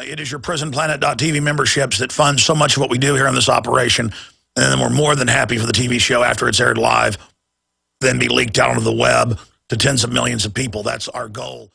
It is your PrisonPlanet.tv memberships that fund so much of what we do here on this operation. And then we're more than happy for the TV show after it's aired live, then be leaked out onto the web to tens of millions of people. That's our goal.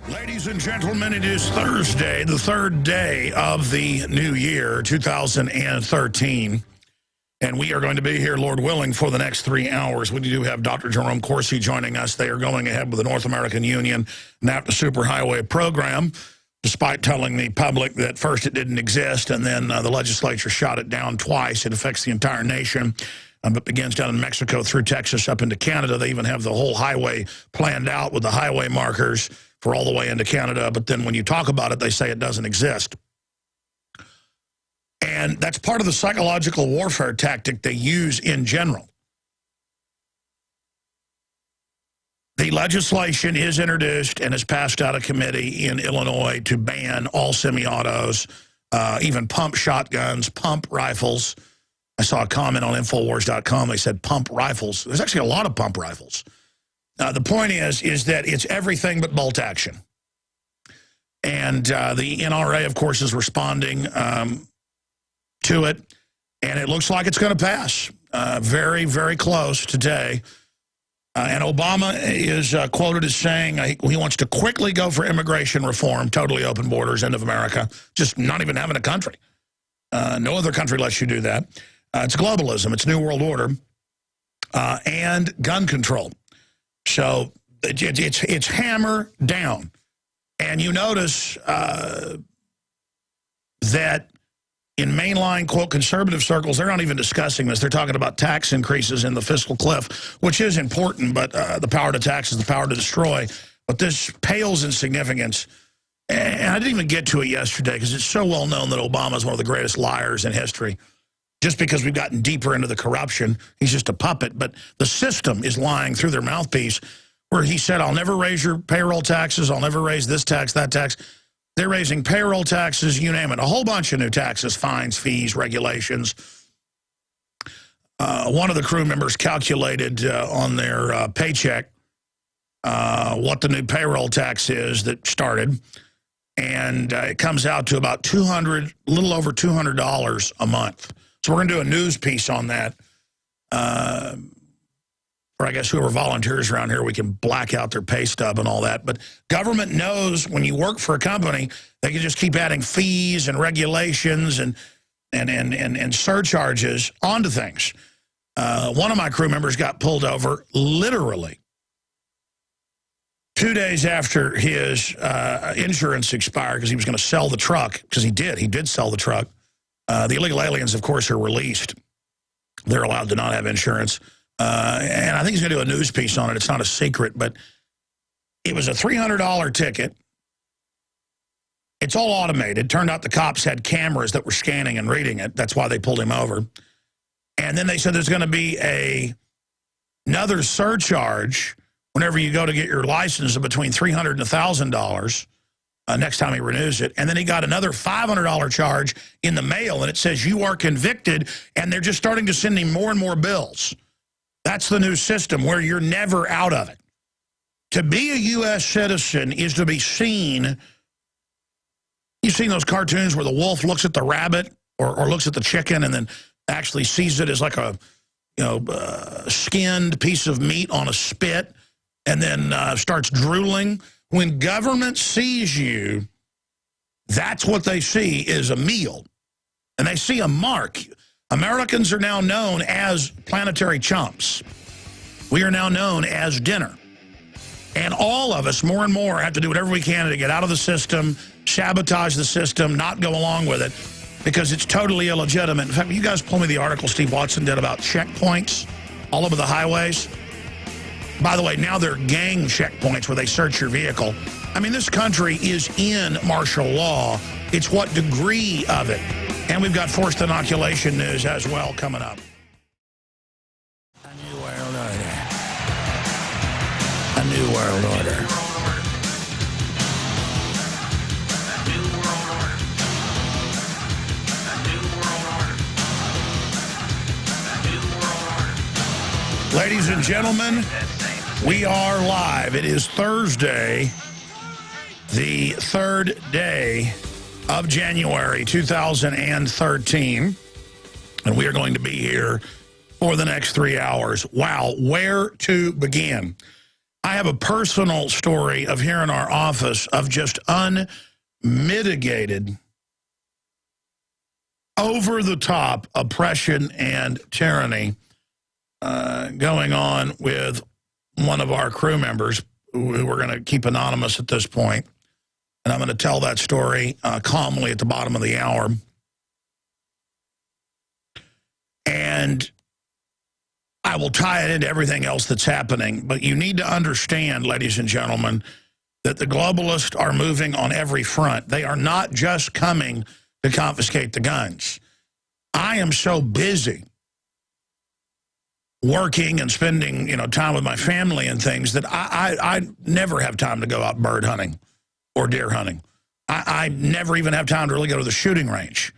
Ladies and gentlemen, it is Thursday, the third day of the new year, 2013. And we are going to be here, Lord willing, for the next 3 hours. We do have Dr. Jerome Corsi joining us. They are going ahead with the North American Union NAFTA Superhighway program, despite telling the public that first it didn't exist, and then the legislature shot it down twice. It affects the entire nation. But begins down in Mexico through Texas up into Canada. They even have the whole highway planned out with the highway markers for all the way into Canada. But then when you talk about it, they say it doesn't exist. And that's part of the psychological warfare tactic they use in general. The legislation is introduced and is passed out of committee in Illinois to ban all semi-autos, even pump shotguns, pump rifles. I saw a comment on Infowars.com. They said pump rifles. There's actually a lot of pump rifles. The point is that it's everything but bolt action. And the NRA, of course, is responding to it. And it looks like it's going to pass. Very, very close today. And Obama is quoted as saying he wants to quickly go for immigration reform, totally open borders, end of America, just not even having a country. No other country lets you do that. It's globalism, it's New World Order, and gun control. So it's hammer down. And you notice that in mainline, quote, conservative circles, they're not even discussing this. They're talking about tax increases in the fiscal cliff, which is important, but the power to tax is the power to destroy. But this pales in significance. And I didn't even get to it yesterday because it's so well known that Obama is one of the greatest liars in history. Just because we've gotten deeper into the corruption, he's just a puppet. But the system is lying through their mouthpiece where he said, I'll never raise your payroll taxes. I'll never raise this tax, that tax. They're raising payroll taxes, you name it. A whole bunch of new taxes, fines, fees, regulations. One of the crew members calculated on their paycheck what the new payroll tax is that started. And it comes out to about a little over $200 a month. So we're going to do a news piece on that. Or I guess whoever volunteers around here, we can black out their pay stub and all that. But government knows when you work for a company, they can just keep adding fees and regulations and surcharges onto things. One of my crew members got pulled over literally 2 days after his insurance expired because he was going to sell the truck, because he did sell the truck. The illegal aliens, of course, are released. They're allowed to not have insurance. And I think he's going to do a news piece on it. It's not a secret, but it was a $300 ticket. It's all automated. Turned out the cops had cameras that were scanning and reading it. That's why they pulled him over. And then they said there's going to be another surcharge whenever you go to get your license of between $300 and $1,000 next time he renews it. And then he got another $500 charge in the mail, and it says you are convicted, and they're just starting to send him more and more bills. That's the new system where you're never out of it. To be a U.S. citizen is to be seen. You've seen those cartoons where the wolf looks at the rabbit or looks at the chicken and then actually sees it as like a skinned piece of meat on a spit and then starts drooling. When government sees you, that's what they see is a meal. And they see a mark. Americans are now known as planetary chumps. We are now known as dinner. And all of us, more and more, have to do whatever we can to get out of the system, sabotage the system, not go along with it, because it's totally illegitimate. In fact, will you guys pull me the article Steve Watson did about checkpoints all over the highways? By the way, now they're gang checkpoints where they search your vehicle. I mean, this country is in martial law. It's what degree of it. And we've got forced inoculation news as well coming up. A new world order. A new world order. Ladies and gentlemen, we are live. It is Thursday, the 3rd day of January 2013, and we are going to be here for the next 3 hours. Wow, where to begin? I have a personal story of here in our office of just unmitigated, over-the-top oppression and tyranny going on with one of our crew members who we're going to keep anonymous at this point. And I'm going to tell that story calmly at the bottom of the hour. And I will tie it into everything else that's happening. But you need to understand, ladies and gentlemen, that the globalists are moving on every front. They are not just coming to confiscate the guns. I am so busy working and spending, time with my family and things that I never have time to go out bird hunting or deer hunting. I never even have time to really go to the shooting range.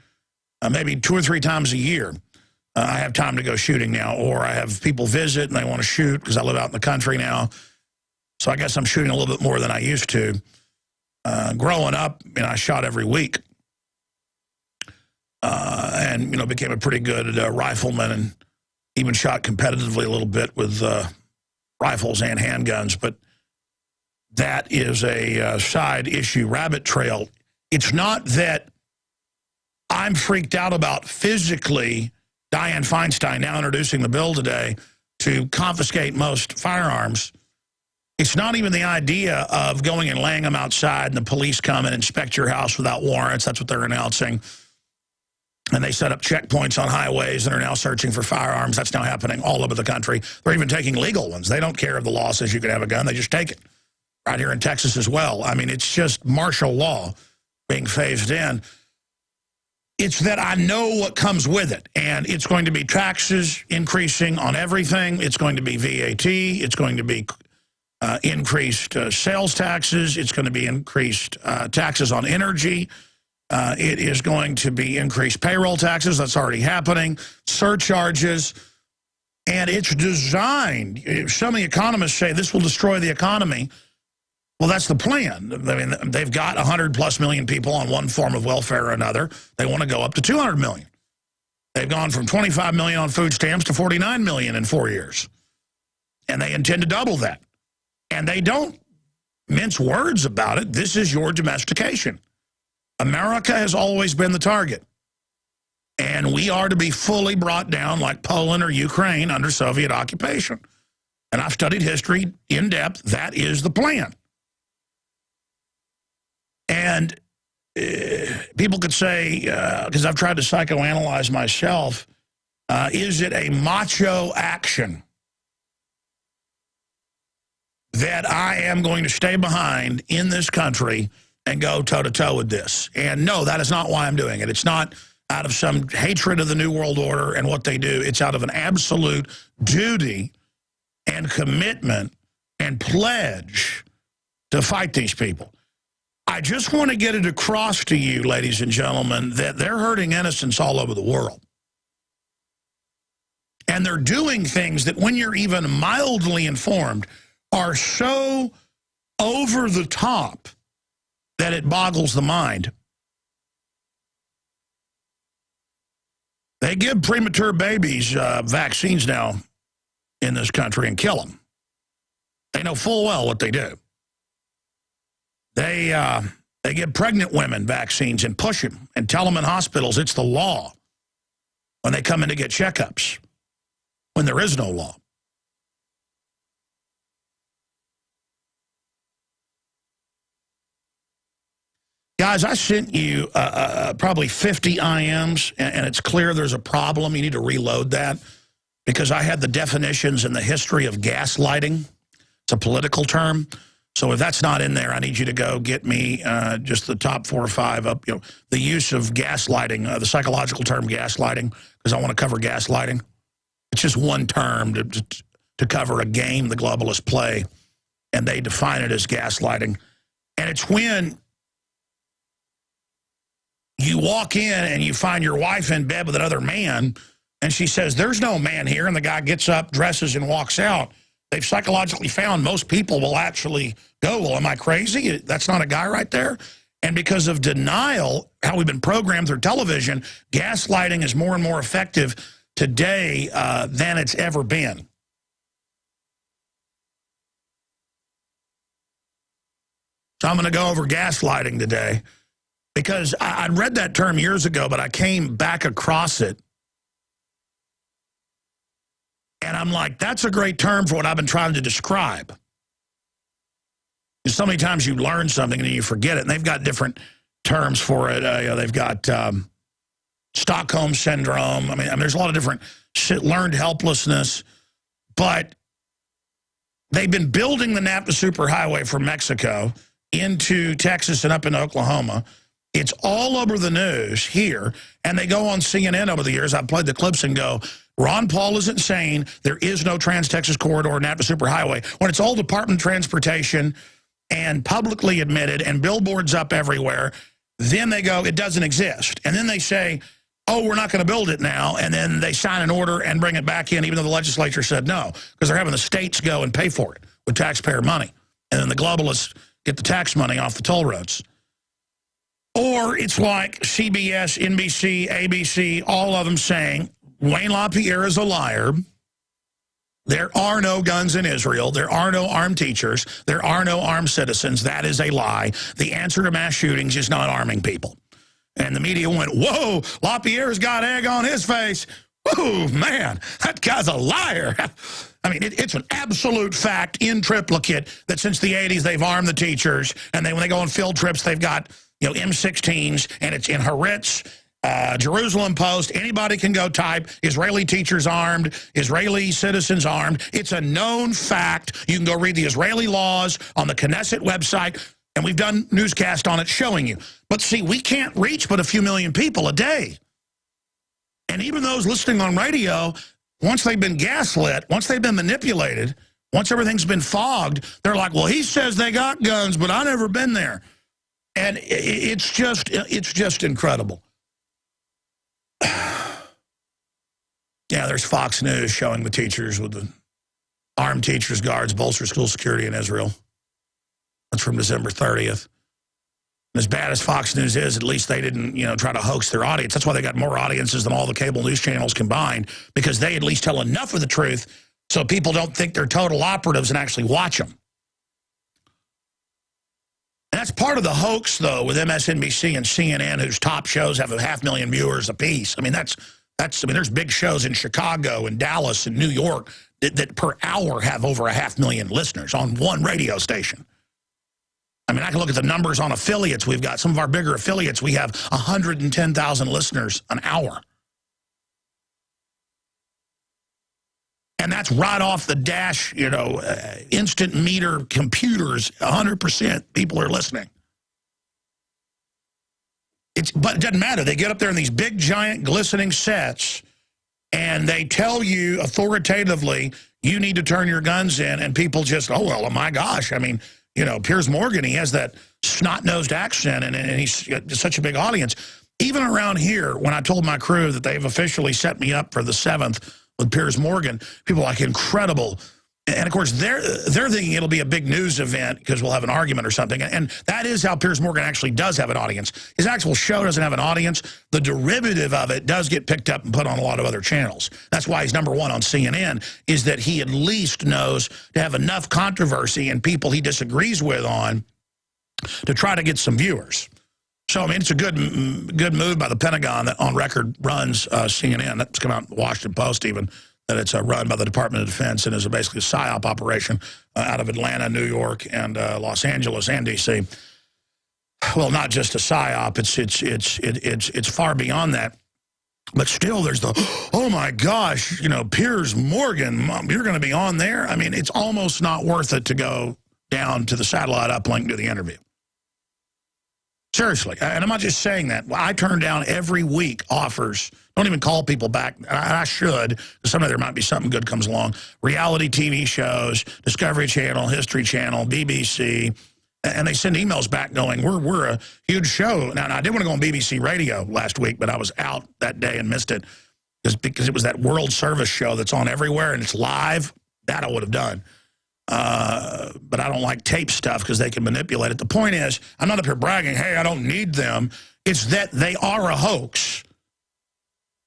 Maybe 2 or 3 times a year, I have time to go shooting now, or I have people visit and they want to shoot because I live out in the country now. So I guess I'm shooting a little bit more than I used to. Growing up, I shot every week. And, became a pretty good rifleman and even shot competitively a little bit with rifles and handguns. But that is a side issue, rabbit trail. It's not that I'm freaked out about physically Dianne Feinstein now introducing the bill today to confiscate most firearms. It's not even the idea of going and laying them outside and the police come and inspect your house without warrants. That's what they're announcing. And they set up checkpoints on highways and are now searching for firearms. That's now happening all over the country. They're even taking legal ones. They don't care if the law says you can have a gun. They just take it. Right here in Texas as well. I mean, it's just martial law being phased in. It's that I know what comes with it. And it's going to be taxes increasing on everything. It's going to be VAT. It's going to be increased sales taxes. It's going to be increased taxes on energy. It is going to be increased payroll taxes. That's already happening. Surcharges. And it's designed. So many economists say this will destroy the economy. Well, that's the plan. I mean, they've got 100+ million people on one form of welfare or another. They want to go up to 200 million. They've gone from 25 million on food stamps to 49 million in 4 years. And they intend to double that. And they don't mince words about it. This is your domestication. America has always been the target. And we are to be fully brought down like Poland or Ukraine under Soviet occupation. And I've studied history in depth. That is the plan. And people could say, because I've tried to psychoanalyze myself, is it a macho action that I am going to stay behind in this country and go toe-to-toe with this? And no, that is not why I'm doing it. It's not out of some hatred of the New World Order and what they do. It's out of an absolute duty and commitment and pledge to fight these people. I just want to get it across to you, ladies and gentlemen, that they're hurting innocents all over the world. And they're doing things that, when you're even mildly informed, are so over the top that it boggles the mind. They give premature babies vaccines now in this country and kill them. They know full well what they do. They give pregnant women vaccines and push them and tell them in hospitals it's the law when they come in to get checkups, when there is no law. Guys, I sent you probably 50 IMs, and it's clear there's a problem. You need to reload that because I had the definitions and the history of gaslighting. It's a political term. So if that's not in there, I need you to go get me just the top 4 or 5 up. You know, the use of gaslighting, the psychological term gaslighting, because I want to cover gaslighting. It's just one term to cover a game the globalists play, and they define it as gaslighting. And it's when you walk in and you find your wife in bed with another man, and she says, there's no man here, and the guy gets up, dresses, and walks out. They've psychologically found most people will actually go, well, am I crazy? That's not a guy right there? And because of denial, how we've been programmed through television, gaslighting is more and more effective today than it's ever been. So I'm going to go over gaslighting today because I'd read that term years ago, but I came back across it. And I'm like, that's a great term for what I've been trying to describe. So many times you learn something and then you forget it. And they've got different terms for it. They've got Stockholm Syndrome. I mean, there's a lot of different shit, learned helplessness. But they've been building the NAFTA superhighway from Mexico into Texas and up into Oklahoma. It's all over the news here. And they go on CNN over the years. I've played the clips and go, Ron Paul isn't saying there is no Trans-Texas Corridor, NAFTA superhighway, when it's all Department of Transportation and publicly admitted and billboards up everywhere. Then they go, it doesn't exist. And then they say, oh, we're not going to build it now. And then they sign an order and bring it back in, even though the legislature said no, because they're having the states go and pay for it with taxpayer money. And then the globalists get the tax money off the toll roads. Or it's like CBS, NBC, ABC, all of them saying, Wayne LaPierre is a liar. There are no guns in Israel. There are no armed teachers. There are no armed citizens. That is a lie. The answer to mass shootings is not arming people. And the media went, whoa, LaPierre's got egg on his face. Whoa, man, that guy's a liar. I mean, it's an absolute fact in triplicate that since the 80s they've armed the teachers. And when they go on field trips, they've got M16s, and it's in Haaretz, Jerusalem Post. Anybody can go type Israeli teachers armed, Israeli citizens armed. It's a known fact. You can go read the Israeli laws on the Knesset website, and we've done newscast on it showing you. But see, we can't reach but a few million people a day. And even those listening on radio, once they've been gaslit, once they've been manipulated, once everything's been fogged, they're like, well, he says they got guns, but I've never been there. And it's just incredible. Yeah, there's Fox News showing the teachers with the armed teachers, guards, bolster school security in Israel. That's from December 30th. And as bad as Fox News is, at least they didn't, try to hoax their audience. That's why they got more audiences than all the cable news channels combined, because they at least tell enough of the truth so people don't think they're total operatives and actually watch them. And that's part of the hoax, though, with MSNBC and CNN, whose top shows have 500,000 viewers apiece. I mean, there's big shows in Chicago and Dallas and New York that per hour have over 500,000 listeners on one radio station. I mean, I can look at the numbers on affiliates. We've got some of our bigger affiliates. We have 110,000 listeners an hour. And that's right off the dash, instant meter computers, 100% people are listening. But it doesn't matter. They get up there in these big, giant, glistening sets, and they tell you authoritatively, you need to turn your guns in, and people just, oh, well, my gosh. I mean, Piers Morgan, he has that snot-nosed accent, and he's such a big audience. Even around here, when I told my crew that they've officially set me up for the 7th with Piers Morgan, people are like, incredible. And, of course, they're thinking it'll be a big news event because we'll have an argument or something. And that is how Piers Morgan actually does have an audience. His actual show doesn't have an audience. The derivative of it does get picked up and put on a lot of other channels. That's why he's #1 on CNN, is that he at least knows to have enough controversy and people he disagrees with on to try to get some viewers. So, I mean, it's a good move by the Pentagon that on record runs CNN. That's come out in the Washington Post even, that it's run by the Department of Defense and is basically a PSYOP operation out of Atlanta, New York, and Los Angeles and D.C. Well, not just a PSYOP. It's far beyond that. But still, there's the, oh, my gosh, Piers Morgan, you're going to be on there? I mean, it's almost not worth it to go down to the satellite uplink to the interview. Seriously, and I'm not just saying that. I turn down every week offers. Don't even call people back. I should, because someday there might be something good comes along. Reality TV shows, Discovery Channel, History Channel, BBC, and they send emails back going, we're a huge show. Now, I did want to go on BBC Radio last week, but I was out that day and missed it because it was that World Service show that's on everywhere, and it's live. That I would have done. But I don't like tape stuff because they can manipulate it. The point is, I'm not up here bragging, hey, I don't need them. It's that they are a hoax.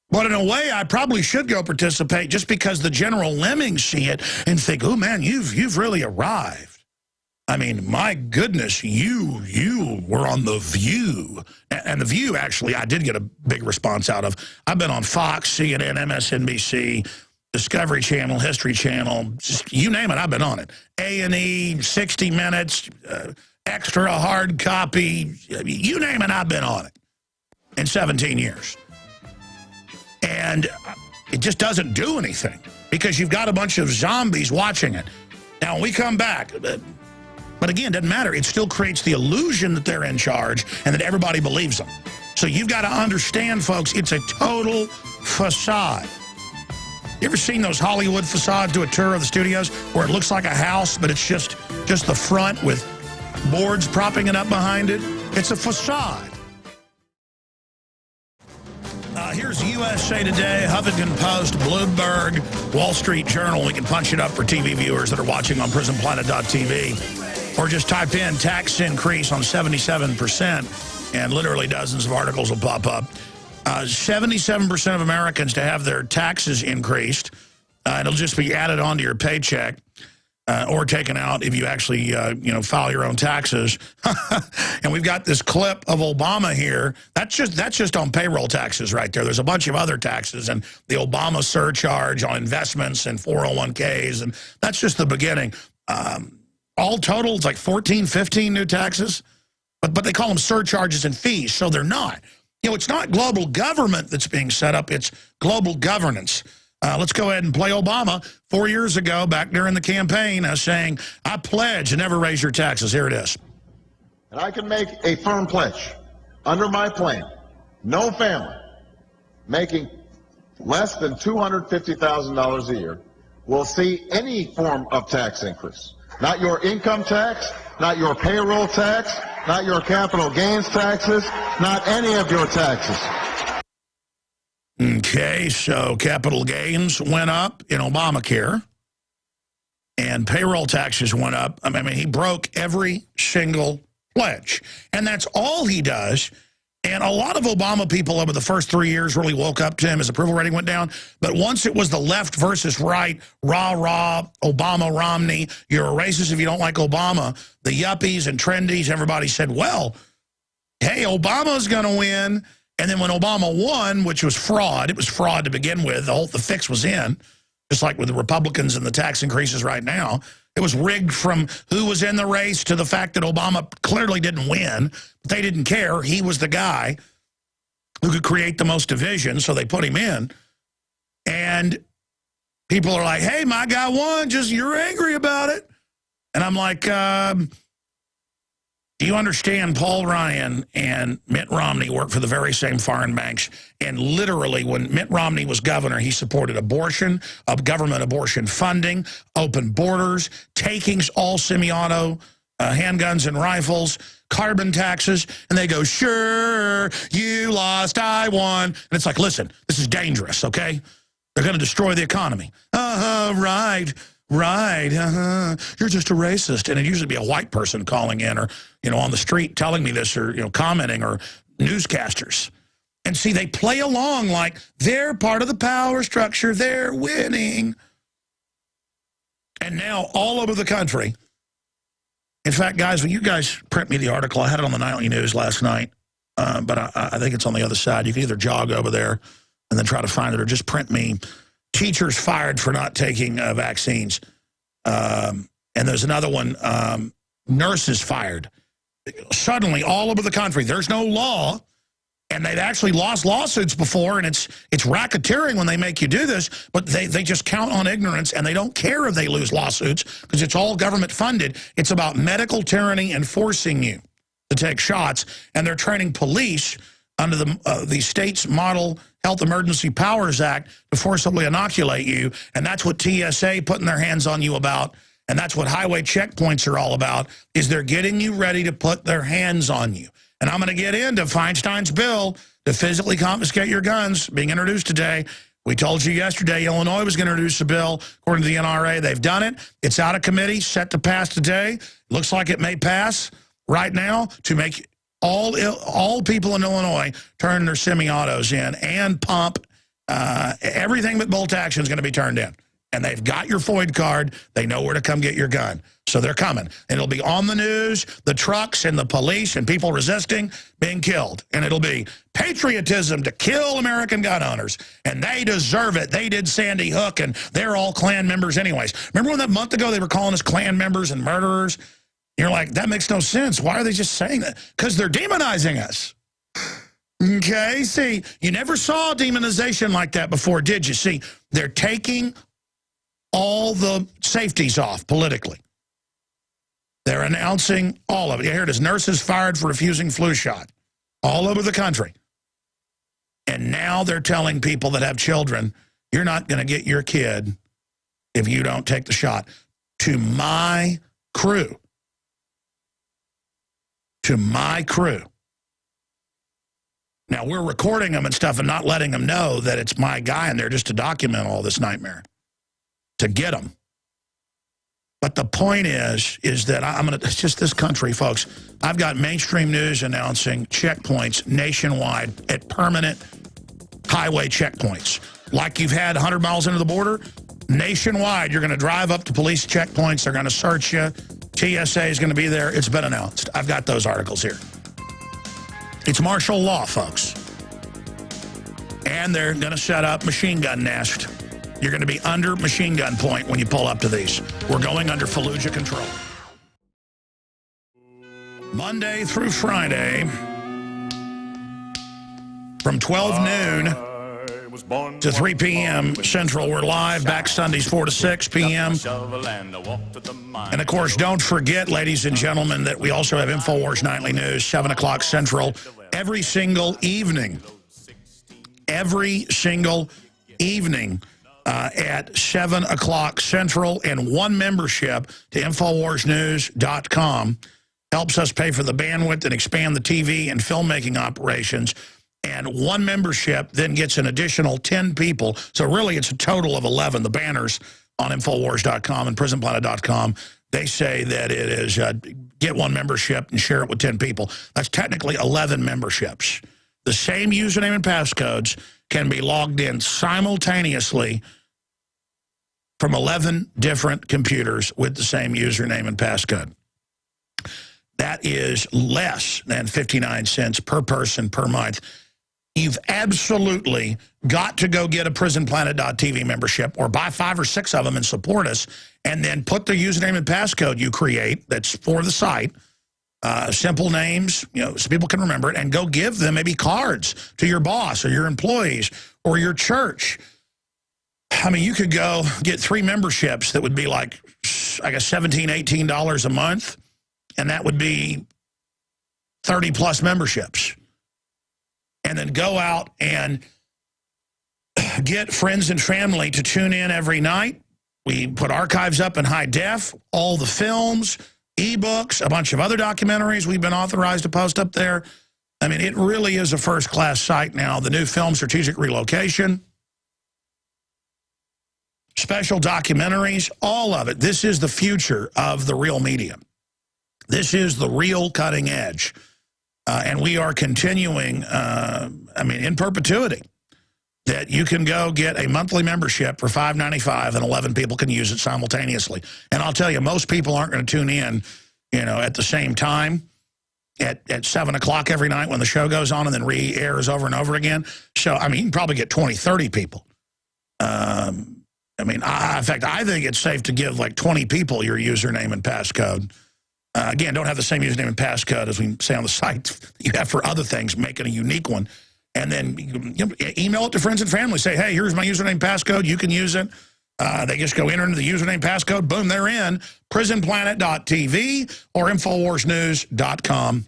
But in a way, I probably should go participate just because the general lemmings see it and think, oh, man, you've really arrived. I mean, my goodness, you were on The View. And The View, actually, I did get a big response out of. I've been on Fox, CNN, MSNBC, Discovery Channel, History Channel, just you name it, I've been on it. A&E, 60 Minutes, Extra, hard copy, you name it, I've been on it in 17 years. And it just doesn't do anything because you've got a bunch of zombies watching it. Now, when we come back, but again, it doesn't matter. It still creates the illusion that they're in charge and that everybody believes them. So you've got to understand, folks, it's a total facade. You ever seen those Hollywood facades, do a tour of the studios where it looks like a house, but it's just the front with boards propping it up behind it? It's a facade. Here's USA Today, Huffington Post, Bloomberg, Wall Street Journal. We can punch it up for TV viewers that are watching on prisonplanet.tv. Or just type in tax increase on 77%, and literally dozens of articles will pop up. 77% of Americans to have their taxes increased. It'll just be added onto your paycheck or taken out if you actually, file your own taxes. And we've got this clip of Obama here. That's just on payroll taxes right there. There's a bunch of other taxes and the Obama surcharge on investments and 401ks, and that's just the beginning. All total, it's like 14, 15 new taxes, but they call them surcharges and fees, so they're not. It's not global government that's being set up. It's global governance. Let's go ahead and play Obama 4 years ago, back during the campaign, saying, I pledge to never raise your taxes. Here it is. And I can make a firm pledge. Under my plan, no family making less than $250,000 a year will see any form of tax increase. Not your income tax, not your payroll tax, not your capital gains taxes, not any of your taxes. Okay, so capital gains went up in Obamacare, and payroll taxes went up. I mean, he broke every single pledge, and that's all he does. And a lot of Obama people over the first 3 years really woke up to him. His approval rating went down. But once it was the left versus right, rah, Obama, Romney, you're a racist if you don't like Obama, the yuppies and trendies, everybody said, well, hey, Obama's going to win. And then when Obama won, which was fraud, it was fraud to begin with, the fix was in, just like with the Republicans and the tax increases right now. It was rigged from who was in the race to the fact that Obama clearly didn't win. They didn't care. He was the guy who could create the most division, so they put him in. And people are like, hey, my guy won, just you're angry about it. And I'm like, do you understand Paul Ryan and Mitt Romney work for the very same foreign banks? And literally, when Mitt Romney was governor, he supported abortion, government abortion funding, open borders, takings, all semi-auto, handguns and rifles, carbon taxes. And they go, sure, you lost, I won. And it's like, listen, this is dangerous, okay? They're going to destroy the economy. Right. You're just a racist. And it'd usually be a white person calling in or, on the street telling me this or, commenting, or newscasters. And see, they play along like they're part of the power structure. They're winning. And now all over the country. In fact, guys, when you guys print me the article, I had it on the Nightly News last night, but I think it's on the other side. You can either jog over there and then try to find it or just print me teachers fired for not taking vaccines. And there's another one, nurses fired. Suddenly, all over the country, there's no law. And they've actually lost lawsuits before, and it's racketeering when they make you do this, but they just count on ignorance, and they don't care if they lose lawsuits because it's all government funded. It's about medical tyranny and forcing you to take shots, and they're training police under the state's Model Health Emergency Powers Act to forcibly inoculate you, and that's what TSA putting their hands on you about, and that's what highway checkpoints are all about, is they're getting you ready to put their hands on you. And I'm going to get into Feinstein's bill to physically confiscate your guns being introduced today. We told you yesterday Illinois was going to introduce a bill. According to the NRA, they've done it. It's out of committee, set to pass today. Looks like it may pass right now to make all people in Illinois turn their semi-autos in and pump. Everything but bolt action is going to be turned in. And they've got your FOID card. They know where to come get your gun. So they're coming. And it'll be on the news, the trucks and the police and people resisting being killed. And it'll be patriotism to kill American gun owners. And they deserve it. They did Sandy Hook, and they're all Klan members anyways. Remember when that month ago they were calling us Klan members and murderers? You're like, that makes no sense. Why are they just saying that? Because they're demonizing us. Okay, see, you never saw demonization like that before, did you? See, they're taking all the safeties off politically. They're announcing all of it. Here it is, nurses fired for refusing flu shot all over the country. And now they're telling people that have children, you're not going to get your kid if you don't take the shot. To my crew. To my crew. Now, we're recording them and stuff and not letting them know that it's my guy in there just to document all this nightmare. To get them. But the point is that it's just this country, folks. I've got mainstream news announcing checkpoints nationwide at permanent highway checkpoints. Like you've had 100 miles into the border, nationwide, you're going to drive up to police checkpoints. They're going to search you. TSA is going to be there. It's been announced. I've got those articles here. It's martial law, folks. And they're going to set up machine gun nest. You're going to be under machine gun point when you pull up to these. We're going under Fallujah control. Monday through Friday, from 12 noon to 3 p.m. Central. We're live back Sundays 4 to 6 p.m. And, of course, don't forget, ladies and gentlemen, that we also have InfoWars Nightly News, 7 o'clock Central, every single evening. Every single evening. At 7 o'clock Central, and one membership to InfoWarsNews.com helps us pay for the bandwidth and expand the TV and filmmaking operations. And one membership then gets an additional 10 people. So really it's a total of 11. The banners on InfoWars.com and PrisonPlanet.com, they say that it is get one membership and share it with 10 people. That's technically 11 memberships. The same username and passcodes can be logged in simultaneously from 11 different computers with the same username and passcode. That is less than 59 cents per person per month. You've absolutely got to go get a PrisonPlanet.tv membership or buy 5 or 6 of them and support us, and then put the username and passcode you create that's for the site, simple names, so people can remember it, and go give them maybe cards to your boss or your employees or your church. I mean, you could go get 3 memberships that would be like, I guess, $17, $18 a month, and that would be 30-plus memberships. And then go out and get friends and family to tune in every night. We put archives up in high def, all the films, ebooks, a bunch of other documentaries we've been authorized to post up there. I mean, it really is a first-class site now. The new film Strategic Relocation, special documentaries, all of it. This is the future of the real media. This is the real cutting edge. And we are continuing, in perpetuity, that you can go get a monthly membership for $5.95 and 11 people can use it simultaneously. And I'll tell you, most people aren't going to tune in, at the same time at 7 o'clock every night when the show goes on and then re-airs over and over again. So, you can probably get 20, 30 people. In fact, I think it's safe to give like 20 people your username and passcode. Again, don't have the same username and passcode as we say on the site you have for other things, make it a unique one. And then email it to friends and family. Say, hey, here's my username passcode. You can use it. They just go enter into the username passcode. Boom, they're in. prisonplanet.tv or InfoWarsNews.com.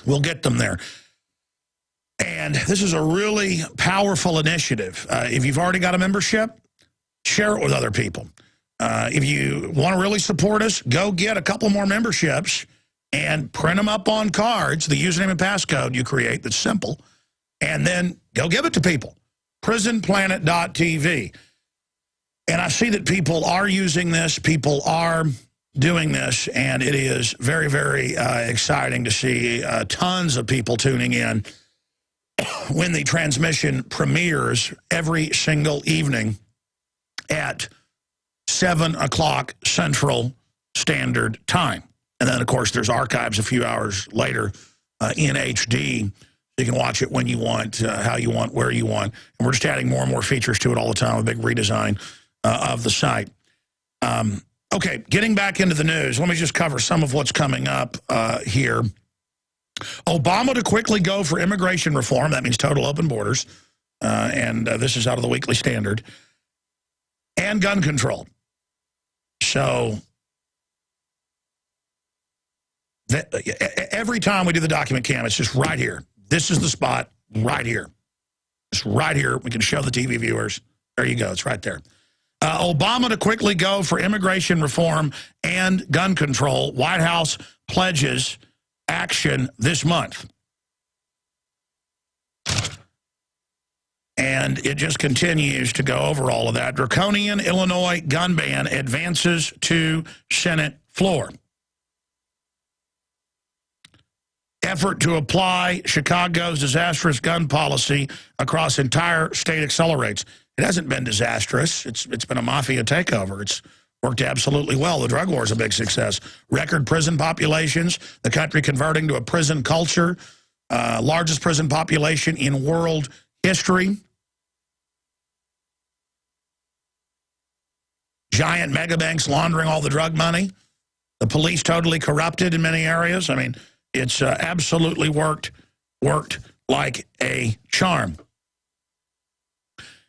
We'll get them there. And this is a really powerful initiative. If you've already got a membership, share it with other people. If you want to really support us, go get a couple more memberships and print them up on cards, the username and passcode you create that's simple, and then go give it to people. prisonplanet.tv. And I see that people are using this, people are doing this, and it is very, very exciting to see tons of people tuning in when the transmission premieres every single evening at 7 o'clock Central Standard Time. And then, of course, there's archives a few hours later in HD. You can watch it when you want, how you want, where you want. And we're just adding more and more features to it all the time, a big redesign of the site. Okay, getting back into the news, let me just cover some of what's coming up here. Obama to quickly go for immigration reform. That means total open borders. And this is out of the Weekly Standard. And gun control. So every time we do the document cam, it's just right here. This is the spot right here. It's right here. We can show the TV viewers. There you go. It's right there. Obama to quickly go for immigration reform and gun control. White House pledges action this month. And it just continues to go over all of that. Draconian Illinois gun ban advances to Senate floor. Effort to apply Chicago's disastrous gun policy across entire state accelerates. It hasn't been disastrous. It's been a mafia takeover. It's worked absolutely well. The drug war is a big success. Record prison populations, the country converting to a prison culture, largest prison population in world history. Giant mega banks laundering all the drug money. The police totally corrupted in many areas. I mean, it's absolutely worked like a charm.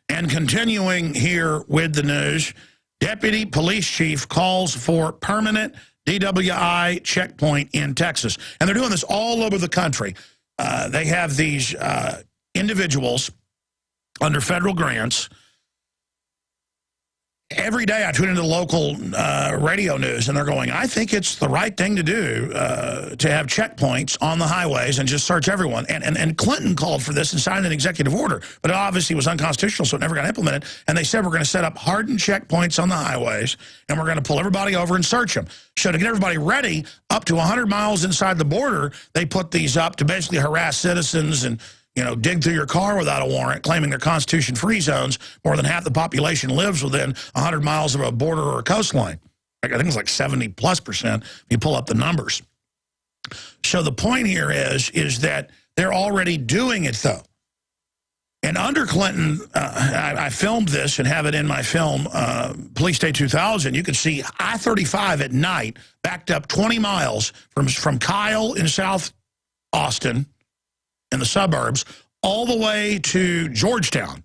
And continuing here with the news, Deputy Police Chief calls for permanent DWI checkpoint in Texas. And they're doing this all over the country. They have these individuals under federal grants. Every day I tune into the local radio news, and they're going, I think it's the right thing to do to have checkpoints on the highways and just search everyone. And Clinton called for this and signed an executive order, but it obviously was unconstitutional, so it never got implemented. And they said we're going to set up hardened checkpoints on the highways, and we're going to pull everybody over and search them. So to get everybody ready, up to 100 miles inside the border, they put these up to basically harass citizens and dig through your car without a warrant, claiming they're Constitution-free zones. More than half the population lives within 100 miles of a border or a coastline. I think it's like 70+% if you pull up the numbers. So the point here is that they're already doing it, though. And under Clinton, I filmed this and have it in my film, Police Day 2000. You can see I-35 at night, backed up 20 miles from Kyle in South Austin, in the suburbs, all the way to Georgetown.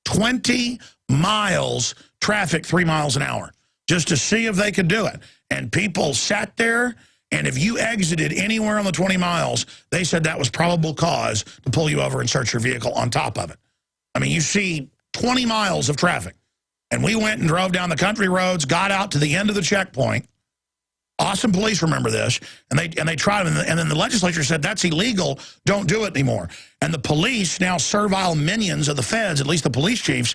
20 miles traffic, 3 miles an hour, just to see if they could do it. And people sat there, and if you exited anywhere on the 20 miles, they said that was probable cause to pull you over and search your vehicle on top of it. I mean, you see 20 miles of traffic. And we went and drove down the country roads, got out to the end of the checkpoint. Austin police remember this, and they tried it, and then the legislature said, that's illegal, don't do it anymore. And the police, now servile minions of the feds, at least the police chiefs,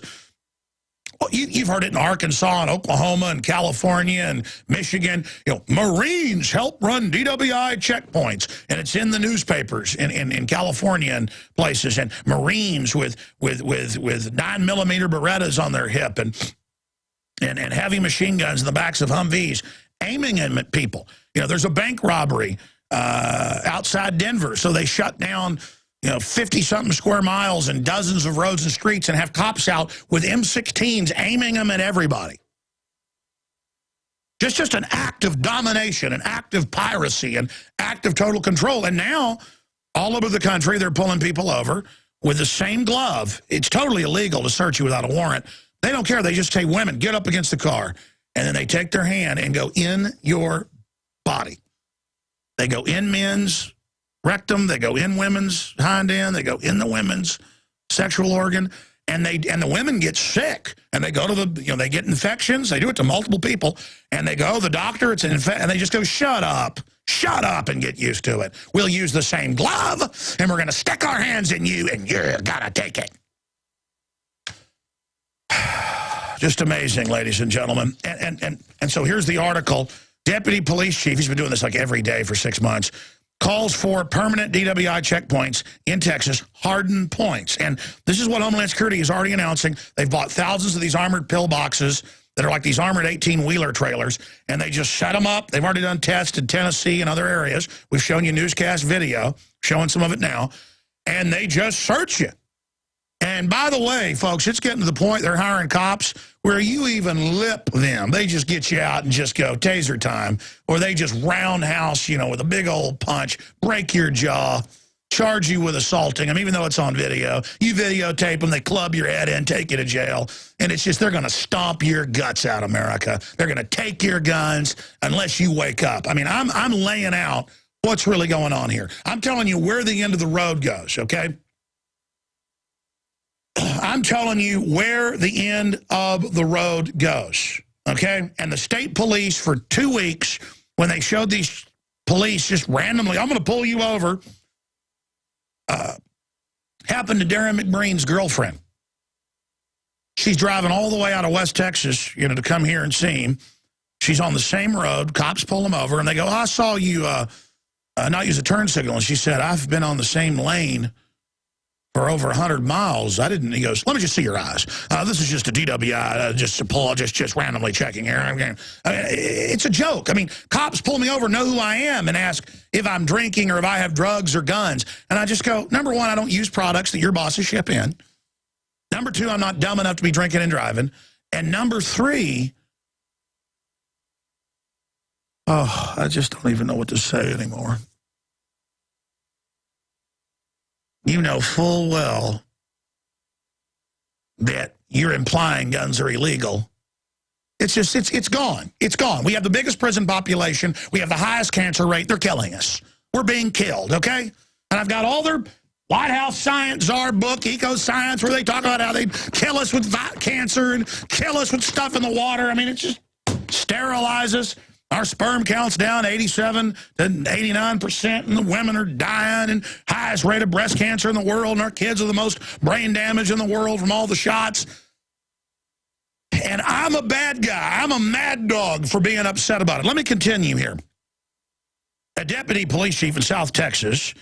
you've heard it in Arkansas and Oklahoma and California and Michigan, Marines help run DWI checkpoints, and it's in the newspapers in California and places, and Marines with 9mm Berettas on their hip and heavy machine guns in the backs of Humvees, aiming at people. There's a bank robbery outside Denver, so they shut down 50-something square miles and dozens of roads and streets and have cops out with M16s aiming them at everybody. Just an act of domination, an act of piracy, an act of total control. And now, all over the country, they're pulling people over with the same glove. It's totally illegal to search you without a warrant. They don't care. They just say, women, get up against the car. And then they take their hand and go in your body. They go in men's rectum. They go in women's hind end. They go in the women's sexual organ. And the women get sick, and they go to they get infections. They do it to multiple people, and they go, the doctor, it's an infection, and they just go, shut up and get used to it. We'll use the same glove, and we're going to stick our hands in you, and you're going to take it. Just amazing, ladies and gentlemen. And so here's the article. Deputy Police Chief, he's been doing this like every day for 6 months, calls for permanent DWI checkpoints in Texas, hardened points. And this is what Homeland Security is already announcing. They've bought thousands of these armored pillboxes that are like these armored 18-wheeler trailers, and they just set them up. They've already done tests in Tennessee and other areas. We've shown you newscast video, showing some of it now, and they just search you. And by the way, folks, it's getting to the point they're hiring cops where you even lip them. They just get you out and just go, taser time. Or they just roundhouse, with a big old punch, break your jaw, charge you with assaulting them, even though it's on video. You videotape them, they club your head in, take you to jail. And it's just, they're going to stomp your guts out, America. They're going to take your guns unless you wake up. I mean, I'm laying out what's really going on here. I'm telling you where the end of the road goes, okay? I'm telling you where the end of the road goes, okay? And the state police for 2 weeks, when they showed these police just randomly, I'm going to pull you over, happened to Darren McBreen's girlfriend. She's driving all the way out of West Texas, to come here and see him. She's on the same road. Cops pull them over, and they go, I saw you not use a turn signal. And she said, I've been on the same lane for over 100 miles. I didn't. He goes, let me just see your eyes. This is just a DWI, just a pull, just randomly checking here. I mean, it's a joke. I mean, cops pull me over, know who I am, and ask if I'm drinking or if I have drugs or guns. And I just go, number one, I don't use products that your bosses ship in. Number two, I'm not dumb enough to be drinking and driving. And number three, I just don't even know what to say anymore. You know full well that you're implying guns are illegal. It's just, it's gone. It's gone. We have the biggest prison population. We have the highest cancer rate. They're killing us. We're being killed, okay? And I've got all their White House Science Czar book, Eco Science, where they talk about how they kill us with cancer and kill us with stuff in the water. I mean, it just sterilizes. Our sperm count's down 87 to 89%, and the women are dying, and highest rate of breast cancer in the world, and our kids are the most brain damage in the world from all the shots. And I'm a bad guy. I'm a mad dog for being upset about it. Let me continue here. A deputy police chief in South Texas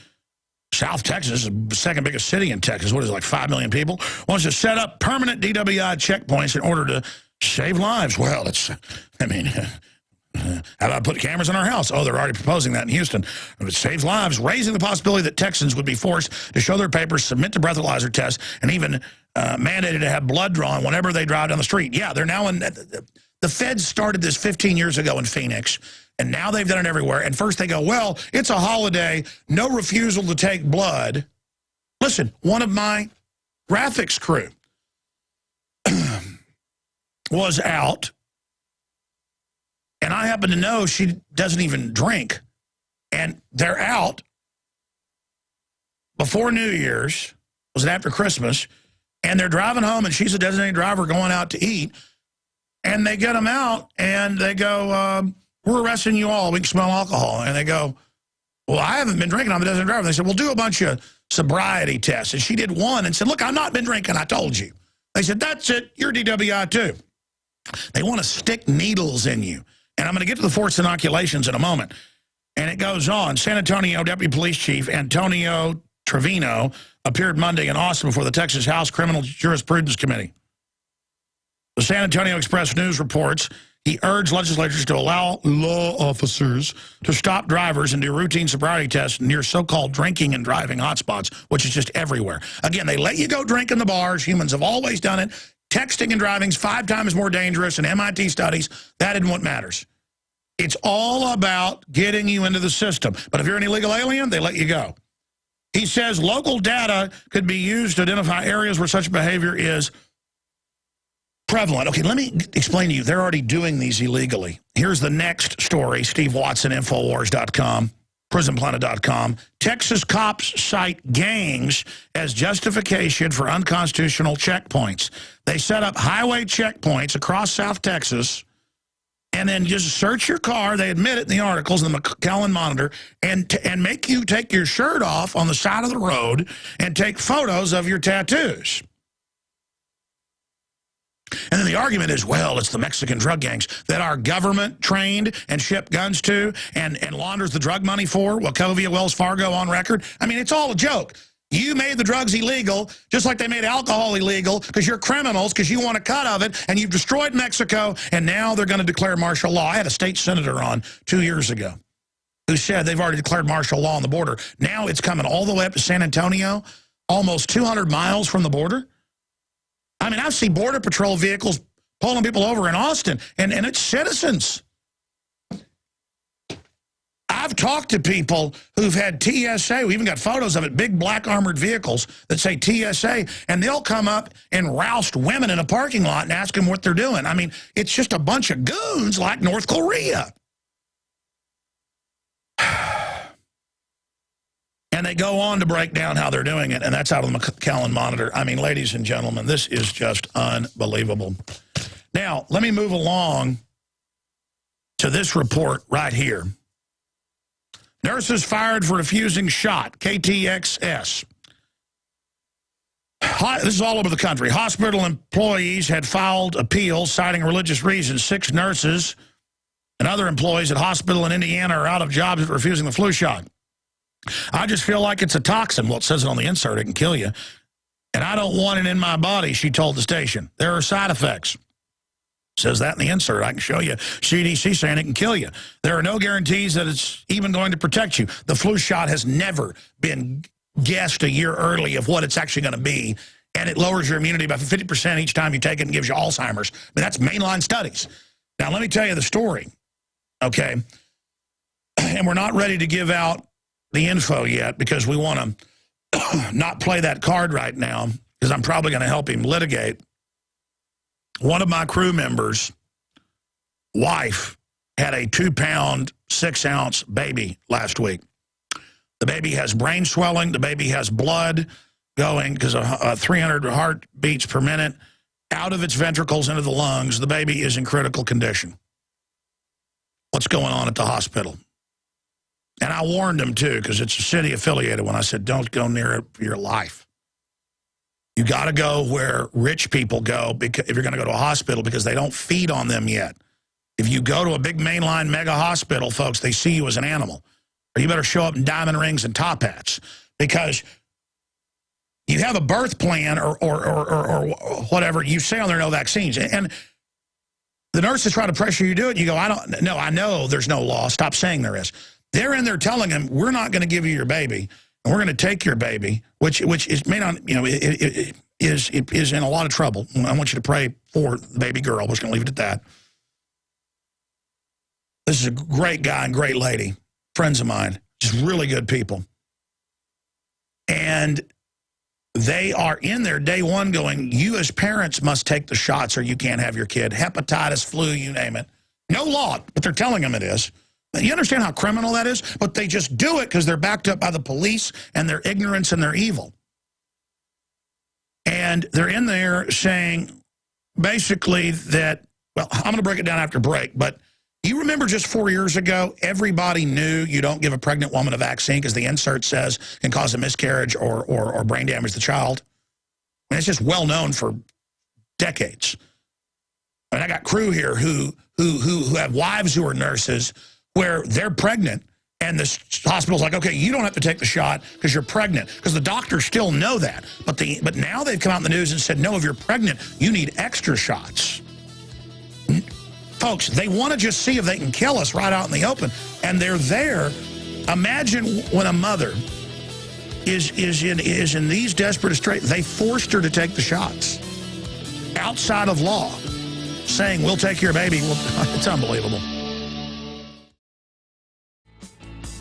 is the second biggest city in Texas. What is it, like 5 million people? Wants to set up permanent DWI checkpoints in order to save lives. Well, how about put cameras in our house? Oh, they're already proposing that in Houston. It saves lives, raising the possibility that Texans would be forced to show their papers, submit to breathalyzer tests, and even mandated to have blood drawn whenever they drive down the street. Yeah, they're now in... The feds started this 15 years ago in Phoenix, and now they've done it everywhere. And first they go, well, it's a holiday, no refusal to take blood. Listen, one of my graphics crew was out, and I happen to know she doesn't even drink. And they're out before New Year's, was it after Christmas, and they're driving home, and she's a designated driver going out to eat, and they get them out, and they go, we're arresting you all. We can smell alcohol. And they go, well, I haven't been drinking. I'm a designated driver. And they said, well, do a bunch of sobriety tests. And she did one and said, look, I've not been drinking. I told you. They said, that's it. You're DWI too. They want to stick needles in you. And I'm going to get to the forced inoculations in a moment. And it goes on. San Antonio Deputy Police Chief Antonio Trevino appeared Monday in Austin before the Texas House Criminal Jurisprudence Committee. The San Antonio Express News reports he urged legislators to allow law officers to stop drivers and do routine sobriety tests near so-called drinking and driving hotspots, which is just everywhere. Again, they let you go drink in the bars. Humans have always done it. Texting and driving is 5 times more dangerous in MIT studies. That isn't what matters. It's all about getting you into the system. But if you're an illegal alien, they let you go. He says local data could be used to identify areas where such behavior is prevalent. Okay, let me explain to you. They're already doing these illegally. Here's the next story, Steve Watson, Infowars.com, PrisonPlanet.com. Texas cops cite gangs as justification for unconstitutional checkpoints. They set up highway checkpoints across South Texas and then just search your car. They admit it in the articles in the McAllen Monitor and make you take your shirt off on the side of the road and take photos of your tattoos. And then the argument is, well, it's the Mexican drug gangs that our government trained and shipped guns to and launders the drug money for, Wachovia, Wells Fargo on record. I mean, it's all a joke. You made the drugs illegal, just like they made alcohol illegal, because you're criminals, because you want a cut of it, and you've destroyed Mexico, and now they're going to declare martial law. I had a state senator on 2 years ago who said they've already declared martial law on the border. Now it's coming all the way up to San Antonio, almost 200 miles from the border. I mean, I've seen Border Patrol vehicles pulling people over in Austin, and it's citizens. I've talked to people who've had TSA. We even got photos of it, big black armored vehicles that say TSA, and they'll come up and roust women in a parking lot and ask them what they're doing. I mean, it's just a bunch of goons like North Korea. And they go on to break down how they're doing it, and that's out of the McAllen Monitor. I mean, ladies and gentlemen, this is just unbelievable. Now, let me move along to this report right here. Nurses fired for refusing shot, KTXS. This is all over the country. Hospital employees had filed appeals citing religious reasons. 6 nurses and other employees at hospital in Indiana are out of jobs for refusing the flu shot. I just feel like it's a toxin. Well, it says it on the insert. It can kill you. And I don't want it in my body, she told the station. There are side effects. Says that in the insert. I can show you CDC saying it can kill you. There are no guarantees that it's even going to protect you. The flu shot has never been guessed a year early of what it's actually going to be, and it lowers your immunity by 50% each time you take it and gives you Alzheimer's. I mean, that's mainline studies. Now, let me tell you the story, okay? And we're not ready to give out the info yet because we want to not play that card right now because I'm probably going to help him litigate. One of my crew members' wife had a 2-pound, 6-ounce baby last week. The baby has brain swelling. The baby has blood going because of 300 heartbeats per minute out of its ventricles into the lungs. The baby is in critical condition. What's going on at the hospital? And I warned him, too, because it's a city affiliated when I said, don't go near it for your life. You got to go where rich people go because if you're going to go to a hospital because they don't feed on them yet. If you go to a big mainline mega hospital, folks, they see you as an animal. Or you better show up in diamond rings and top hats because you have a birth plan or whatever. You say on there no vaccines. And the nurses try to pressure you to do it. You go, I know there's no law. Stop saying there is. They're in there telling them, we're not going to give you your baby. And we're going to take your baby, which is may not, you know, it is in a lot of trouble. I want you to pray for the baby girl. We're just going to leave it at that. This is a great guy and great lady, friends of mine, just really good people. And they are in there day one going, you as parents must take the shots or you can't have your kid. Hepatitis, flu, you name it. No law, but they're telling them it is. You understand how criminal that is? But they just do it because they're backed up by the police and their ignorance and their evil. And they're in there saying basically that, well, I'm going to break it down after break, but you remember just 4 years ago, everybody knew you don't give a pregnant woman a vaccine because the insert says can cause a miscarriage or brain damage to the child. And it's just well known for decades. And I got crew here who have wives who are nurses where they're pregnant, and the hospital's like, okay, you don't have to take the shot because you're pregnant, because the doctors still know that. But now they've come out in the news and said, no, if you're pregnant, you need extra shots. Folks, they want to just see if they can kill us right out in the open, and they're there. Imagine when a mother is in these desperate straits. They forced her to take the shots outside of law, saying, we'll take your baby. It's unbelievable.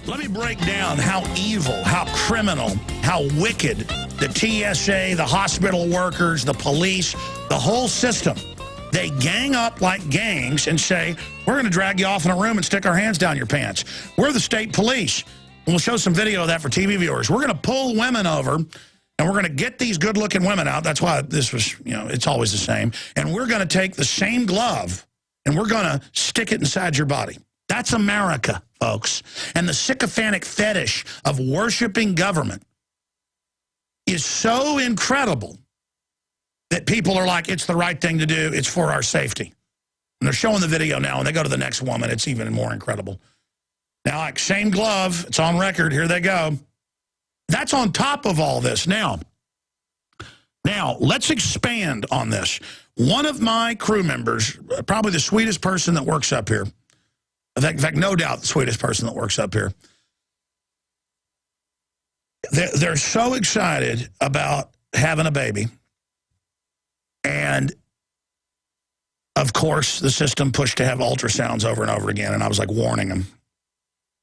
Let me break down how evil, how criminal, how wicked the TSA, the hospital workers, the police, the whole system, they gang up like gangs and say, we're going to drag you off in a room and stick our hands down your pants. We're the state police. And we'll show some video of that for TV viewers. We're going to pull women over, and we're going to get these good-looking women out. That's why this was, you know, it's always the same. And we're going to take the same glove, and we're going to stick it inside your body. That's America, folks. And the sycophantic fetish of worshiping government is so incredible that people are like, it's the right thing to do. It's for our safety. And they're showing the video now, and they go to the next woman. It's even more incredible. Now, like, same glove. It's on record. Here they go. That's on top of all this. Now, let's expand on this. One of my crew members, probably the sweetest person that works up here, in fact, no doubt the sweetest person that works up here. They're so excited about having a baby. And, of course, the system pushed to have ultrasounds over and over again. And I was like warning them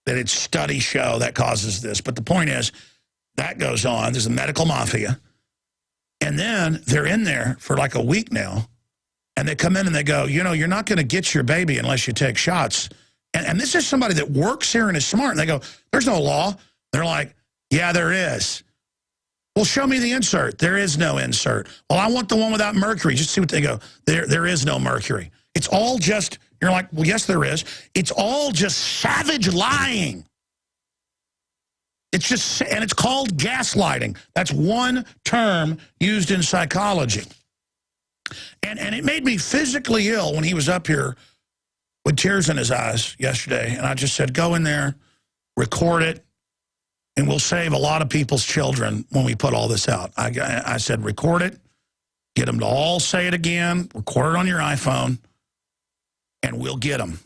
that it's studies show that causes this. But the point is, that goes on. There's a medical mafia. And then they're in there for like a week now. And they come in and they go, you know, you're not going to get your baby unless you take shots. And this is somebody that works here and is smart. And they go, there's no law. They're like, yeah, there is. Well, show me the insert. There is no insert. Well, I want the one without mercury. Just see what they go. There is no mercury. It's all just, you're like, well, yes, there is. It's all just savage lying. It's just, and it's called gaslighting. That's one term used in psychology. And it made me physically ill when he was up here with tears in his eyes yesterday. And I just said, go in there, record it, and we'll save a lot of people's children when we put all this out. I said, record it, get them to all say it again, record it on your iPhone, and we'll get them.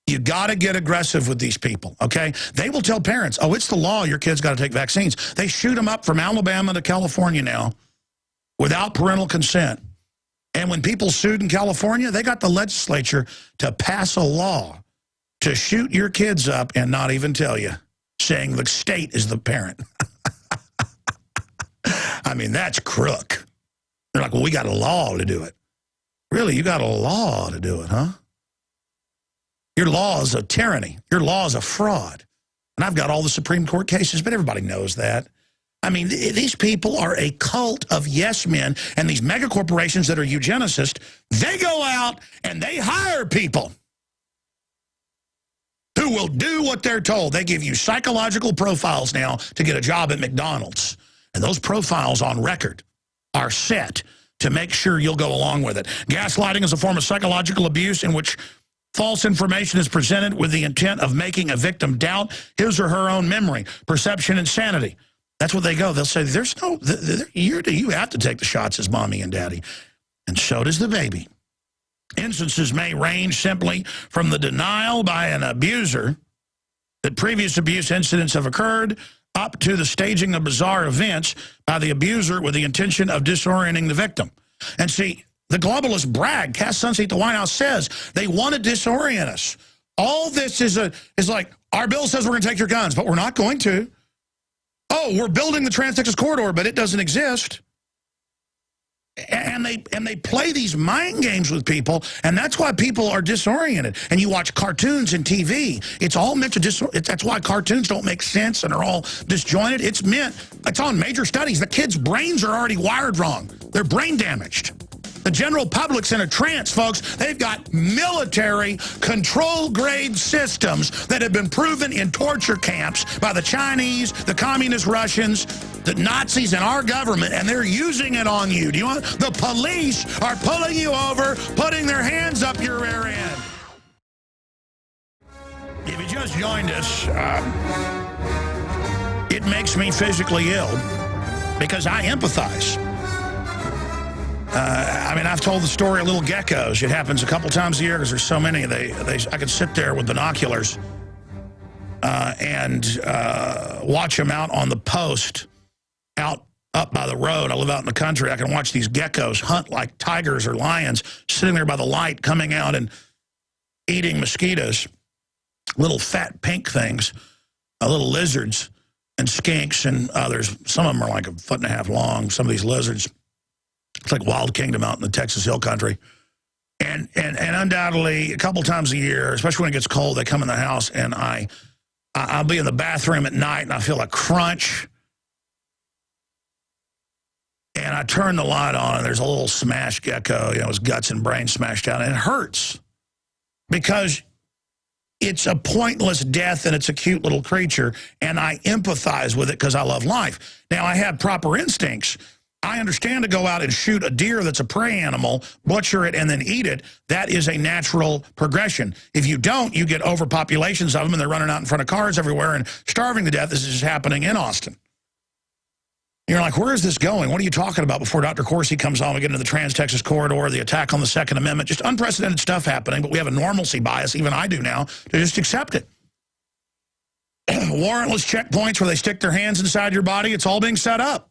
You got to get aggressive with these people, okay? They will tell parents, oh, it's the law, your kid's got to take vaccines. They shoot them up from Alabama to California now without parental consent. And when people sued in California, they got the legislature to pass a law to shoot your kids up and not even tell you, saying the state is the parent. I mean, that's crook. They're like, well, we got a law to do it. Really, you got a law to do it, huh? Your law is a tyranny. Your law is a fraud. And I've got all the Supreme Court cases, but everybody knows that. I mean, these people are a cult of yes men, and these mega corporations that are eugenicists, they go out and they hire people who will do what they're told. They give you psychological profiles now to get a job at McDonald's. And those profiles on record are set to make sure you'll go along with it. Gaslighting is a form of psychological abuse in which false information is presented with the intent of making a victim doubt his or her own memory, perception, and sanity. That's what they go. They'll say, there's no, you have to take the shots as mommy and daddy. And so does the baby. Instances may range simply from the denial by an abuser that previous abuse incidents have occurred up to the staging of bizarre events by the abuser with the intention of disorienting the victim. And see, the globalists brag. Cass Sunseat at the White House says they want to disorient us. All this is like, our bill says we're going to take your guns, but we're not going to. Oh, we're building the Trans-Texas Corridor, but it doesn't exist. And they play these mind games with people, and that's why people are disoriented. And you watch cartoons and TV. It's all meant to that's why cartoons don't make sense and are all disjointed. It's on major studies. The kids' brains are already wired wrong. They're brain damaged. The general public's in a trance, folks. They've got military control-grade systems that have been proven in torture camps by the Chinese, the communist Russians, the Nazis, and our government, and they're using it on you. Do you want? The police are pulling you over, putting their hands up your rear end. If you just joined us, it makes me physically ill because I empathize. I mean, I've told the story of little geckos. It happens a couple times a year because there's so many. I could sit there with binoculars and watch them out on the post, up by the road. I live out in the country. I can watch these geckos hunt like tigers or lions, sitting there by the light, coming out and eating mosquitoes, little fat pink things. little lizards and skinks and others. Some of them are like 1.5 feet long, some of these lizards. It's like Wild Kingdom out in the Texas Hill Country. And undoubtedly, a couple times a year, especially when it gets cold, they come in the house, and I'll be in the bathroom at night, and I feel a crunch. And I turn the light on, and there's a little smashed gecko, his guts and brains smashed out, and it hurts. Because it's a pointless death, and it's a cute little creature, and I empathize with it because I love life. Now, I have proper instincts. I understand to go out and shoot a deer that's a prey animal, butcher it, and then eat it. That is a natural progression. If you don't, you get overpopulations of them, and they're running out in front of cars everywhere and starving to death. This is happening in Austin. You're like, where is this going? What are you talking about? Before Dr. Corsi comes on, we get into the Trans-Texas Corridor, the attack on the Second Amendment, just unprecedented stuff happening, but we have a normalcy bias, even I do now, to just accept it. Warrantless checkpoints where they stick their hands inside your body, it's all being set up.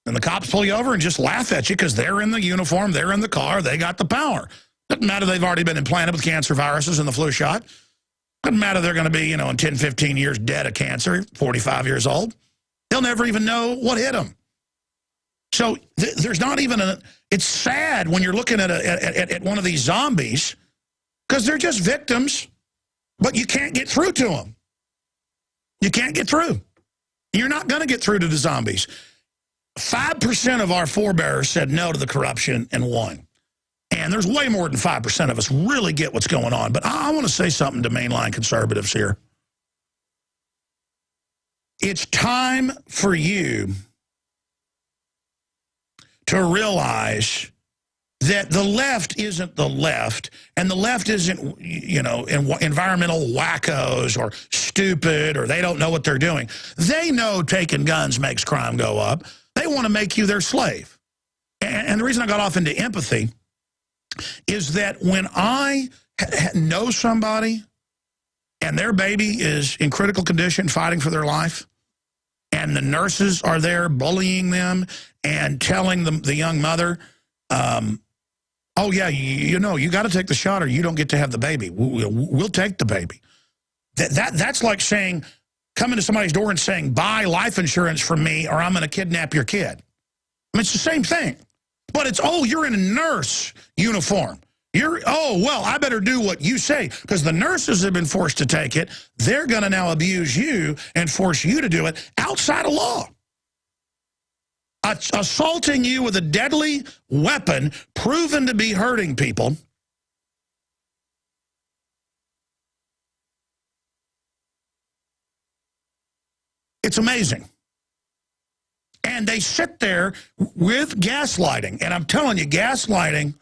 And the cops pull you over and just laugh at you because they're in the uniform, they're in the car, they got the power. Doesn't matter they've already been implanted with cancer viruses and the flu shot. Doesn't matter they're going to be, in 10, 15 years dead of cancer, 45 years old. They'll never even know what hit them. So there's not even it's sad when you're looking at one of these zombies because they're just victims, but you can't get through to them. You can't get through. You're not going to get through to the zombies. 5% of our forebears said no to the corruption and won. And there's way more than 5% of us really get what's going on. But I want to say something to mainline conservatives here. It's time for you to realize that the left isn't the left, and the left isn't, environmental wackos or stupid, or they don't know what they're doing. They know taking guns makes crime go up. They want to make you their slave. And the reason I got off into empathy is that when I know somebody and their baby is in critical condition fighting for their life, and the nurses are there bullying them and telling them, the young mother, oh, yeah, you got to take the shot or you don't get to have the baby. We'll take the baby. That's like saying, coming to somebody's door and saying, buy life insurance from me or I'm going to kidnap your kid. I mean, it's the same thing. But it's, oh, you're in a nurse uniform. Well, I better do what you say because the nurses have been forced to take it. They're going to now abuse you and force you to do it outside of law. Assaulting you with a deadly weapon proven to be hurting people. It's amazing. And they sit there with gaslighting. And I'm telling you, gaslighting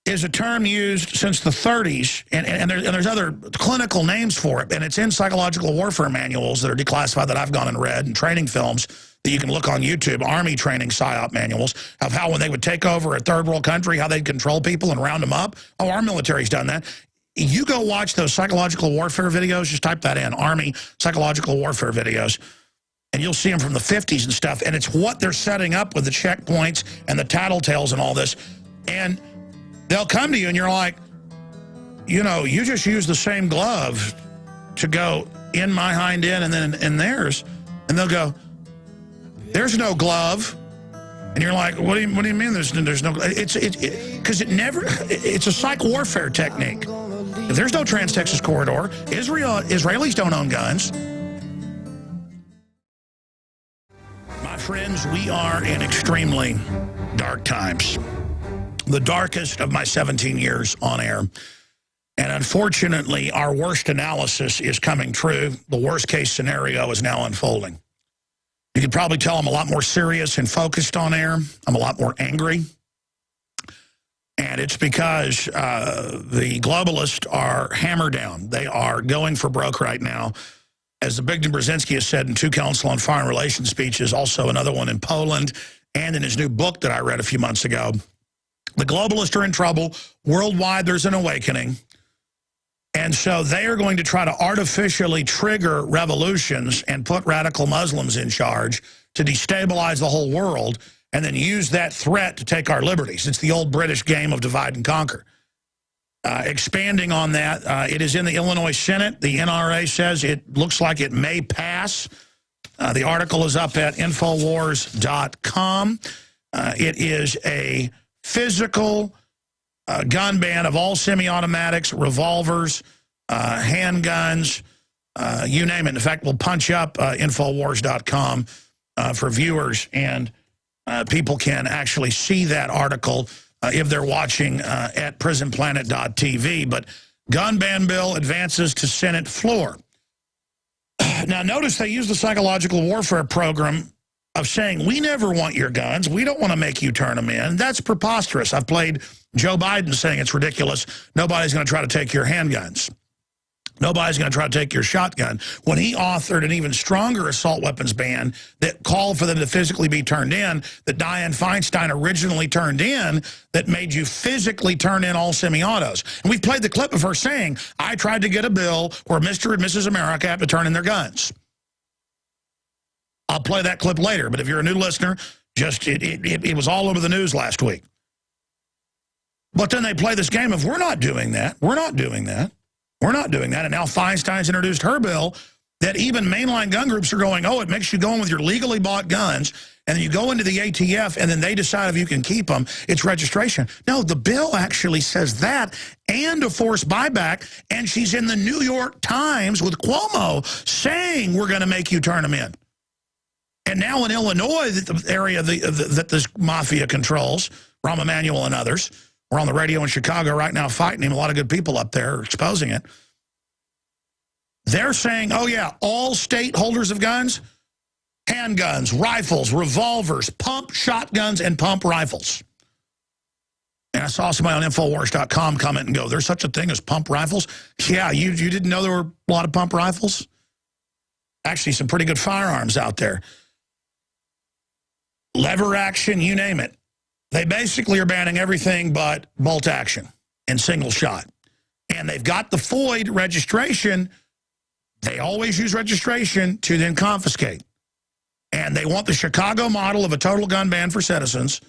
is a term used since the 30s, and there's other clinical names for it, and it's in psychological warfare manuals that are declassified that I've gone and read, and training films that you can look on YouTube, Army training PSYOP manuals, of how when they would take over a third world country, how they'd control people and round them up. Oh, our military's done that. You go watch those psychological warfare videos, just type that in, Army psychological warfare videos, and you'll see them from the 50s and stuff, and it's what they're setting up with the checkpoints and the tattletales and all this. And they'll come to you and you're like, you just use the same glove to go in my hind end and then in theirs. And they'll go, there's no glove. And you're like, what do you mean there's no glove? Because it's a psych warfare technique. If there's no Trans-Texas Corridor, Israelis don't own guns. My friends, we are in extremely dark times. The darkest of my 17 years on air. And unfortunately, our worst analysis is coming true. The worst case scenario is now unfolding. You could probably tell I'm a lot more serious and focused on air. I'm a lot more angry. And it's because the globalists are hammered down. They are going for broke right now. As the Bogdan Brzezinski has said in 2 Council on Foreign Relations speeches, also another one in Poland, and in his new book that I read a few months ago, the globalists are in trouble. Worldwide, there's an awakening. And so they are going to try to artificially trigger revolutions and put radical Muslims in charge to destabilize the whole world and then use that threat to take our liberties. It's the old British game of divide and conquer. expanding on that. It is in the Illinois Senate. The NRA says it looks like it may pass. The article is up at Infowars.com. It is a physical gun ban of all semi-automatics, revolvers, handguns, you name it. In fact, we'll punch up Infowars.com for viewers, and people can actually see that article if they're watching at prisonplanet.tv. But gun ban bill advances to Senate floor. Now, notice they use the psychological warfare program of saying, we never want your guns. We don't want to make you turn them in. That's preposterous. I've played Joe Biden saying it's ridiculous. Nobody's going to try to take your handguns. Nobody's going to try to take your shotgun. When he authored an even stronger assault weapons ban that called for them to physically be turned in, that Dianne Feinstein originally turned in, that made you physically turn in all semi-autos. And we've played the clip of her saying, I tried to get a bill where Mr. and Mrs. America have to turn in their guns. I'll play that clip later, but if you're a new listener, it was all over the news last week. But then they play this game of, we're not doing that. We're not doing that. We're not doing that. And now Feinstein's introduced her bill that even mainline gun groups are going, oh, it makes you go in with your legally bought guns, and then you go into the ATF, and then they decide if you can keep them. It's registration. No, the bill actually says that, and a forced buyback, and she's in the New York Times with Cuomo saying we're going to make you turn them in. And now in Illinois, the area that this mafia controls, Rahm Emanuel and others, we're on the radio in Chicago right now fighting him. A lot of good people up there are exposing it. They're saying, oh, yeah, all state holders of guns, handguns, rifles, revolvers, pump shotguns, and pump rifles. And I saw somebody on Infowars.com comment and go, there's such a thing as pump rifles? Yeah, you didn't know there were a lot of pump rifles? Actually, some pretty good firearms out there. Lever action, you name it. They basically are banning everything but bolt action and single shot. And they've got the FOID registration. They always use registration to then confiscate. And they want the Chicago model of a total gun ban for citizens,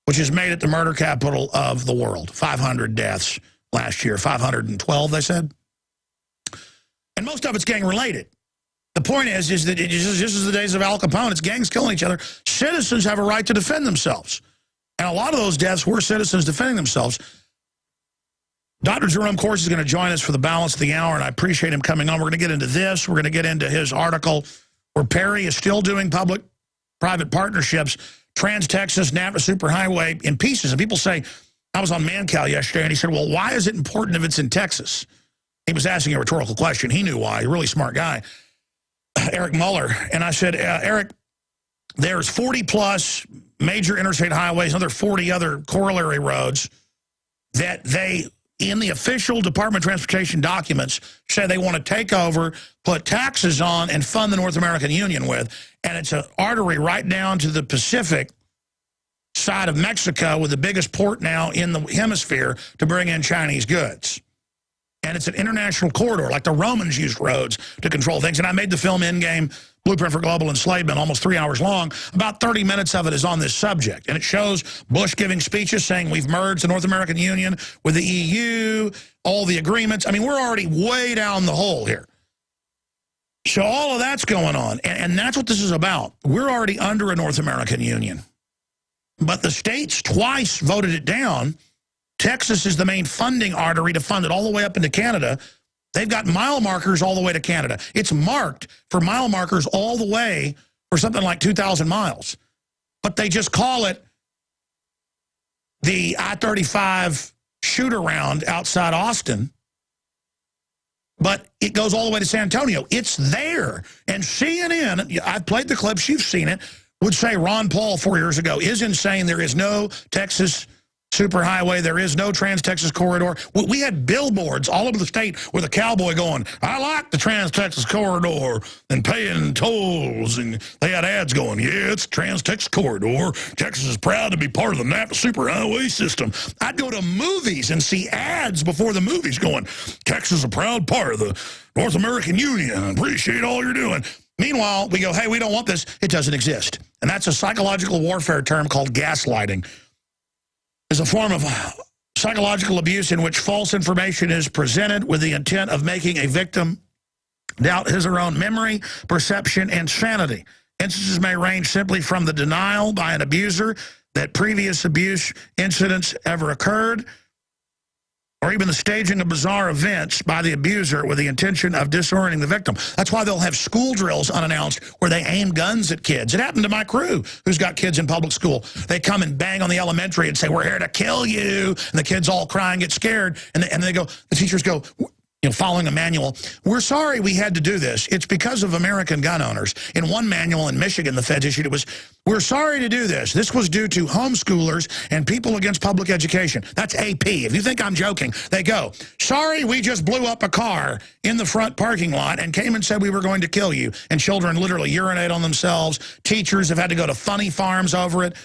which is made it the murder capital of the world. 500 deaths last year, 512, they said. And most of it's gang-related. The point is that just as the days of Al Capone, it's gangs killing each other. Citizens have a right to defend themselves. And a lot of those deaths were citizens defending themselves. Dr. Jerome Corsi is going to join us for the balance of the hour, and I appreciate him coming on. We're going to get into this. We're going to get into his article where Perry is still doing public-private partnerships, Trans-Texas NAFTA Superhighway in pieces. And people say, I was on Mancal yesterday, and he said, well, why is it important if it's in Texas? He was asking a rhetorical question. He knew why. A really smart guy, Eric Muller. And I said, Eric, there's 40-plus major interstate highways, another 40 other corollary roads that they, in the official Department of Transportation documents, say they want to take over, put taxes on, and fund the North American Union with. And it's an artery right down to the Pacific side of Mexico with the biggest port now in the hemisphere to bring in Chinese goods. And it's an international corridor, like the Romans used roads to control things. And I made the film Endgame, Blueprint for Global Enslavement, almost 3 hours long. About 30 minutes of it is on this subject. And it shows Bush giving speeches saying we've merged the North American Union with the EU, all the agreements. I mean, we're already way down the hole here. So all of that's going on. And that's what this is about. We're already under a North American Union. But the states twice voted it down. Texas is the main funding artery to fund it all the way up into Canada. They've got mile markers all the way to Canada. It's marked for mile markers all the way for something like 2,000 miles. But they just call it the I-35 shoot-around outside Austin. But it goes all the way to San Antonio. It's there. And CNN, I've played the clips, you've seen it, would say Ron Paul 4 years ago is insane. There is no Texas superhighway. There is no Trans-Texas corridor. We had billboards all over the state with a cowboy going, I like the Trans-Texas corridor and paying tolls. And they had ads going, yeah, it's Trans-Texas corridor. Texas is proud to be part of the NAFTA superhighway system. I'd go to movies and see ads before the movies going, Texas is a proud part of the North American Union. I appreciate all you're doing. Meanwhile, we go, hey, we don't want this. It doesn't exist. And that's a psychological warfare term called gaslighting. Is a form of psychological abuse in which false information is presented with the intent of making a victim doubt his or her own memory, perception, and sanity. Instances may range simply from the denial by an abuser that previous abuse incidents ever occurred, or even the staging of bizarre events by the abuser with the intention of disorienting the victim. That's why they'll have school drills unannounced where they aim guns at kids. It happened to my crew who's got kids in public school. They come and bang on the elementary and say, "We're here to kill you." And the kids all cry and get scared. And they go, the teachers go, following a manual, "We're sorry we had to do this. It's because of American gun owners." In one manual in Michigan, the feds issued, it was, "We're sorry to do this. This was due to homeschoolers and people against public education." That's AP. If you think I'm joking, they go, "Sorry, we just blew up a car in the front parking lot and came and said we were going to kill you." And children literally urinate on themselves. Teachers have had to go to funny farms over it.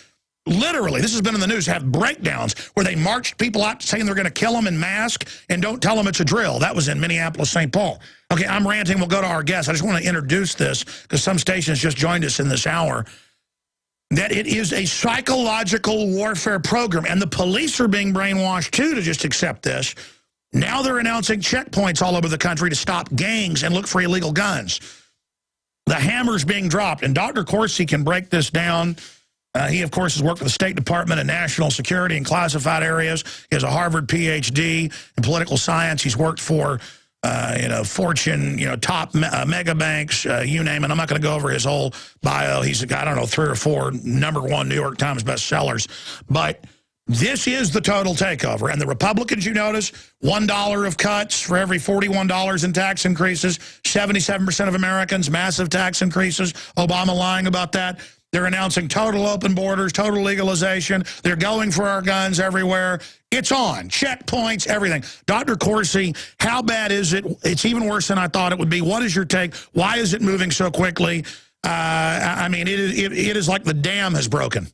Literally, this has been in the news, have breakdowns where they marched people out saying they're going to kill them in mask and don't tell them it's a drill. That was in Minneapolis, St. Paul. Okay, I'm ranting. We'll go to our guest. I just want to introduce this because some stations just joined us in this hour. That it is a psychological warfare program, and the police are being brainwashed, too, to just accept this. Now they're announcing checkpoints all over the country to stop gangs and look for illegal guns. The hammer's being dropped, and Dr. Corsi can break this down. He, of course, has worked with the State Department and national security in classified areas. He has a Harvard PhD in political science. He's worked for, Fortune, top mega banks, you name it. I'm not going to go over his whole bio. He's got, I don't know, 3 or 4 #1 New York Times bestsellers. But this is the total takeover. And the Republicans, you notice, $1 of cuts for every $41 in tax increases. 77% of Americans, massive tax increases. Obama lying about that. They're announcing total open borders, total legalization. They're going for our guns everywhere. It's on. Checkpoints, everything. Dr. Corsi, how bad is it? It's even worse than I thought it would be. What is your take? Why is it moving so quickly? I mean, it is like the dam has broken.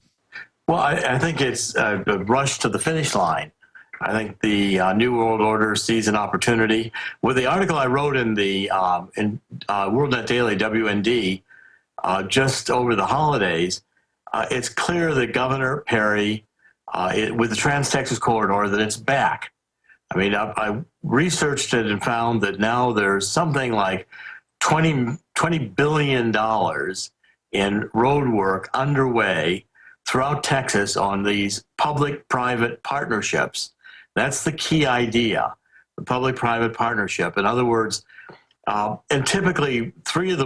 Well, I think it's a rush to the finish line. I think the New World Order sees an opportunity. With the article I wrote in the WorldNet Daily, WND, just over the holidays, it's clear that Governor Perry, with the Trans-Texas Corridor, that it's back. I mean, I researched it and found that now there's something like $20 billion in road work underway throughout Texas on these public-private partnerships. That's the key idea, the public-private partnership. In other words, and typically, three of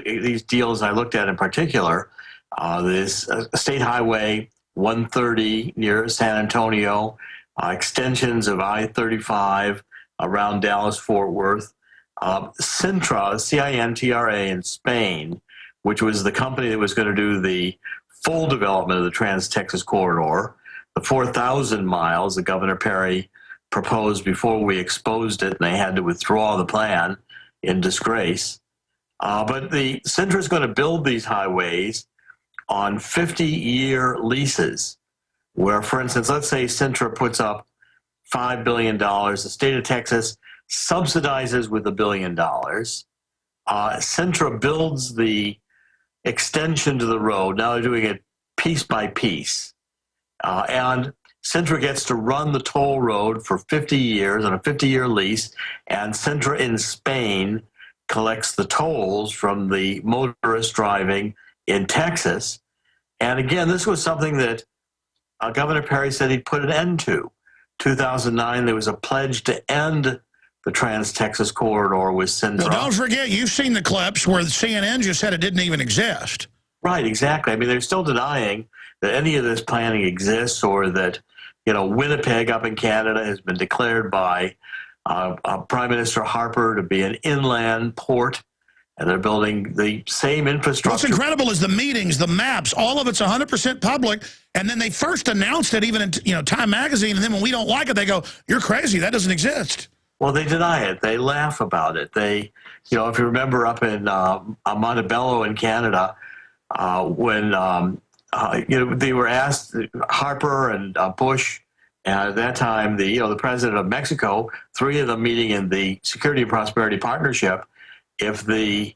these deals I looked at in particular, this State Highway 130 near San Antonio, extensions of I-35 around Dallas-Fort Worth, Cintra, C-I-N-T-R-A in Spain, which was the company that was going to do the full development of the Trans-Texas Corridor, the 4,000 miles that Governor Perry proposed before we exposed it, and they had to withdraw the plan in disgrace. But the Cintra is going to build these highways on 50-year leases, where, for instance, let's say Cintra puts up $5 billion. The state of Texas subsidizes with $1 billion. Cintra builds the extension to the road. Now they're doing it piece by piece. And Cintra gets to run the toll road for 50 years on a 50-year lease, and Cintra in Spain collects the tolls from the motorists driving in Texas. And again, this was something that Governor Perry said he'd put an end to. 2009, there was a pledge to end the Trans-Texas Corridor with Cintra. Well, don't forget, you've seen the clips where the CNN just said it didn't even exist. Right, exactly. I mean, they're still denying that any of this planning exists, or that, Winnipeg up in Canada has been declared by Prime Minister Harper to be an inland port, and they're building the same infrastructure. What's incredible is the meetings, the maps, all of it's 100% public, and then they first announced it even in Time Magazine, and then when we don't like it, they go, "You're crazy, that doesn't exist." Well, they deny it. They laugh about it. They, if you remember up in Montebello in Canada, when they were asked, Harper and Bush, and at that time the president of Mexico, 3 of them meeting in the Security and Prosperity Partnership, if there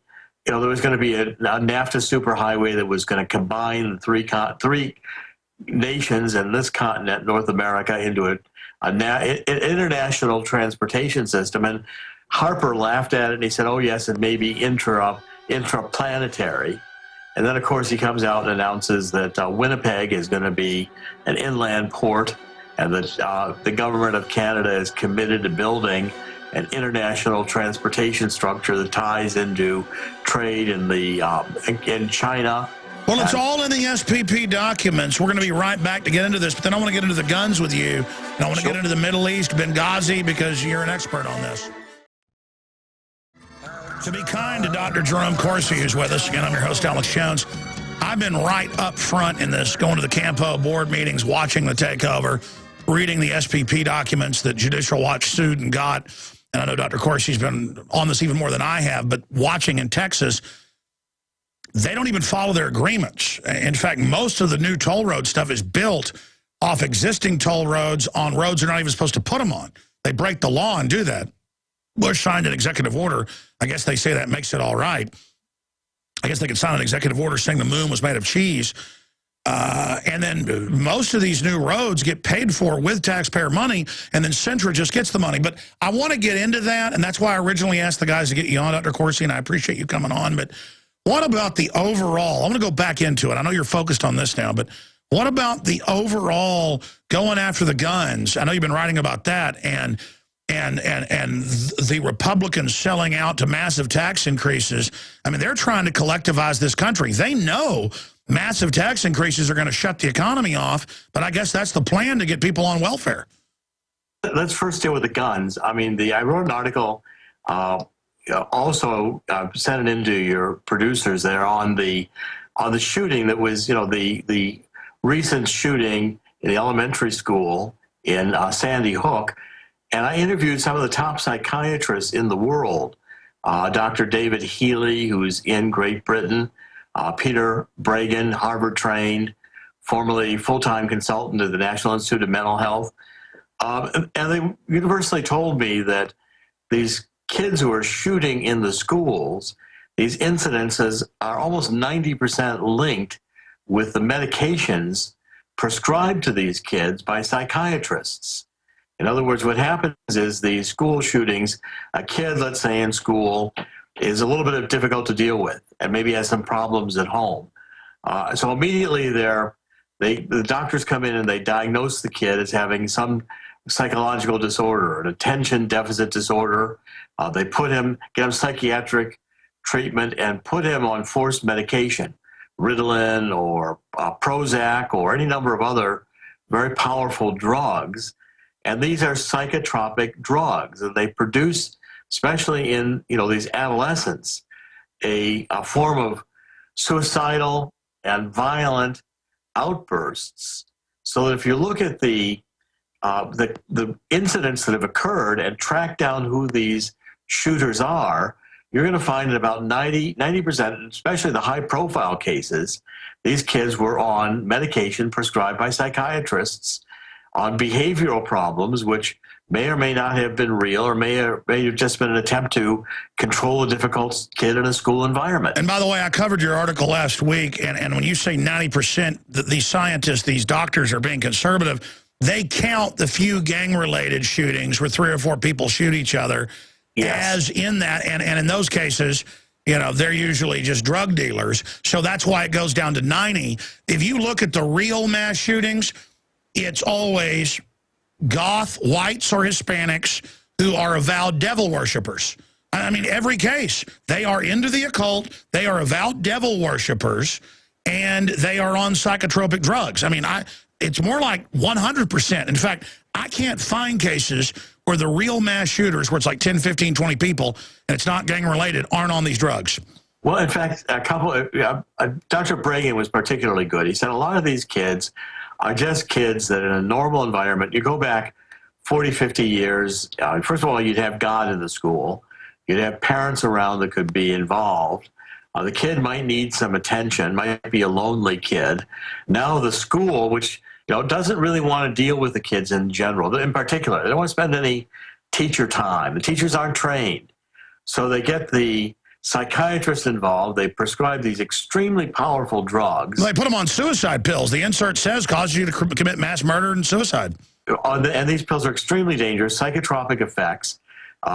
was going to be a NAFTA superhighway that was going to combine the three nations and this continent, North America, into an international transportation system. And Harper laughed at it and he said, oh, yes, it may be intraplanetary. And then, of course, he comes out and announces that Winnipeg is going to be an inland port and that the government of Canada is committed to building an international transportation structure that ties into trade in China. Well, it's all in the SPP documents. We're going to be right back to get into this, but then I want to get into the guns with you, and I want to get into the Middle East, Benghazi, because you're an expert on this. To be kind to Dr. Jerome Corsi, who's with us. Again, I'm your host, Alex Jones. I've been right up front in this, going to the Campo board meetings, watching the takeover, reading the SPP documents that Judicial Watch sued and got. And I know Dr. Corsi's been on this even more than I have, but watching in Texas, they don't even follow their agreements. In fact, most of the new toll road stuff is built off existing toll roads on roads they're not even supposed to put them on. They break the law and do that. Bush signed an executive order. I guess they say that makes it all right. I guess they could sign an executive order saying the moon was made of cheese. And then most of these new roads get paid for with taxpayer money, and then Centra just gets the money. But I want to get into that, and that's why I originally asked the guys to get you on, Dr. Corsi, and I appreciate you coming on. But what about the overall? I'm going to go back into it. I know you're focused on this now, but what about the overall going after the guns? I know you've been writing about that, and the Republicans selling out to massive tax increases. I mean, they're trying to collectivize this country. They know massive tax increases are going to shut the economy off, but I guess that's the plan to get people on welfare. Let's first deal with the guns. I mean, I wrote an article, also sent it into your producers there on the shooting that was, the recent shooting in the elementary school in Sandy Hook. And I interviewed some of the top psychiatrists in the world, Dr. David Healy, who's in Great Britain, Peter Bregan, Harvard-trained, formerly full-time consultant at the National Institute of Mental Health. And they universally told me that these kids who are shooting in the schools, these incidences are almost 90% linked with the medications prescribed to these kids by psychiatrists. In other words, what happens is these school shootings, a kid, let's say in school, is a little bit difficult to deal with and maybe has some problems at home. So immediately the doctors come in and they diagnose the kid as having some psychological disorder, an attention deficit disorder. They get him psychiatric treatment and put him on forced medication, Ritalin or Prozac or any number of other very powerful drugs. And these are psychotropic drugs, and they produce, especially in these adolescents, a form of suicidal and violent outbursts. So that if you look at the incidents that have occurred and track down who these shooters are, you're going to find that about 90%, especially the high-profile cases, these kids were on medication prescribed by psychiatrists on behavioral problems, which may or may not have been real or may have just been an attempt to control a difficult kid in a school environment. And by the way, I covered your article last week, and when you say 90% that these scientists, these doctors are being conservative, they count the few gang-related shootings where 3 or 4 people shoot each other as in that, and in those cases, they're usually just drug dealers. So that's why it goes down to 90. If you look at the real mass shootings, it's always goth, whites, or Hispanics who are avowed devil worshippers. I mean, every case, they are into the occult, they are avowed devil worshippers, and they are on psychotropic drugs. I mean, it's more like 100%. In fact, I can't find cases where the real mass shooters, where it's like 10, 15, 20 people, and it's not gang-related, aren't on these drugs. Well, in fact, Dr. Bregan was particularly good. He said a lot of these kids are just kids that in a normal environment, you go back 40, 50 years, first of all, you'd have God in the school. You'd have parents around that could be involved. The kid might need some attention, might be a lonely kid. Now the school, which doesn't really want to deal with the kids in general, in particular, they don't want to spend any teacher time. The teachers aren't trained. So they get the psychiatrists involved. They prescribe these extremely powerful drugs. They put them on suicide pills. The insert says causes you to commit mass murder and suicide. And these pills are extremely dangerous, psychotropic effects,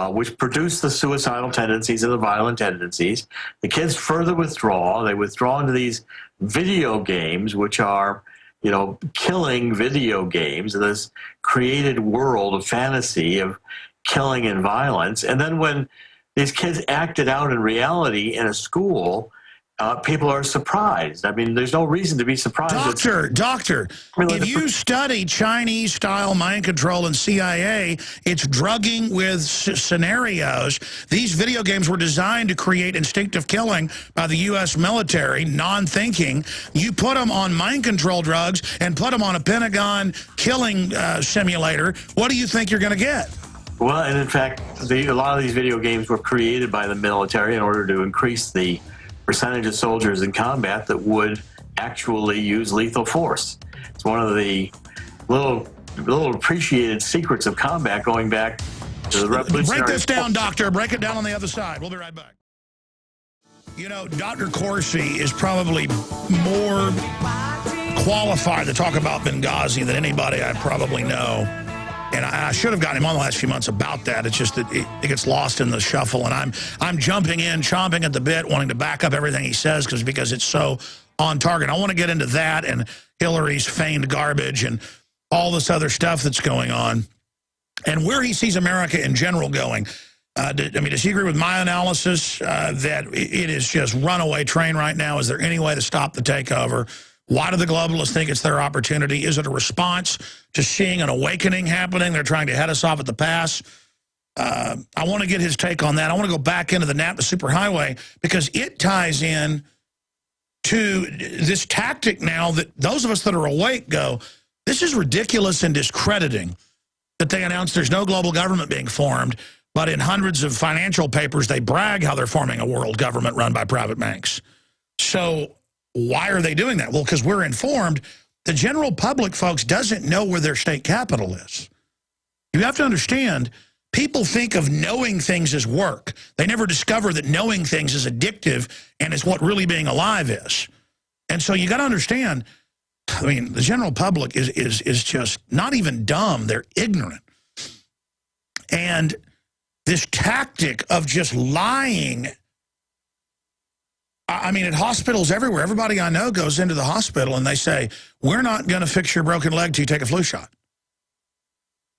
which produce the suicidal tendencies and the violent tendencies. The kids further withdraw. They withdraw into these video games, which are, you know, killing video games, this created world of fantasy of killing and violence. And then when these kids act it out in reality in a school, people are surprised. I mean, there's no reason to be surprised. Doctor, if you study Chinese-style mind control and CIA, it's drugging with scenarios. These video games were designed to create instinctive killing by the U.S. military, non-thinking. You put them on mind control drugs and put them on a Pentagon killing simulator, what do you think you're going to get? Well, and in fact, a lot of these video games were created by the military in order to increase the percentage of soldiers in combat that would actually use lethal force. It's one of the little appreciated secrets of combat going back to the Revolutionary. Break this down, Doctor. Break it down on the other side. We'll be right back. You know, Dr. Corsi is probably more qualified to talk about Benghazi than anybody I probably know. And I should have gotten him on the last few months about that. It's just that it gets lost in the shuffle. And I'm jumping in, chomping at the bit, wanting to back up everything he says because it's so on target. I want to get into that and Hillary's feigned garbage and all this other stuff that's going on and where he sees America in general going. Does he agree with my analysis that it is just runaway train right now? Is there any way to stop the takeover? Why do the globalists think it's their opportunity? Is it a response to seeing an awakening happening? They're trying to head us off at the pass. I want to get his take on that. I want to go back into the Napa Superhighway because it ties in to this tactic now that those of us that are awake go, this is ridiculous and discrediting that they announce there's no global government being formed, but in hundreds of financial papers they brag how they're forming a world government run by private banks. So why are they doing that? Well, because we're informed. The general public, folks, doesn't know where their state capital is. You have to understand, people think of knowing things as work. They never discover that knowing things is addictive and is what really being alive is. And so you got to understand, I mean, the general public is just not even dumb. They're ignorant. And this tactic of just lying, I mean, at hospitals everywhere, everybody I know goes into the hospital and they say, we're not going to fix your broken leg till you take a flu shot.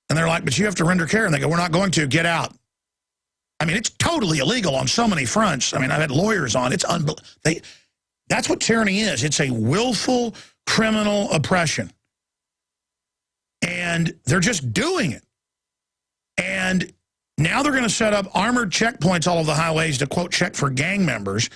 And they're like, but you have to render care. And they go, we're not going to. Get out. I mean, it's totally illegal on so many fronts. I mean, I've had lawyers on. It's that's what tyranny is. It's a willful criminal oppression. And they're just doing it. And now they're going to set up armored checkpoints all over the highways to, quote, check for gang members.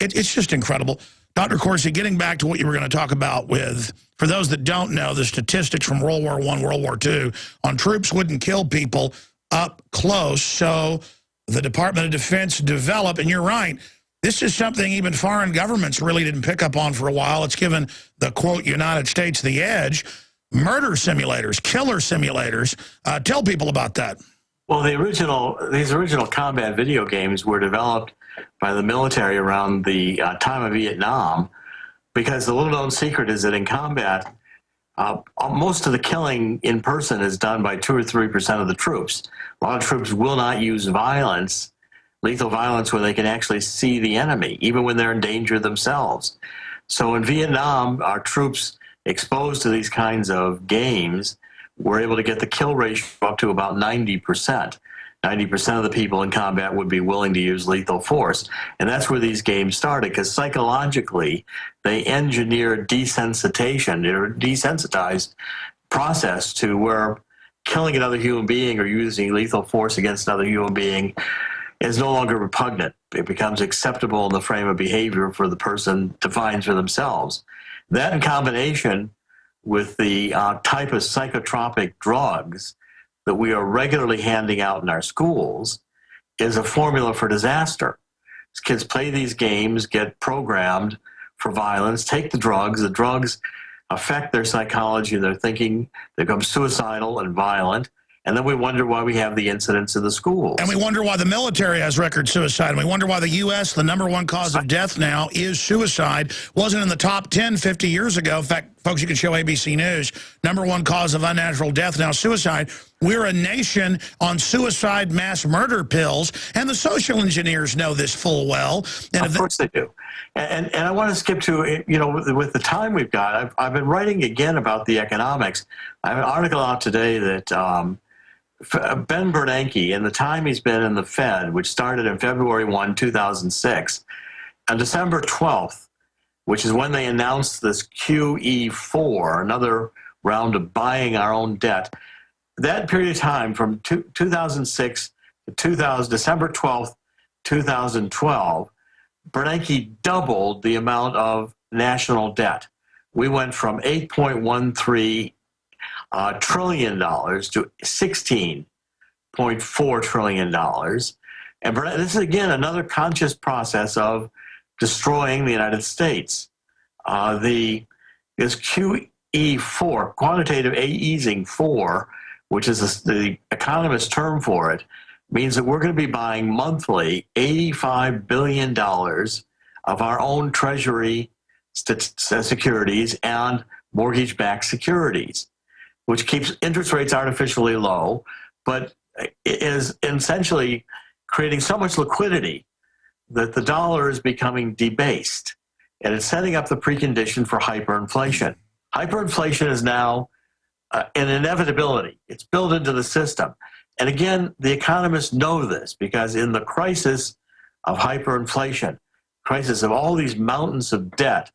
It's just incredible. Dr. Corsi, getting back to what you were going to talk about with, for those that don't know, the statistics from World War I, World War II on troops wouldn't kill people up close. So the Department of Defense developed, and you're right, this is something even foreign governments really didn't pick up on for a while. It's given the, quote, United States the edge. Murder simulators, killer simulators. Tell people about that. Well, these original combat video games were developed by the military around the time of Vietnam, because the little-known secret is that in combat, most of the killing in person is done by 2 or 3% of the troops. A lot of troops will not use violence, lethal violence, where they can actually see the enemy, even when they're in danger themselves. So in Vietnam, our troops exposed to these kinds of games were able to get the kill ratio up to about 90%. 90% of the people in combat would be willing to use lethal force. And that's where these games started, because psychologically, they engineered desensitization, or desensitized process to where killing another human being or using lethal force against another human being is no longer repugnant. It becomes acceptable in the frame of behavior for the person to find for themselves. That in combination with the type of psychotropic drugs that we are regularly handing out in our schools is a formula for disaster. These kids play these games, get programmed for violence, take the drugs affect their psychology, their thinking, they become suicidal and violent, and then we wonder why we have the incidents in the schools. And we wonder why the military has record suicide, and we wonder why the U.S., the #1 cause of death now is suicide. Wasn't in the top 10 50 years ago. In fact, folks, you can show ABC News, #1 cause of unnatural death, now suicide. We're a nation on suicide mass murder pills, and the social engineers know this full well. And of course they do. And I want to skip to, you know, with the time we've got, I've been writing again about the economics. I have an article out today that Ben Bernanke, in the time he's been in the Fed, which started in February 1, 2006, on December 12th, which is when they announced this QE4, another round of buying our own debt. That period of time from 2006 to December 12th, 2012, Bernanke doubled the amount of national debt. We went from $8.13 trillion to $16.4 trillion. And this is, again, another conscious process of destroying the United States. This QE4, quantitative easing 4, which is the economist term for it, means that we're going to be buying monthly $85 billion of our own Treasury securities and mortgage-backed securities, which keeps interest rates artificially low, but is essentially creating so much liquidity that the dollar is becoming debased, and it's setting up the precondition for hyperinflation. Hyperinflation is now an inevitability. It's built into the system. And again, the economists know this because in the crisis of hyperinflation, crisis of all these mountains of debt,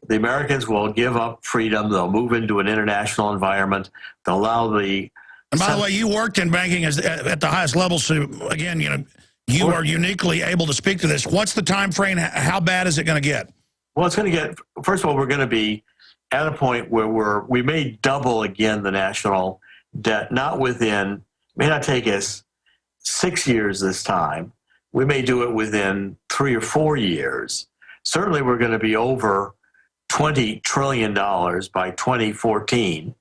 the Americans will give up freedom. They'll move into an international environment. They'll allow the... And by the way, you worked in banking at the highest level, so again, you know, you are uniquely able to speak to this. What's the time frame? How bad is it going to get? Well, it's going to get, first of all, we're going to be at a point where we may double again the national debt, not within, may not take us 6 years this time. We may do it within 3 or 4 years. Certainly we're going to be over $20 trillion by 2014.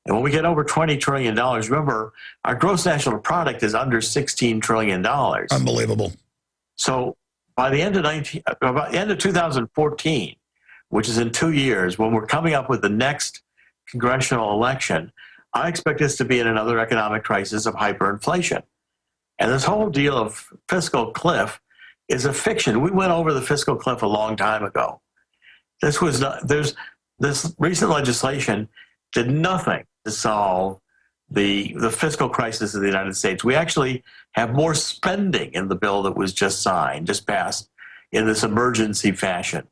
And when we get over $20 trillion, remember, our gross national product is under $16 trillion. Unbelievable. So by the end of 2014, which is in 2 years, when we're coming up with the next congressional election, I expect us to be in another economic crisis of hyperinflation. And this whole deal of fiscal cliff is a fiction. We went over the fiscal cliff a long time ago. This recent legislation did nothing to solve the fiscal crisis of the United States. We actually have more spending in the bill that was just passed in this emergency fashion.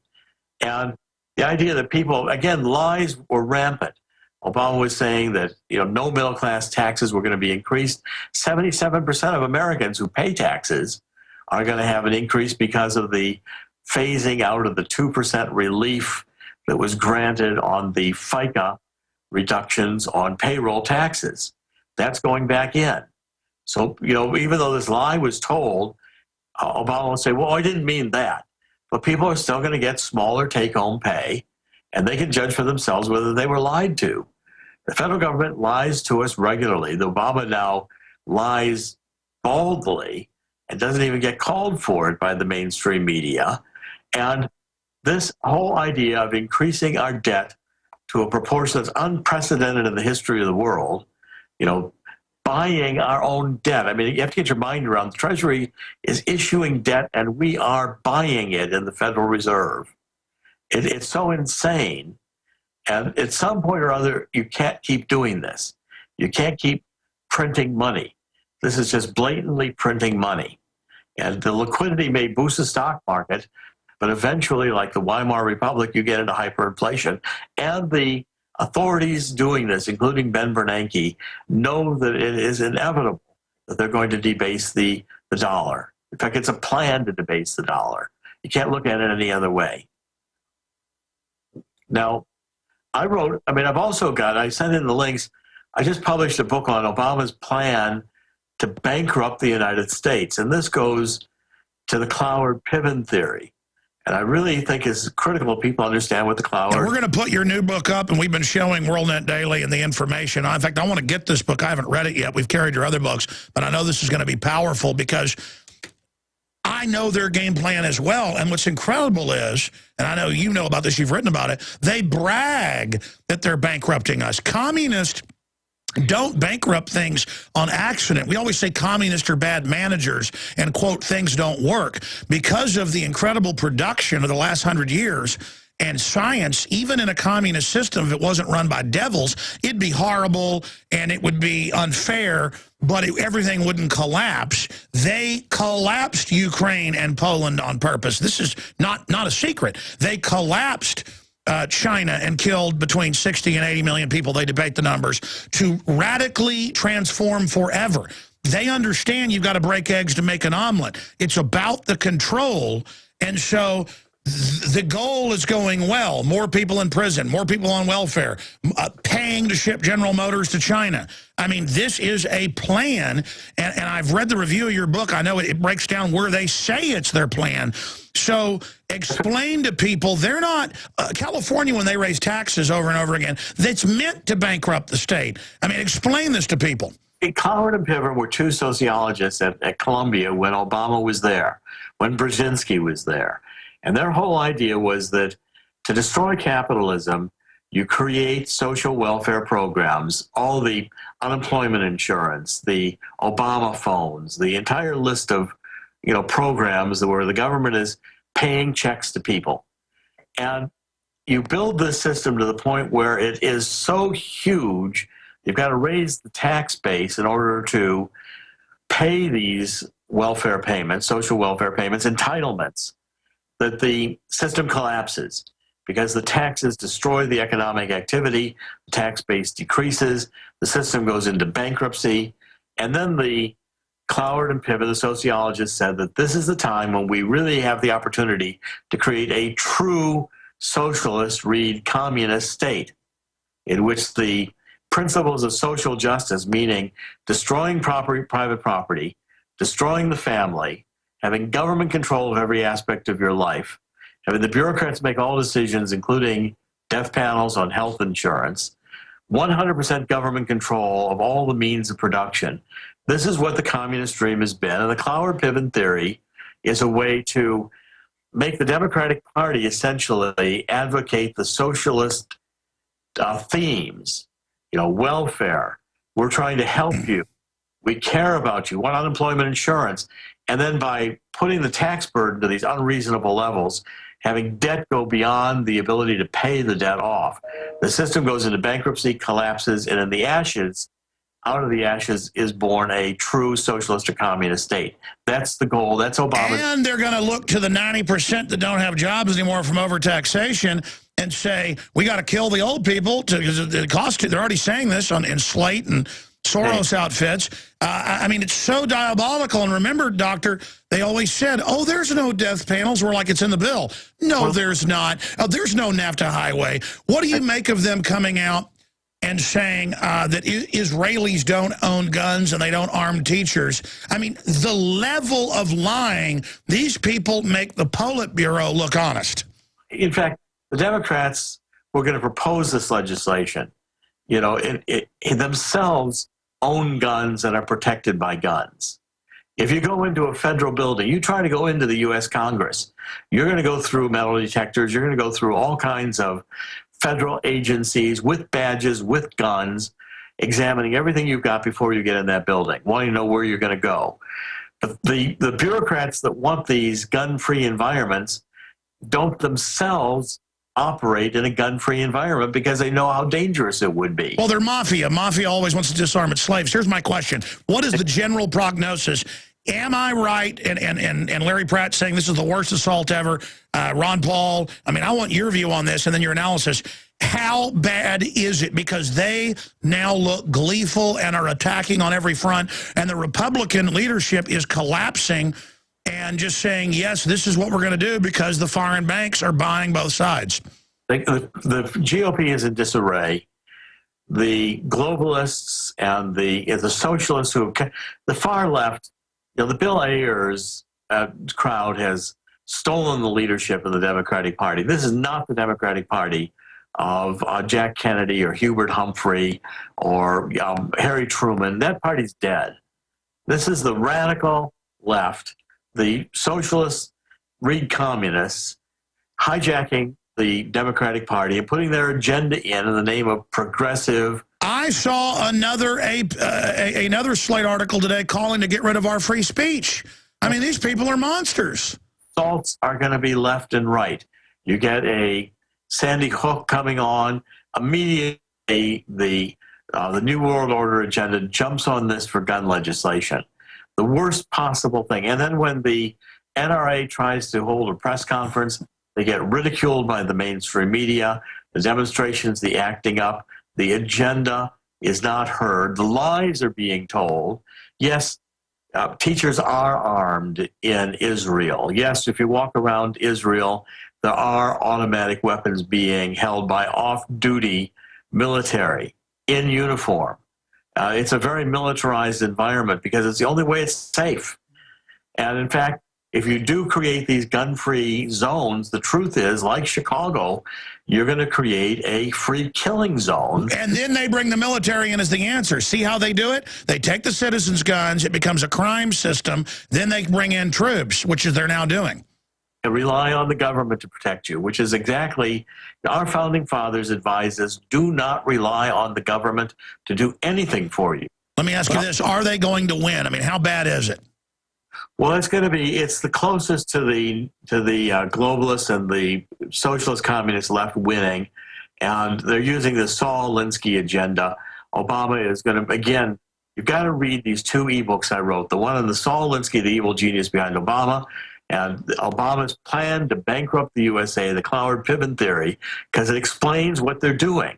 And the idea that people, again, lies were rampant. Obama was saying that, you know, no middle-class taxes were going to be increased. 77% of Americans who pay taxes are going to have an increase because of the phasing out of the 2% relief that was granted on the FICA reductions on payroll taxes. That's going back in. So, you know, even though this lie was told, Obama will say, well, I didn't mean that. But people are still going to get smaller take-home pay, and they can judge for themselves whether they were lied to. The federal government lies to us regularly. The Obama now lies boldly and doesn't even get called for it by the mainstream media. And this whole idea of increasing our debt to a proportion that's unprecedented in the history of the world, you know, buying our own debt. I mean, you have to get your mind around the Treasury is issuing debt and we are buying it in the Federal Reserve. It's so insane. And at some point or other, you can't keep doing this. You can't keep printing money. This is just blatantly printing money. And the liquidity may boost the stock market, but eventually, like the Weimar Republic, you get into hyperinflation. And the authorities doing this, including Ben Bernanke, know that it is inevitable that they're going to debase the dollar. In fact, it's a plan to debase the dollar. You can't look at it any other way. Now, I sent in the links. I just published a book on Obama's plan to bankrupt the United States. And this goes to the Cloward-Piven theory. And I really think it's critical people understand what the Cloward... And we're going to put your new book up, and we've been showing WorldNet Daily and the information. In fact, I want to get this book. I haven't read it yet. We've carried your other books, but I know this is going to be powerful because I I know their game plan as well. And what's incredible is, and I know you know about this, you've written about it, they brag that they're bankrupting us. Communists don't bankrupt things on accident. We always say communists are bad managers and, quote, things don't work. Because of the incredible production of the last 100 years and science, even in a communist system, if it wasn't run by devils, it'd be horrible and it would be unfair, but everything wouldn't collapse. They collapsed Ukraine and Poland on purpose. This is not a secret. They collapsed China and killed between 60 and 80 million people, they debate the numbers, to radically transform forever. They understand you've got to break eggs to make an omelet. It's about the control, and so the goal is going well. More people in prison, more people on welfare, paying to ship General Motors to China. I mean, this is a plan, and I've read the review of your book. I know it breaks down where they say it's their plan. So explain to people, they're not, California, when they raise taxes over and over again, that's meant to bankrupt the state. I mean, explain this to people. Cloward and Piven were two sociologists at Columbia when Obama was there, when Brzezinski was there. And their whole idea was that to destroy capitalism, you create social welfare programs, all the unemployment insurance, the Obama phones, the entire list of programs where the government is paying checks to people. And you build this system to the point where it is so huge, you've got to raise the tax base in order to pay these welfare payments, social welfare payments, entitlements, that the system collapses because the taxes destroy the economic activity, the tax base decreases, the system goes into bankruptcy, and then the Cloward and Piven, the sociologists, said that this is the time when we really have the opportunity to create a true socialist, read communist state, in which the principles of social justice, meaning destroying private property, destroying the family, having government control of every aspect of your life, having the bureaucrats make all decisions, including death panels on health insurance, 100% government control of all the means of production. This is what the communist dream has been. And the Cloward-Piven theory is a way to make the Democratic Party essentially advocate the socialist themes, welfare. We're trying to help you. We care about you. Want unemployment insurance. And then by putting the tax burden to these unreasonable levels, having debt go beyond the ability to pay the debt off, the system goes into bankruptcy, collapses, and in the ashes, out of the ashes is born a true socialist or communist state. That's the goal. That's Obama. And they're going to look to the 90% that don't have jobs anymore from overtaxation and say, we got to kill the old people because it costs. They're already saying this in Slate and Soros outfits. I mean, it's so diabolical. And remember, Doctor, they always said, oh, there's no death panels. We're like, it's in the bill. No, there's not. Oh, there's no NAFTA highway. What do you make of them coming out and saying that Israelis don't own guns and they don't arm teachers? I mean, the level of lying, these people make the Politburo look honest. In fact, the Democrats were going to propose this legislation. It themselves own guns and are protected by guns. If you go into a federal building, you try to go into the U.S. Congress, you're going to go through metal detectors, you're going to go through all kinds of federal agencies with badges, with guns, examining everything you've got before you get in that building, wanting to know where you're going to go. The bureaucrats that want these gun-free environments don't themselves operate in a gun-free environment because they know how dangerous it would be. Well, they're mafia. Mafia always wants to disarm its slaves. Here's my question. What is the general prognosis? Am I right? And Larry Pratt saying this is the worst assault ever. Ron Paul, I mean, I want your view on this and then your analysis. How bad is it? Because they now look gleeful and are attacking on every front, and the Republican leadership is collapsing and just saying, yes, this is what we're going to do because the foreign banks are buying both sides. The GOP is in disarray. The globalists and the socialists the far left, the Bill Ayers crowd has stolen the leadership of the Democratic Party. This is not the Democratic Party of Jack Kennedy or Hubert Humphrey or Harry Truman. That party's dead. This is the radical left the socialists read communists, hijacking the Democratic Party and putting their agenda in the name of progressive. I saw another Slate article today calling to get rid of our free speech. I mean, these people are monsters. Assaults are going to be left and right. You get a Sandy Hook coming on, immediately the New World Order agenda jumps on this for gun legislation. The worst possible thing. And then when the NRA tries to hold a press conference, they get ridiculed by the mainstream media, the demonstrations, the acting up, the agenda is not heard, the lies are being told. Yes, teachers are armed in Israel. Yes, if you walk around Israel, there are automatic weapons being held by off-duty military in uniform. It's a very militarized environment because it's the only way it's safe. And in fact, if you do create these gun-free zones, the truth is, like Chicago, you're going to create a free killing zone. And then they bring the military in as the answer. See how they do it? They take the citizens' guns, it becomes a crime system, then they bring in troops, which is they're now doing. And rely on the government to protect you, which is exactly, our founding fathers advised us, do not rely on the government to do anything for you. Let me ask you this, are they going to win? I mean, how bad is it? Well, it's the closest to the globalists and the socialist communist left winning, and they're using the Saul Alinsky agenda. Obama is going to, again, you've got to read these two ebooks I wrote, the one on the Saul Alinsky, the evil genius behind Obama, and Obama's plan to bankrupt the USA, the Cloward-Piven theory, because it explains what they're doing.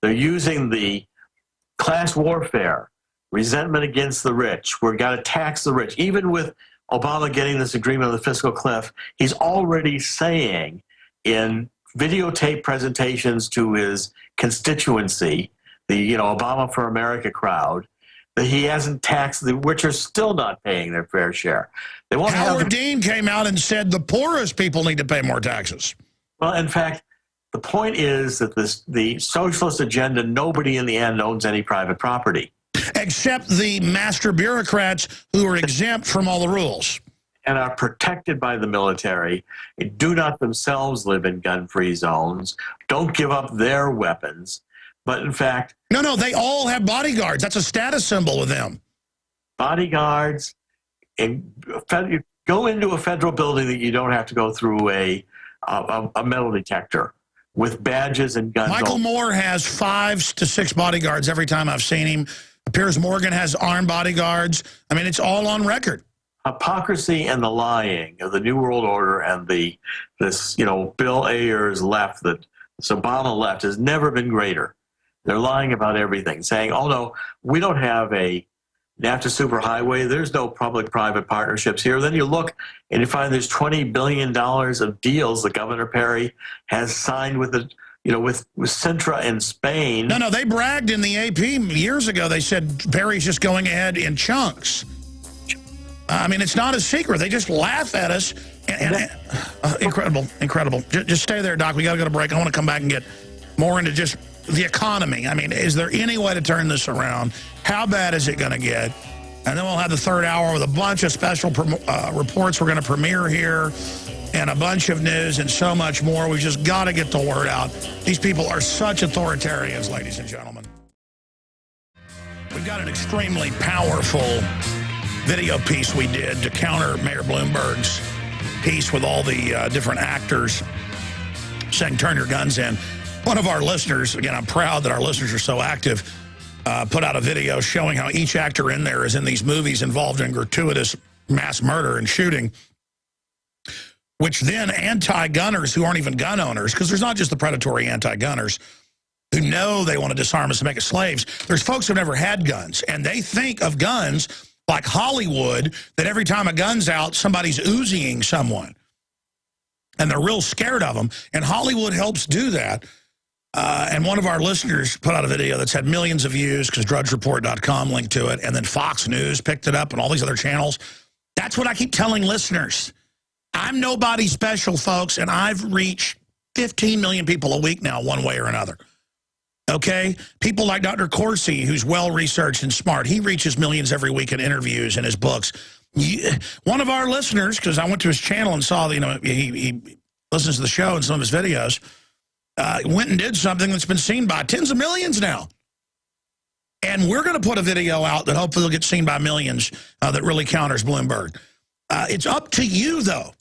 They're using the class warfare, resentment against the rich. We've got to tax the rich. Even with Obama getting this agreement on the fiscal cliff, he's already saying in videotape presentations to his constituency, the Obama for America crowd, that he hasn't taxed the which are still not paying their fair share. They won't Howard Dean came out and said the poorest people need to pay more taxes. Well, in fact, the point is that the socialist agenda, nobody in the end owns any private property. Except the master bureaucrats who are exempt from all the rules. And are protected by the military, do not themselves live in gun-free zones, don't give up their weapons. But in fact... No, they all have bodyguards. That's a status symbol with them. Bodyguards. You go into a federal building that you don't have to go through a metal detector with badges and guns. Michael Moore has 5 to 6 bodyguards every time I've seen him. Piers Morgan has armed bodyguards. I mean, it's all on record. Hypocrisy and the lying of the New World Order and this Bill Ayers left, that this Obama left, has never been greater. They're lying about everything, saying, oh no, we don't have a NAFTA superhighway. There's no public-private partnerships here. Then you look and you find there's $20 billion of deals that Governor Perry has signed with with Sintra in Spain. No, they bragged in the AP years ago. They said Perry's just going ahead in chunks. I mean, it's not a secret. They just laugh at us. Incredible. Just stay there, Doc. We got to go to break. I want to come back and get more into just the economy. I mean, is there any way to turn this around? How bad is it going to get? And then we'll have the third hour with a bunch of special reports we're going to premiere here, and a bunch of news and so much more. We've just got to get the word out. These people are such authoritarians, ladies and gentlemen. We've got an extremely powerful video piece we did to counter Mayor Bloomberg's piece with all the different actors saying, turn your guns in. One of our listeners, again, I'm proud that our listeners are so active, put out a video showing how each actor in there is in these movies involved in gratuitous mass murder and shooting, which then anti-gunners who aren't even gun owners, because there's not just the predatory anti-gunners who know they want to disarm us and make us slaves. There's folks who've never had guns, and they think of guns like Hollywood, that every time a gun's out, somebody's Uziing someone. And they're real scared of them. And Hollywood helps do that. And one of our listeners put out a video that's had millions of views because drudgereport.com linked to it. And then Fox News picked it up and all these other channels. That's what I keep telling listeners. I'm nobody special, folks, and I've reached 15 million people a week now, one way or another. Okay? People like Dr. Corsi, who's well-researched and smart, he reaches millions every week in interviews and his books. One of our listeners, because I went to his channel and saw, he listens to the show and some of his videos, went and did something that's been seen by tens of millions now. And we're going to put a video out that hopefully will get seen by millions that really counters Bloomberg. It's up to you, though.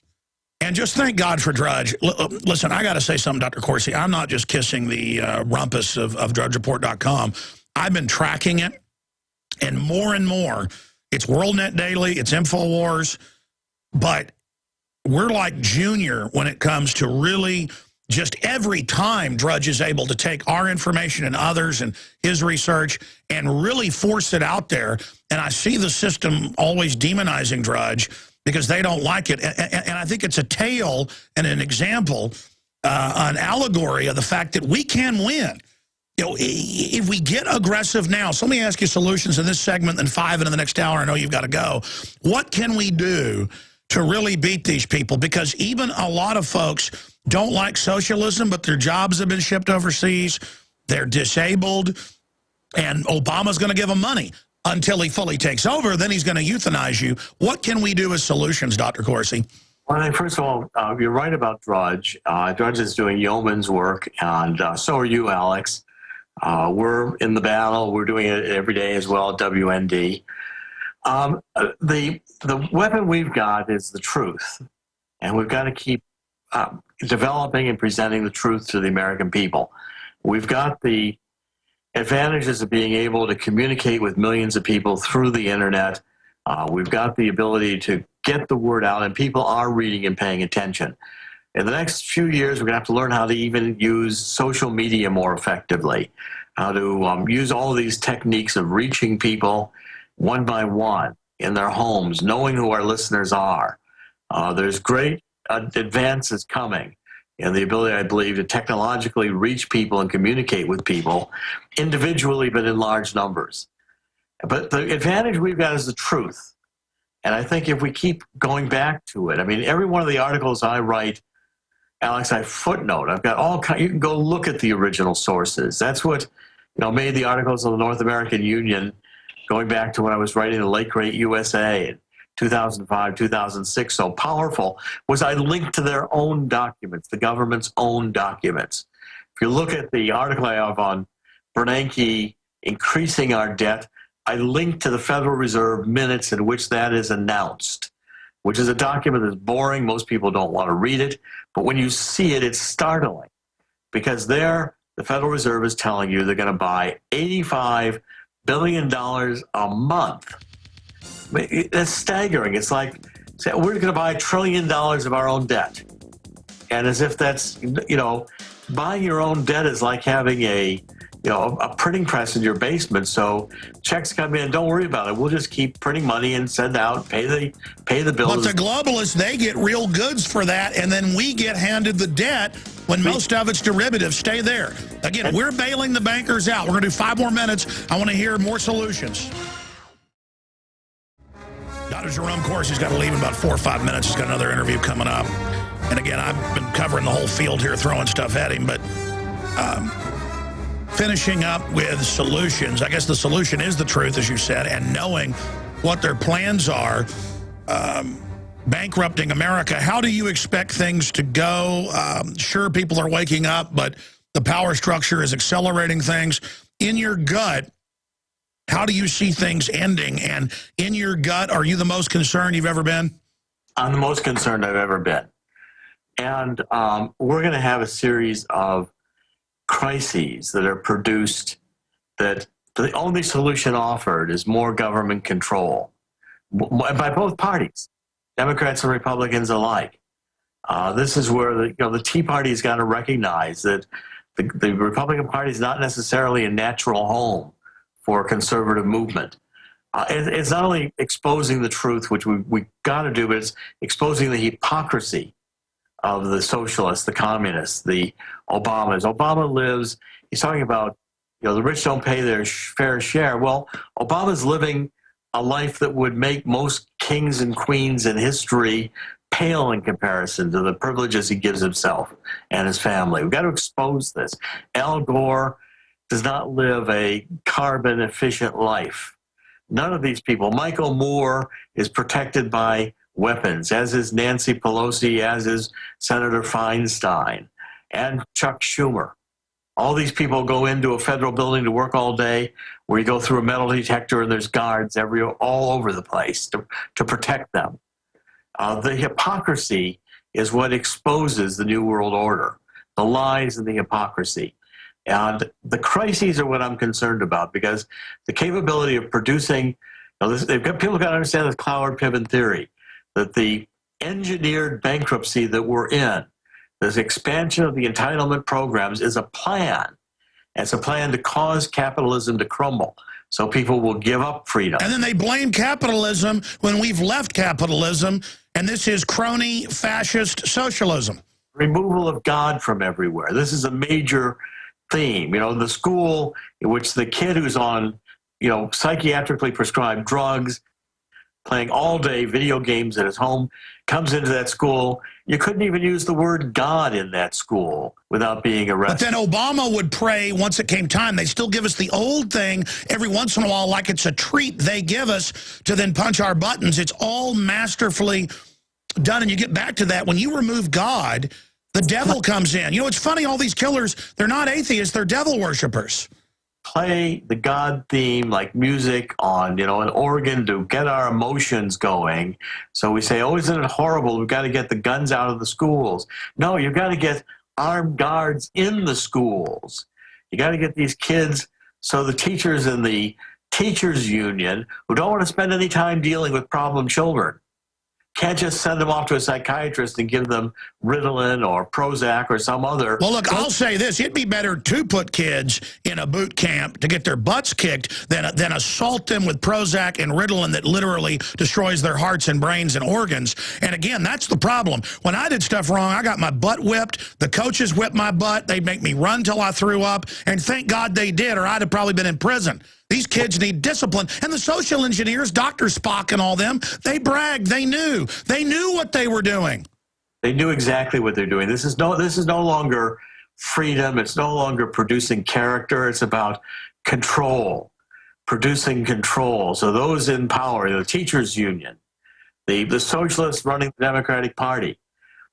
And just thank God for Drudge. Listen, I got to say something, Dr. Corsi. I'm not just kissing the rumpus of DrudgeReport.com. I've been tracking it, and more, it's WorldNet Daily, it's InfoWars, but we're like Junior when it comes to really just every time Drudge is able to take our information and others and his research and really force it out there. And I see the system always demonizing Drudge because they don't like it. And I think it's a tale and an example, an allegory of the fact that we can win. You know, if we get aggressive now, so let me ask you solutions in this segment and 5 into the next hour. I know you've got to go. What can we do to really beat these people? Because even a lot of folks don't like socialism, but their jobs have been shipped overseas. They're disabled, and Obama's going to give them money until he fully takes over. Then he's going to euthanize you. What can we do as solutions, Dr. Corsi? Well, first of all, you're right about Drudge. Drudge is doing yeoman's work, and so are you, Alex. We're in the battle. We're doing it every day as well at WND. The weapon we've got is the truth, and we've got to keep developing and presenting the truth to the American people. We've got the advantages of being able to communicate with millions of people through the internet. We've got the ability to get the word out, and people are reading and paying attention. In the next few years, we're going to have to learn how to even use social media more effectively, how to use all of these techniques of reaching people one by one in their homes, knowing who our listeners are. There's great advances coming in the ability, I believe, to technologically reach people and communicate with people individually, but in large numbers. But the advantage we've got is the truth. And I think if we keep going back to it, I mean, every one of the articles I write, Alex, I footnote. I've got all kinds. You can go look at the original sources. That's what, made the articles of the North American Union, going back to when I was writing the late great USA in 2005, 2006, so powerful, was I linked to their own documents, the government's own documents. If you look at the article I have on Bernanke increasing our debt, I linked to the Federal Reserve minutes in which that is announced, which is a document that's boring. Most people don't want to read it. But when you see it, it's startling, because there the Federal Reserve is telling you they're going to buy $85 billion a month. I mean, that's staggering. It's like, we're going to buy $1 trillion of our own debt. And as if that's, buying your own debt is like having a printing press in your basement. So checks come in, don't worry about it. We'll just keep printing money and send out, pay the bills. But the globalists, they get real goods for that, and then we get handed the debt when most of it's derivative. Stay there. Again, we're bailing the bankers out. We're going to do 5 more minutes. I want to hear more solutions. Dr. Jerome Corsi's got to leave in about 4 or 5 minutes. He's got another interview coming up. And again, I've been covering the whole field here, throwing stuff at him, but finishing up with solutions. I guess the solution is the truth, as you said, and knowing what their plans are, bankrupting America. How do you expect things to go? Sure, people are waking up, but the power structure is accelerating things. In your gut, how do you see things ending? And in your gut, are you the most concerned you've ever been? I'm the most concerned I've ever been. And we're going to have a series of crises that are produced, that the only solution offered is more government control by both parties, Democrats and Republicans alike. This is where the Tea Party's got to recognize that the Republican Party is not necessarily a natural home for conservative movement. It's not only exposing the truth, which we got to do, but it's exposing the hypocrisy of the socialists, the communists, the Obamas. Obama lives, he's talking about, the rich don't pay their fair share. Well, Obama's living a life that would make most kings and queens in history pale in comparison to the privileges he gives himself and his family. We've got to expose this. Al Gore does not live a carbon-efficient life. None of these people. Michael Moore is protected by weapons, as is Nancy Pelosi, as is Senator Feinstein, and Chuck Schumer. All these people go into a federal building to work all day, where you go through a metal detector and there's guards all over the place to protect them. The hypocrisy is what exposes the New World Order, the lies and the hypocrisy. And the crises are what I'm concerned about, because the capability of producing, people got to understand this Cloward-Piven theory, that the engineered bankruptcy that we're in, this expansion of the entitlement programs, is a plan. It's a plan to cause capitalism to crumble, so people will give up freedom. And then they blame capitalism when we've left capitalism, and this is crony fascist socialism. Removal of God from everywhere. This is a major theme. The school in which the kid who's on, psychiatrically prescribed drugs, playing all day video games at his home, comes into that school. You couldn't even use the word God in that school without being arrested. But then Obama would pray once it came time. They still give us the old thing every once in a while, like it's a treat they give us to then punch our buttons. It's all masterfully done. And you get back to that. When you remove God, the devil comes in. It's funny, all these killers, they're not atheists, they're devil worshipers. Play the God theme like music on, an organ to get our emotions going. So we say, oh, isn't it horrible? We've got to get the guns out of the schools. No, you've got to get armed guards in the schools. You got to get these kids, so the teachers in the teachers union who don't want to spend any time dealing with problem children can't just send them off to a psychiatrist and give them Ritalin or Prozac or some other. Well, look, I'll say this. It'd be better to put kids in a boot camp to get their butts kicked than assault them with Prozac and Ritalin that literally destroys their hearts and brains and organs. And again, that's the problem. When I did stuff wrong, I got my butt whipped. The coaches whipped my butt. They'd make me run till I threw up. And thank God they did, or I'd have probably been in prison. These kids need discipline. And the social engineers, Dr. Spock and all them, they bragged. They knew. They knew what they were doing. They knew exactly what they're doing. This is no longer freedom. It's no longer producing character. It's about control, producing control. So those in power, the teachers union, the socialists running the Democratic Party,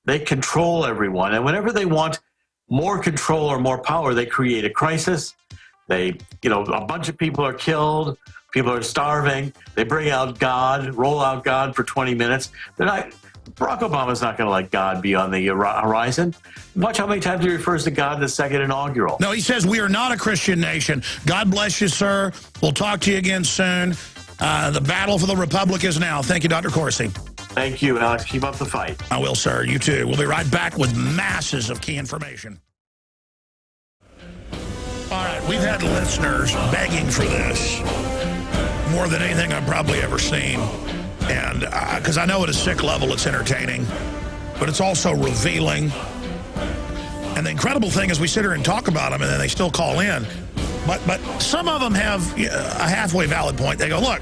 they control everyone. And whenever they want more control or more power, they create a crisis. A bunch of people are killed, people are starving, they bring out God, roll out God for 20 minutes. Barack Obama's not going to let God be on the horizon. Watch how many times he refers to God in the second inaugural. No, he says, we are not a Christian nation. God bless you, sir. We'll talk to you again soon. The battle for the Republic is now. Thank you, Dr. Corsi. Thank you, Alex. Keep up the fight. I will, sir. You too. We'll be right back with masses of key information. All right, we've had listeners begging for this more than anything I've probably ever seen. And because I know at a sick level it's entertaining, but it's also revealing. And the incredible thing is we sit here and talk about them and then they still call in. But some of them have a halfway valid point. They go, look,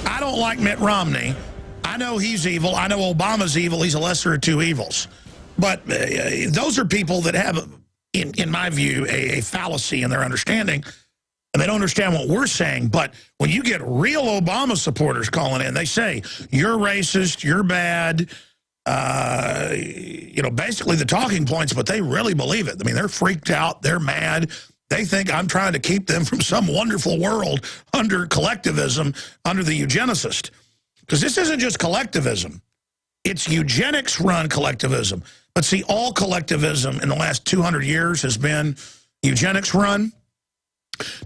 I don't like Mitt Romney. I know he's evil. I know Obama's evil. He's a lesser of two evils. But those are people that have, in my view, a fallacy in their understanding. And they don't understand what we're saying. But when you get real Obama supporters calling in, they say, you're racist, you're bad. Basically the talking points, but they really believe it. I mean, they're freaked out. They're mad. They think I'm trying to keep them from some wonderful world under collectivism, under the eugenicist. Because this isn't just collectivism. It's eugenics-run collectivism. But see, all collectivism in the last 200 years has been eugenics-run.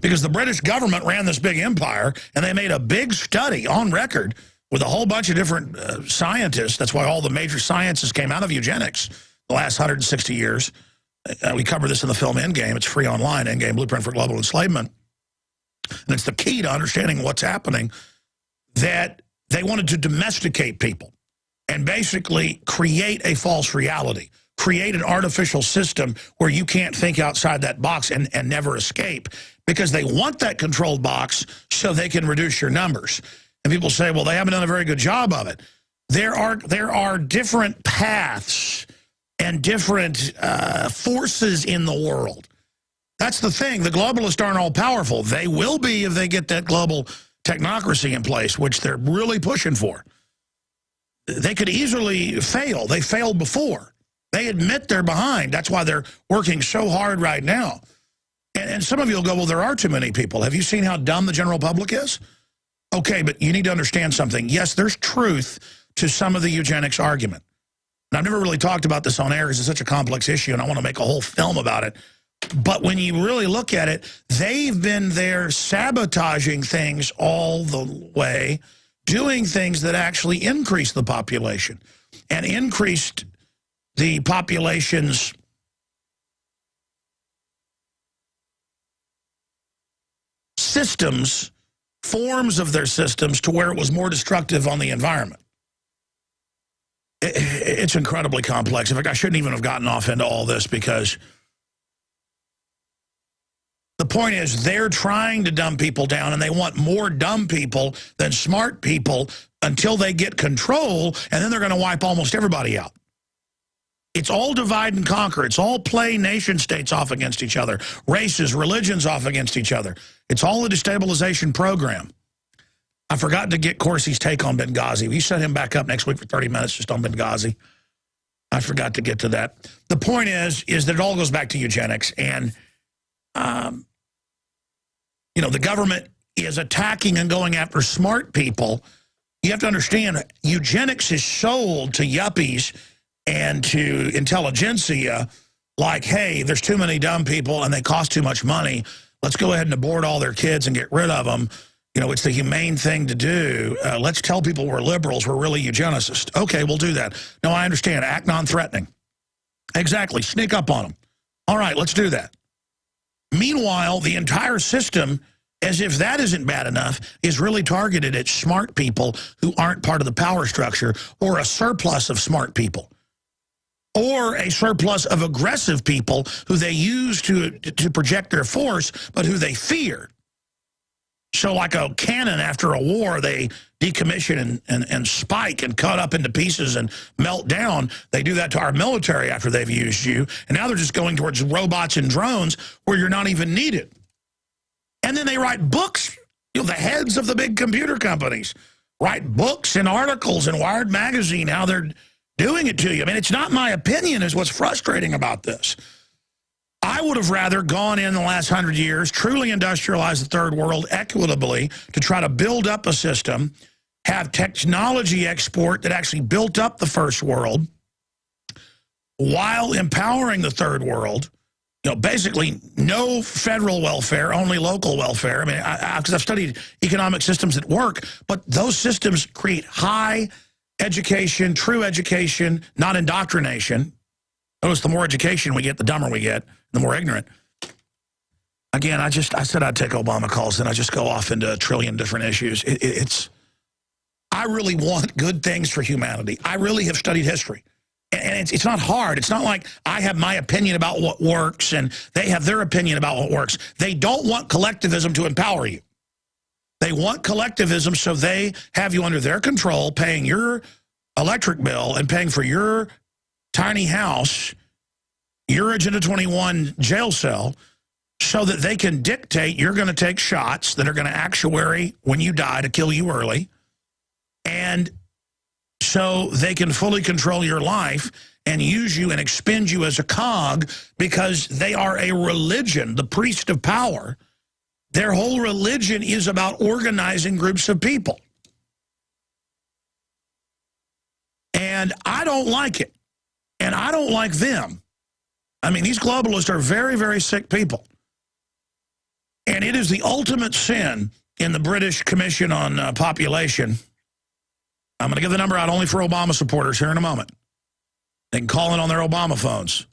Because the British government ran this big empire, and they made a big study on record with a whole bunch of different scientists. That's why all the major sciences came out of eugenics the last 160 years. We cover this in the film Endgame. It's free online, Endgame, Blueprint for Global Enslavement. And it's the key to understanding what's happening, that they wanted to domesticate people and basically create a false reality, create an artificial system where you can't think outside that box and never escape, because they want that controlled box so they can reduce your numbers. And people say, well, they haven't done a very good job of it. There are different paths and different forces in the world. That's the thing. The globalists aren't all powerful. They will be if they get that global technocracy in place, which they're really pushing for. they could easily fail. They failed before. They admit they're behind. That's why they're working so hard right now. And some of you will go, well, there are too many people. Have you seen how dumb the general public is? Okay, but you need to understand something. Yes, there's truth to some of the eugenics argument. And I've never really talked about this on air because it's such a complex issue, and I want to make a whole film about it. But when you really look at it, they've been there sabotaging things all the way, doing things that actually increase the population and increased the population's systems, forms of their systems, to where it was more destructive on the environment. It's incredibly complex. In fact, I shouldn't even have gotten off into all this, because the point is they're trying to dumb people down, and they want more dumb people than smart people until they get control, and then they're going to wipe almost everybody out. It's all divide and conquer. It's all play nation states off against each other, races, religions off against each other. It's all a destabilization program. I forgot to get Corsi's take on Benghazi. We set him back up next week for 30 minutes just on Benghazi. I forgot to get to that. The point is that it all goes back to eugenics. And, you know, the government is attacking and going after smart people. You have to understand, eugenics is sold to yuppies and to intelligentsia like, hey, there's too many dumb people and they cost too much money. Let's go ahead and abort all their kids and get rid of them. You know, it's the humane thing to do. Let's tell people we're liberals. We're really eugenicists. Okay, we'll do that. No, I understand. Act non-threatening. Exactly. Sneak up on them. All right, let's do that. Meanwhile, the entire system, as if that isn't bad enough, is really targeted at smart people who aren't part of the power structure, or a surplus of smart people, or a surplus of aggressive people who they use to project their force, but who they fear. So like a cannon after a war, they decommission and spike and cut up into pieces and melt down. They do that to our military after they've used you. And now they're just going towards robots and drones where you're not even needed. And then they write books. You know, the heads of the big computer companies write books and articles in Wired Magazine, how they're doing it to you. I mean, it's not my opinion is what's frustrating about this. I would have rather gone in the last 100 years, truly industrialized the third world equitably to try to build up a system, have technology export that actually built up the first world while empowering the third world. You know, basically no federal welfare, only local welfare. I mean, because I've studied economic systems that work, but those systems create high education, true education, not indoctrination. Notice the more education we get, the dumber we get, the more ignorant. Again, I said I'd take Obama calls, and I just go off into a trillion different issues. I really want good things for humanity. I really have studied history. And it's not hard. It's not like I have my opinion about what works and they have their opinion about what works. They don't want collectivism to empower you. They want collectivism so they have you under their control, paying your electric bill and paying for your tiny house, your Agenda 21 jail cell, so that they can dictate you're going to take shots that are going to actuary when you die to kill you early. And so they can fully control your life and use you and expend you as a cog, because they are a religion, the priest of power. Their whole religion is about organizing groups of people. And I don't like it. And I don't like them. I mean, these globalists are very, very sick people. And it is the ultimate sin in the British Commission on Population. I'm going to give the number out only for Obama supporters here in a moment. They can call in on their Obama phones.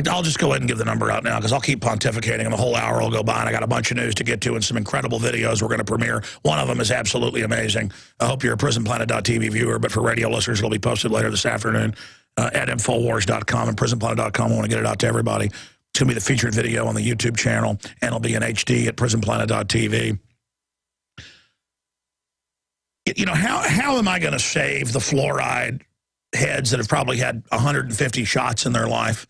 I'll just go ahead and give the number out now, because I'll keep pontificating and the whole hour will go by, and I got a bunch of news to get to and some incredible videos we're going to premiere. One of them is absolutely amazing. I hope you're a PrisonPlanet.tv viewer, but for radio listeners, it'll be posted later this afternoon at Infowars.com and PrisonPlanet.com. I want to get it out to everybody. It's going to be the featured video on the YouTube channel, and it'll be in HD at PrisonPlanet.tv. You know, how am I going to save the fluoride heads that have probably had 150 shots in their life?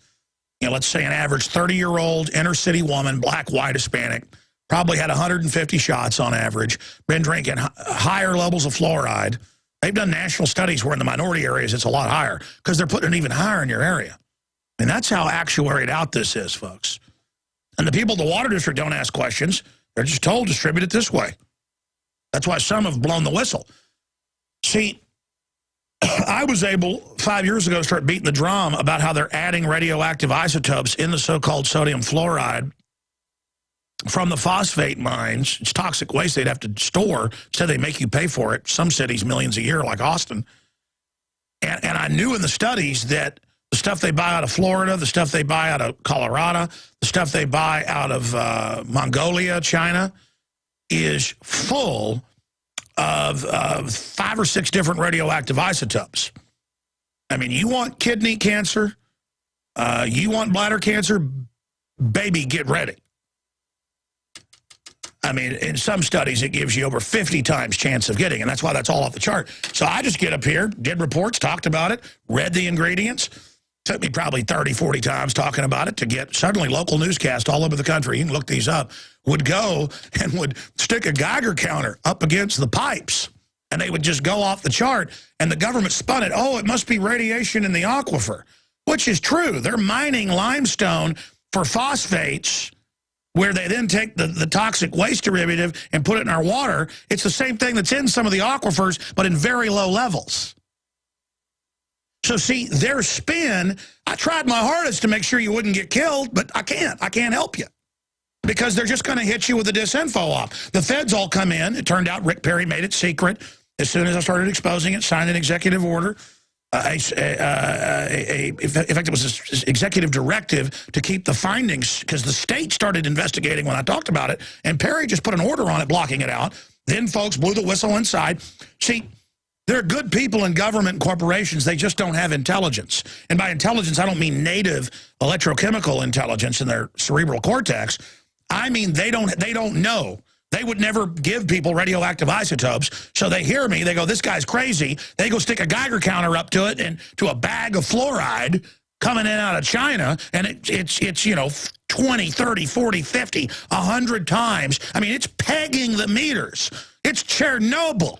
You know, let's say an average 30-year-old inner-city woman, black, white, Hispanic, probably had 150 shots on average, been drinking higher levels of fluoride. They've done national studies where in the minority areas it's a lot higher because they're putting it even higher in your area. And that's how actuaried out this is, folks. And the people at the water district don't ask questions. They're just told, distribute it this way. That's why some have blown the whistle. See, I was able 5 years ago to start beating the drum about how they're adding radioactive isotopes in the so-called sodium fluoride from the phosphate mines. It's toxic waste they'd have to store. Instead, they make you pay for it. Some cities, millions a year, like Austin. And I knew in the studies that the stuff they buy out of Florida, the stuff they buy out of Colorado, the stuff they buy out of Mongolia, China, is full of 5 or 6 different radioactive isotopes. I mean, you want kidney cancer, you want bladder cancer, baby, get ready. I mean, in some studies, it gives you over 50 times chance of getting, and that's why that's all off the chart. So I just get up here, did reports, talked about it, read the ingredients. Took me probably 30, 40 times talking about it to get suddenly local newscasts all over the country. You can look these up. Would go and would stick a Geiger counter up against the pipes, and they would just go off the chart, and the government spun it. Oh, it must be radiation in the aquifer, which is true. They're mining limestone for phosphates, where they then take the toxic waste derivative and put it in our water. It's the same thing that's in some of the aquifers, but in very low levels. So, see, their spin, I tried my hardest to make sure you wouldn't get killed, but I can't. I can't help you. Because they're just going to hit you with a disinfo op. The feds all come in. It turned out Rick Perry made it secret. As soon as I started exposing it, signed an executive order. In fact, it was an executive directive to keep the findings, because the state started investigating when I talked about it, and Perry just put an order on it blocking it out. Then folks blew the whistle inside. See, there are good people in government and corporations. They just don't have intelligence. And by intelligence, I don't mean native electrochemical intelligence in their cerebral cortex. I mean they don't know. They would never give people radioactive isotopes. So they hear me. They go, this guy's crazy. They go stick a Geiger counter up to it and to a bag of fluoride coming in out of China. And it's you know, 20, 30, 40, 50, 100 times. I mean, it's pegging the meters. It's Chernobyl.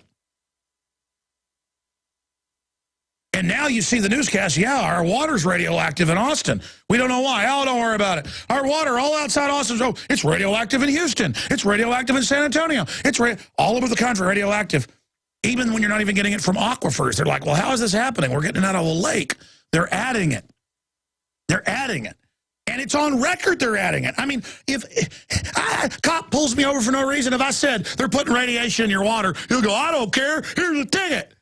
And now you see the newscast, yeah, our water's radioactive in Austin. We don't know why. Oh, don't worry about it. Our water all outside Austin, oh, it's radioactive in Houston. It's radioactive in San Antonio. It's all over the country, radioactive. Even when you're not even getting it from aquifers. They're like, well, how is this happening? We're getting it out of a lake. They're adding it. They're adding it. And it's on record they're adding it. I mean, if a cop pulls me over for no reason, if I said they're putting radiation in your water, he'll go, I don't care. Here's a ticket.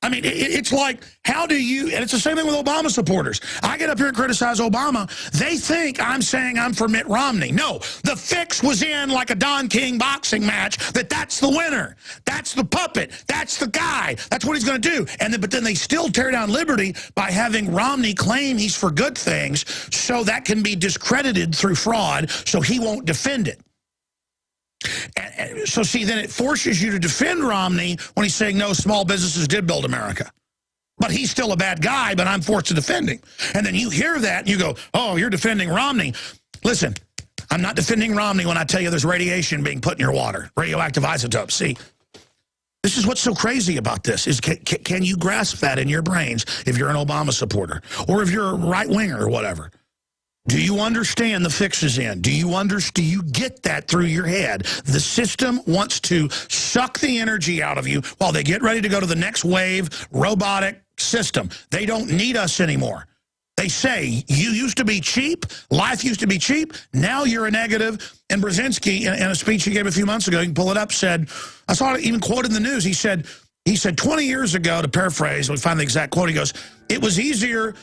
I mean, it's like, how do you, and it's the same thing with Obama supporters. I get up here and criticize Obama. They think I'm saying I'm for Mitt Romney. No, the fix was in like a Don King boxing match that's the winner. That's the puppet. That's the guy. That's what he's going to do. But then they still tear down liberty by having Romney claim he's for good things so that can be discredited through fraud so he won't defend it. And so, see, then it forces you to defend Romney when he's saying, no, small businesses did build America. But he's still a bad guy, but I'm forced to defend him. And then you hear that and you go, oh, you're defending Romney. Listen, I'm not defending Romney when I tell you there's radiation being put in your water, radioactive isotopes. See, this is what's so crazy about this, is can you grasp that in your brains if you're an Obama supporter or if you're a right-winger or whatever? Do you understand the fix is in? Do you get that through your head? The system wants to suck the energy out of you while they get ready to go to the next wave robotic system. They don't need us anymore. They say, you used to be cheap, life used to be cheap, now you're a negative. And Brzezinski, in a speech he gave a few months ago, you can pull it up, said, I saw it even quoted in the news, he said 20 years ago, to paraphrase, we find the exact quote, he goes, it was easier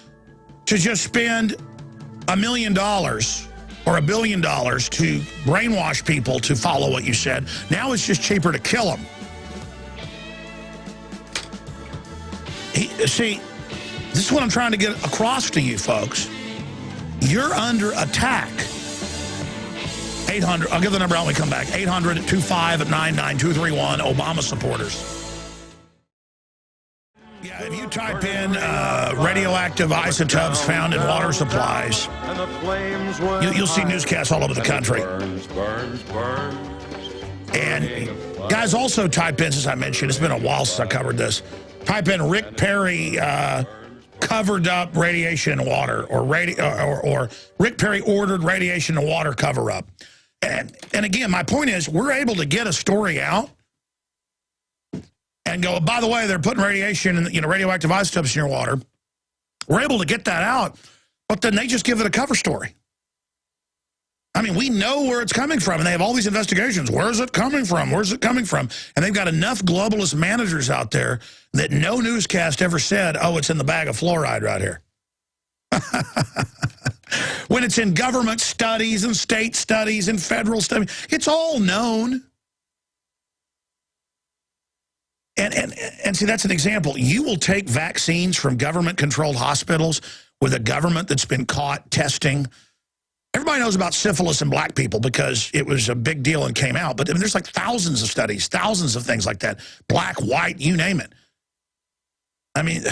to just spend $1 million or $1 billion to brainwash people to follow what you said. Now it's just cheaper to kill them. See, this is what I'm trying to get across to you folks. You're under attack. 800, I'll give the number out when we come back. 800-259-9231, Obama supporters. Yeah, if you type in radioactive isotopes found in water supplies, you'll see newscasts all over the country. And guys, also type in, as I mentioned, it's been a while since I covered this, type in Rick Perry covered up radiation in water, or Rick Perry ordered radiation in water cover up. And again, my point is, we're able to get a story out and go, by the way, they're putting radiation in, radioactive isotopes in your water. We're able to get that out, but then they just give it a cover story. I mean, we know where it's coming from, and they have all these investigations. Where's it coming from? Where's it coming from? And they've got enough globalist managers out there that no newscast ever said, oh, it's in the bag of fluoride right here. When it's in government studies and state studies and federal studies, it's all known. And see, that's an example. You will take vaccines from government-controlled hospitals with a government that's been caught testing. Everybody knows about syphilis in black people because it was a big deal and came out. But I mean, there's like thousands of studies, thousands of things like that. Black, white, you name it. I mean,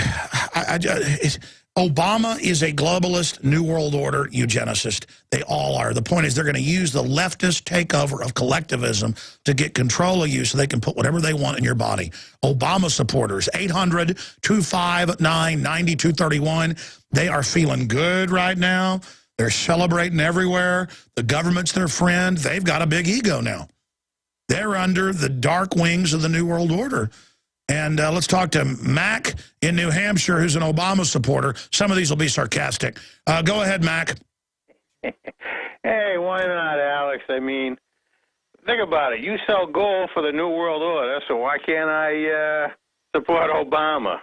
Obama is a globalist, New World Order eugenicist. They all are. The point is they're going to use the leftist takeover of collectivism to get control of you so they can put whatever they want in your body. Obama supporters, 800-259-9231. They are feeling good right now. They're celebrating everywhere. The government's their friend. They've got a big ego now. They're under the dark wings of the New World Order. And let's talk to Mac in New Hampshire, who's an Obama supporter. Some of these will be sarcastic. Go ahead, Mac. Hey, why not, Alex? I mean, think about it. You sell gold for the New World Order, so why can't I support Obama?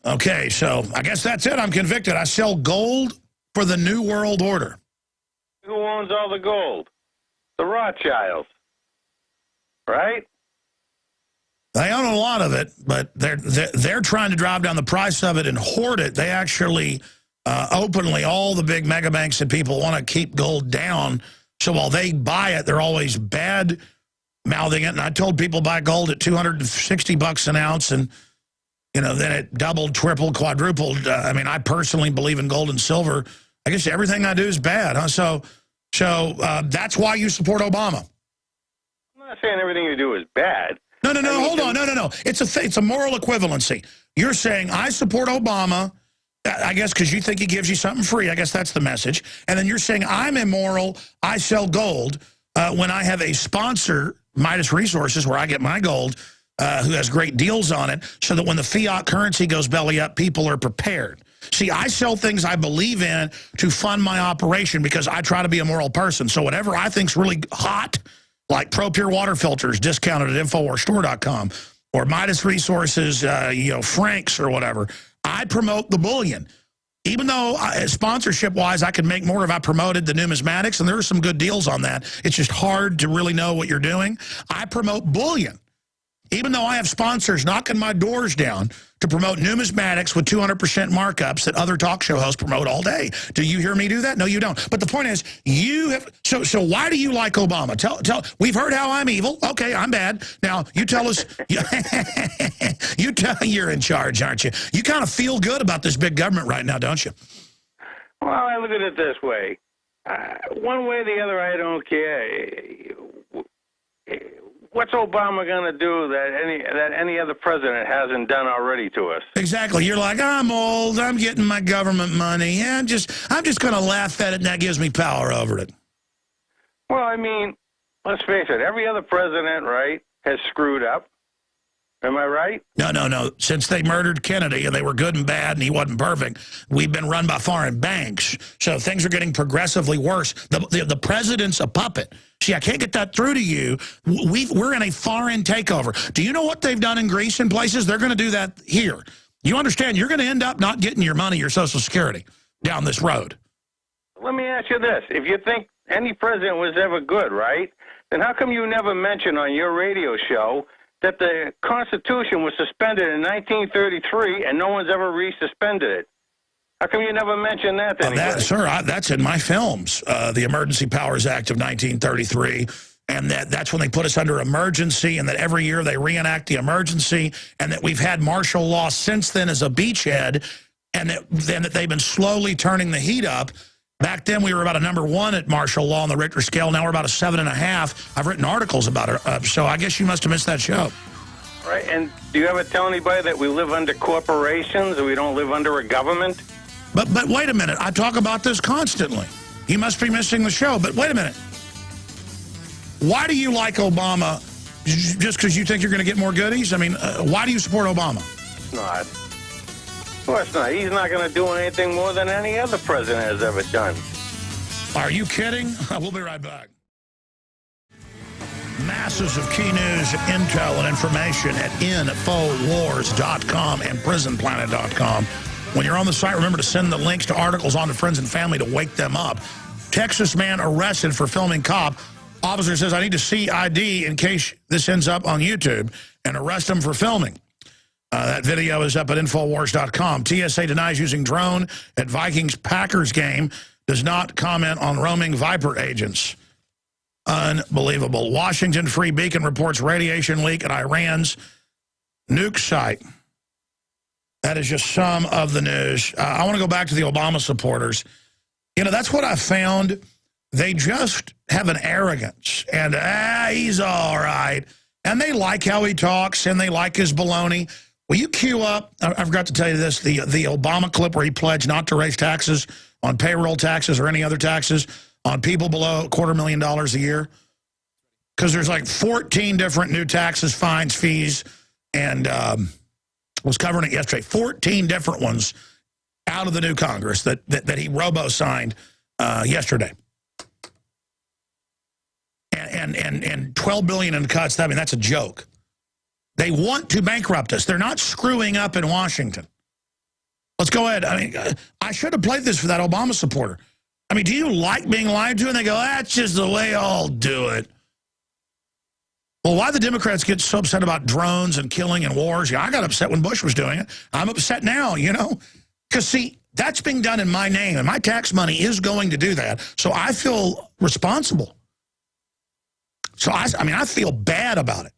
Okay, so I guess that's it. I'm convicted. I sell gold for the New World Order. Who owns all the gold? The Rothschilds, right? They own a lot of it, but they're trying to drive down the price of it and hoard it. They actually openly, all the big mega banks and people want to keep gold down. So while they buy it, they're always bad mouthing it. And I told people buy gold at $260 an ounce, and then it doubled, tripled, quadrupled. I mean, I personally believe in gold and silver. I guess everything I do is bad, huh? So that's why you support Obama. I'm not saying everything you do is bad. No, hold on. No. It's a moral equivalency. You're saying I support Obama, I guess because you think he gives you something free. I guess that's the message. And then you're saying I'm immoral, I sell gold when I have a sponsor, Midas Resources, where I get my gold, who has great deals on it, so that when the fiat currency goes belly up, people are prepared. See, I sell things I believe in to fund my operation because I try to be a moral person. So whatever I think's really hot, like Pro Pure water filters discounted at InfoWarsStore.com, or Midas Resources, Franks or whatever, I promote the bullion. Even though sponsorship-wise I could make more if I promoted the numismatics, and there are some good deals on that. It's just hard to really know what you're doing. I promote bullion. Even though I have sponsors knocking my doors down to promote numismatics with 200% markups that other talk show hosts promote all day. Do you hear me do that? No, you don't. But the point is, you have. So why do you like Obama? Tell. We've heard how I'm evil. Okay, I'm bad. Now you tell us. You tell. You're in charge, aren't you? You kind of feel good about this big government right now, don't you? Well, I look at it this way. One way or the other, I don't care. What's Obama going to do that any other president hasn't done already to us? Exactly. You're like, I'm old. I'm getting my government money. I'm just going to laugh at it, and that gives me power over it. Well, I mean, let's face it. Every other president, right, has screwed up. Am I right? No. Since they murdered Kennedy and they were good and bad and he wasn't perfect, we've been run by foreign banks. So things are getting progressively worse. The president's a puppet. See, I can't get that through to you. We're in a foreign takeover. Do you know what they've done in Greece and places? They're going to do that here. You understand? You're going to end up not getting your money, your Social Security, down this road. Let me ask you this. If you think any president was ever good, right, then how come you never mention on your radio show that the Constitution was suspended in 1933 and no one's ever resuspended it? How come you never mentioned that to anybody? That's in my films, the Emergency Powers Act of 1933 and that's when they put us under emergency, and that every year they reenact the emergency, and that we've had martial law since then as a beachhead, and that they've been slowly turning the heat up. Back then, we were about a #1 at martial law on the Richter scale. Now we're about a 7.5. I've written articles about it, so I guess you must have missed that show. Right, and do you ever tell anybody that we live under corporations and we don't live under a government? But wait a minute. I talk about this constantly. You must be missing the show. But wait a minute. Why do you like Obama? Just because you think you're going to get more goodies? I mean, why do you support Obama? It's not. Of course not. He's not going to do anything more than any other president has ever done. Are you kidding? We'll be right back. Masses of key news, intel, and information at Infowars.com and PrisonPlanet.com. When you're on the site, remember to send the links to articles on to friends and family to wake them up. Texas man arrested for filming cop. Officer says, I need to see ID in case this ends up on YouTube, and arrest him for filming. That video is up at Infowars.com. TSA denies using drone at Vikings-Packers game. Does not comment on roaming Viper agents. Unbelievable. Washington Free Beacon reports radiation leak at Iran's nuke site. That is just some of the news. I want to go back to the Obama supporters. You know, that's what I found. They just have an arrogance. And, he's all right. And they like how he talks, and they like his baloney. Will you queue up, I forgot to tell you this, the Obama clip where he pledged not to raise taxes on payroll taxes or any other taxes on people below $250,000 a year? Because there's like 14 different new taxes, fines, fees, and was covering it yesterday. 14 different ones out of the new Congress that he robo-signed yesterday. And $12 billion in cuts. I mean, that's a joke. They want to bankrupt us. They're not screwing up in Washington. Let's go ahead. I mean, I should have played this for that Obama supporter. I mean, do you like being lied to? And they go, that's just the way I'll do it. Well, why the Democrats get so upset about drones and killing and wars? Yeah, I got upset when Bush was doing it. I'm upset now, you know? Because, see, that's being done in my name, and my tax money is going to do that. So I feel responsible. So, I mean, I feel bad about it.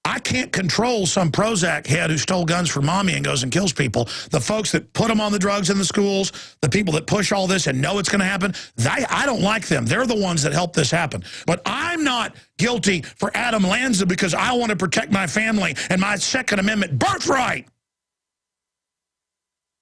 I can't control some Prozac head who stole guns from mommy and goes and kills people. The folks that put them on the drugs in the schools, the people that push all this and know it's going to happen, I don't like them. They're the ones that help this happen. But I'm not guilty for Adam Lanza because I want to protect my family and my Second Amendment birthright.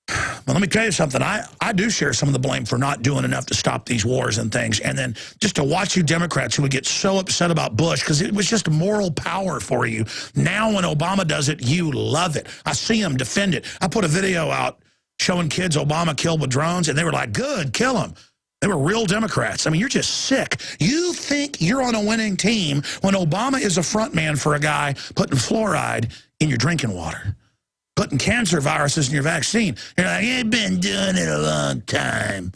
Well, let me tell you something. I do share some of the blame for not doing enough to stop these wars and things. And then just to watch you Democrats who would get so upset about Bush because it was just moral power for you. Now when Obama does it, you love it. I see him defend it. I put a video out showing kids Obama killed with drones, and they were like, good, kill him. They were real Democrats. I mean, you're just sick. You think you're on a winning team when Obama is a front man for a guy putting fluoride in your drinking water, putting cancer viruses in your vaccine. You're like, I've been doing it a long time.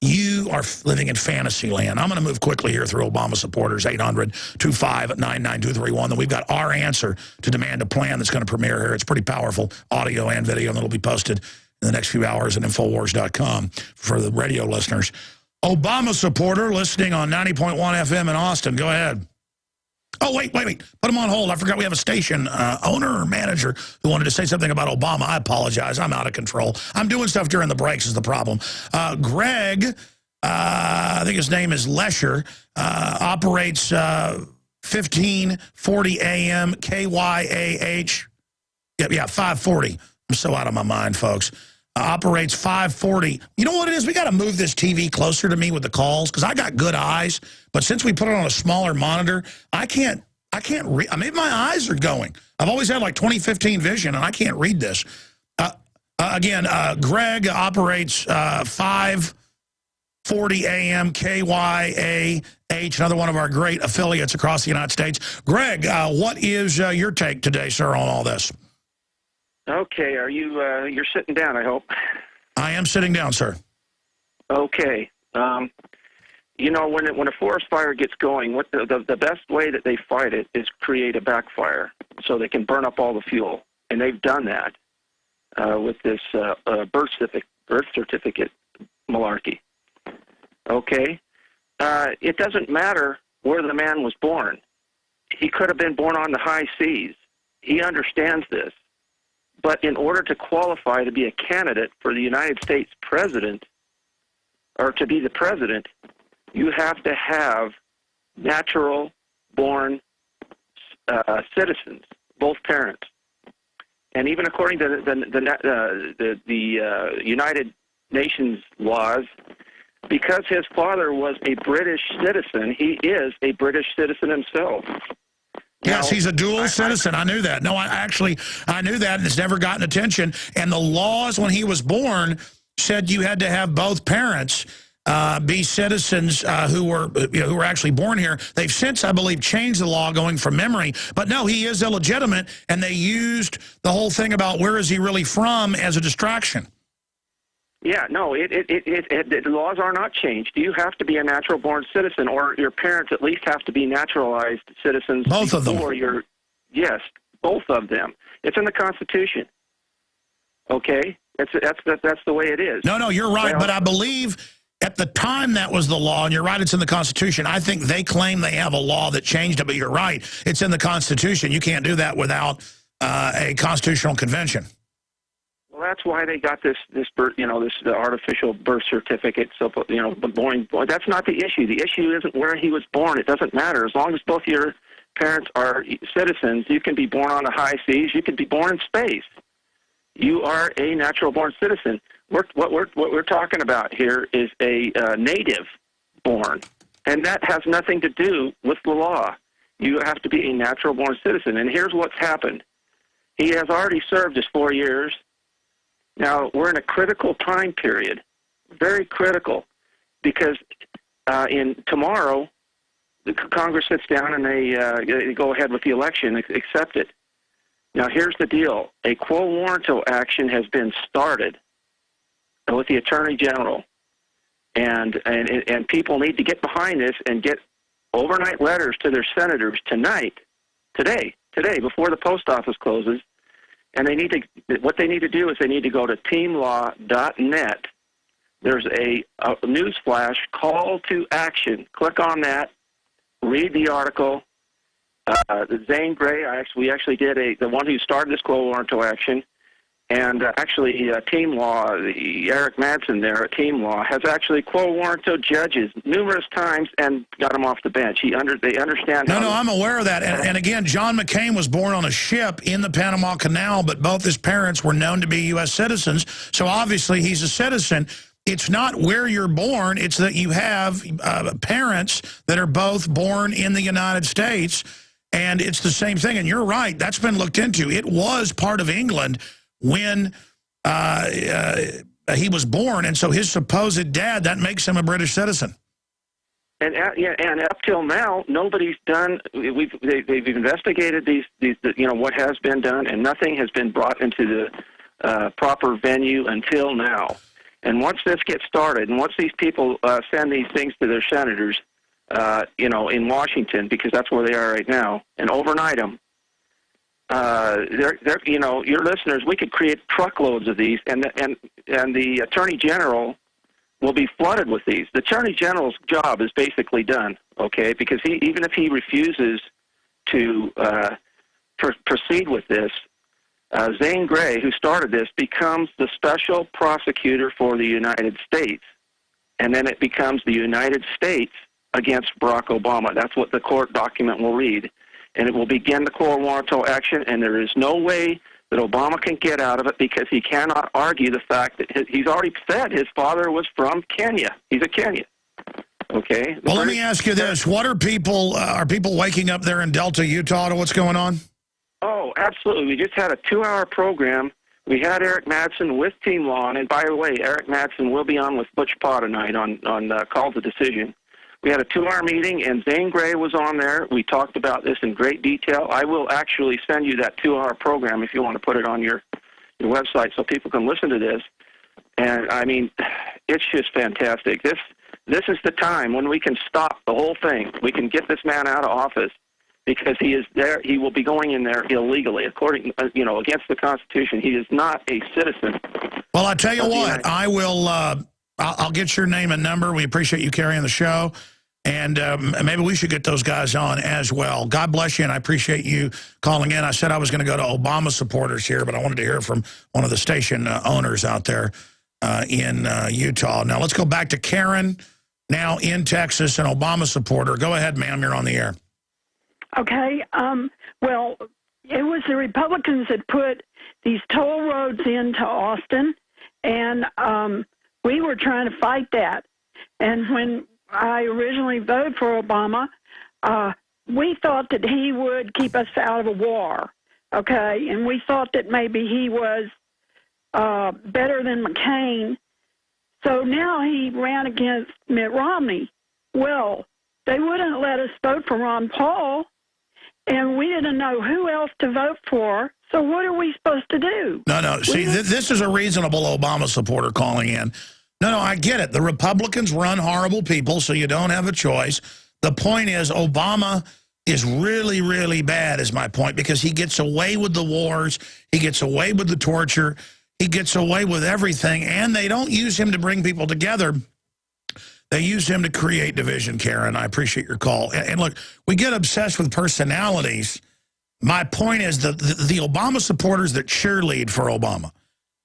You are living in fantasy land. I'm going to move quickly here through Obama supporters, 800-259-9231. Then we've got our answer to demand a plan that's going to premiere here. It's pretty powerful, audio and video, and it'll be posted in the next few hours at Infowars.com for the radio listeners. Obama supporter listening on 90.1 FM in Austin. Go ahead. Oh, wait. Put him on hold. I forgot we have a station owner or manager who wanted to say something about Obama. I apologize. I'm out of control. I'm doing stuff during the breaks is the problem. Greg, I think his name is Lesher, operates 1540 AM KYAH. Yeah, 540. I'm so out of my mind, folks. Operates 540. You know what it is? We got to move this TV closer to me with the calls because I got good eyes. But since we put it on a smaller monitor, I can't read. I mean, my eyes are going. I've always had like 20/15 vision, and I can't read this. Again, Greg operates 540 AM KYAH, another one of our great affiliates across the United States. Greg, what is your take today, sir, on all this? Okay, are you, you're sitting down, I hope? I am sitting down, sir. Okay. You know, when a forest fire gets going, what the best way that they fight it is create a backfire so they can burn up all the fuel. And they've done that with this birth certificate malarkey. Okay? It doesn't matter where the man was born. He could have been born on the high seas. He understands this. But in order to qualify to be a candidate for the United States president, or to be the president, you have to have natural-born citizens, both parents. And even according to the United Nations laws, because his father was a British citizen, he is a British citizen himself. Yes, Now, he's a dual citizen. I knew that. No, I knew that, and it's never gotten attention. And the laws when he was born said you had to have both parents be citizens who were actually born here. They've since, I believe, changed the law going from memory. But no, he is illegitimate, and they used the whole thing about where is he really from as a distraction. Yeah, no, the laws are not changed. You have to be a natural-born citizen, or your parents at least have to be naturalized citizens. Both of them. Yes, both of them. It's in the Constitution. Okay, that's the way it is. No, you're right, but I believe at the time that was the law, and you're right, it's in the Constitution. I think they claim they have a law that changed it, but you're right, it's in the Constitution. You can't do that without a constitutional convention. Well, that's why they got this artificial birth certificate. So, born. That's not the issue. The issue isn't where he was born. It doesn't matter. As long as both your parents are citizens, you can be born on the high seas. You can be born in space. You are a natural-born citizen. What we're talking about here is a native born, and that has nothing to do with the law. You have to be a natural-born citizen. And here's what's happened. He has already served his 4 years. Now, we're in a critical time period, very critical, because tomorrow, the Congress sits down and they go ahead with the election, accept it. Now, here's the deal. A quo warranto action has been started with the Attorney General, and people need to get behind this and get overnight letters to their senators today, before the post office closes. And what they need to do is they need to go to teamlaw.net. There's a news flash, call to action. Click on that, read the article. Zane Grey, we actually did the one who started this quo warranto action, and Team Law, Eric Madsen there at Team Law, has actually quo warranto judges numerous times and got them off the bench. They understand. No, I'm aware of that. And again, John McCain was born on a ship in the Panama Canal, but both his parents were known to be U.S. citizens, so obviously he's a citizen. It's not where you're born, it's that you have parents that are both born in the United States, and it's the same thing. And you're right, that's been looked into. It was part of England when he was born, and so his supposed dad, that makes him a British citizen. And up till now, nobody's done. They've investigated these what has been done, and nothing has been brought into the proper venue until now. And once this gets started, and once these people send these things to their senators, in Washington, because that's where they are right now, and overnight them. Your listeners, we could create truckloads of these, and the Attorney General will be flooded with these. The Attorney General's job is basically done, okay? Because even if he refuses to proceed with this, Zane Grey, who started this, becomes the special prosecutor for the United States, and then it becomes the United States against Barack Obama. That's what the court document will read. And it will begin the quo warranto action, and there is no way that Obama can get out of it because he cannot argue the fact that he's already said his father was from Kenya. He's a Kenyan. Okay? Well, let me ask you this. What are people waking up there in Delta, Utah to what's going on? Oh, absolutely. We just had a 2-hour program. We had Eric Madsen with Team Law, and by the way, Eric Madsen will be on with Butch Paw tonight on Call to Decision. We had a 2-hour meeting, and Zane Grey was on there. We talked about this in great detail. I will actually send you that 2-hour program if you want to put it on your website so people can listen to this. And, I mean, it's just fantastic. This is the time when we can stop the whole thing. We can get this man out of office because he is there. He will be going in there illegally, according, against the Constitution. He is not a citizen. Well, I tell you what, I will. I'll get your name and number. We appreciate you carrying the show. And maybe we should get those guys on as well. God bless you, and I appreciate you calling in. I said I was going to go to Obama supporters here, but I wanted to hear from one of the station owners out there in Utah. Now, let's go back to Karen, now in Texas, an Obama supporter. Go ahead, ma'am. You're on the air. Okay. Well, it was the Republicans that put these toll roads into Austin, and we were trying to fight that. And when I originally voted for Obama, we thought that he would keep us out of a war, okay? And we thought that maybe he was better than McCain. So now he ran against Mitt Romney. Well, they wouldn't let us vote for Ron Paul, and we didn't know who else to vote for. So what are we supposed to do? No. See, this is a reasonable Obama supporter calling in. No, I get it. The Republicans run horrible people, so you don't have a choice. The point is Obama is really, really bad, is my point, because he gets away with the wars. He gets away with the torture. He gets away with everything, and they don't use him to bring people together. They use him to create division, Karen. I appreciate your call. And look, we get obsessed with personalities. My point is the Obama supporters that cheerlead for Obama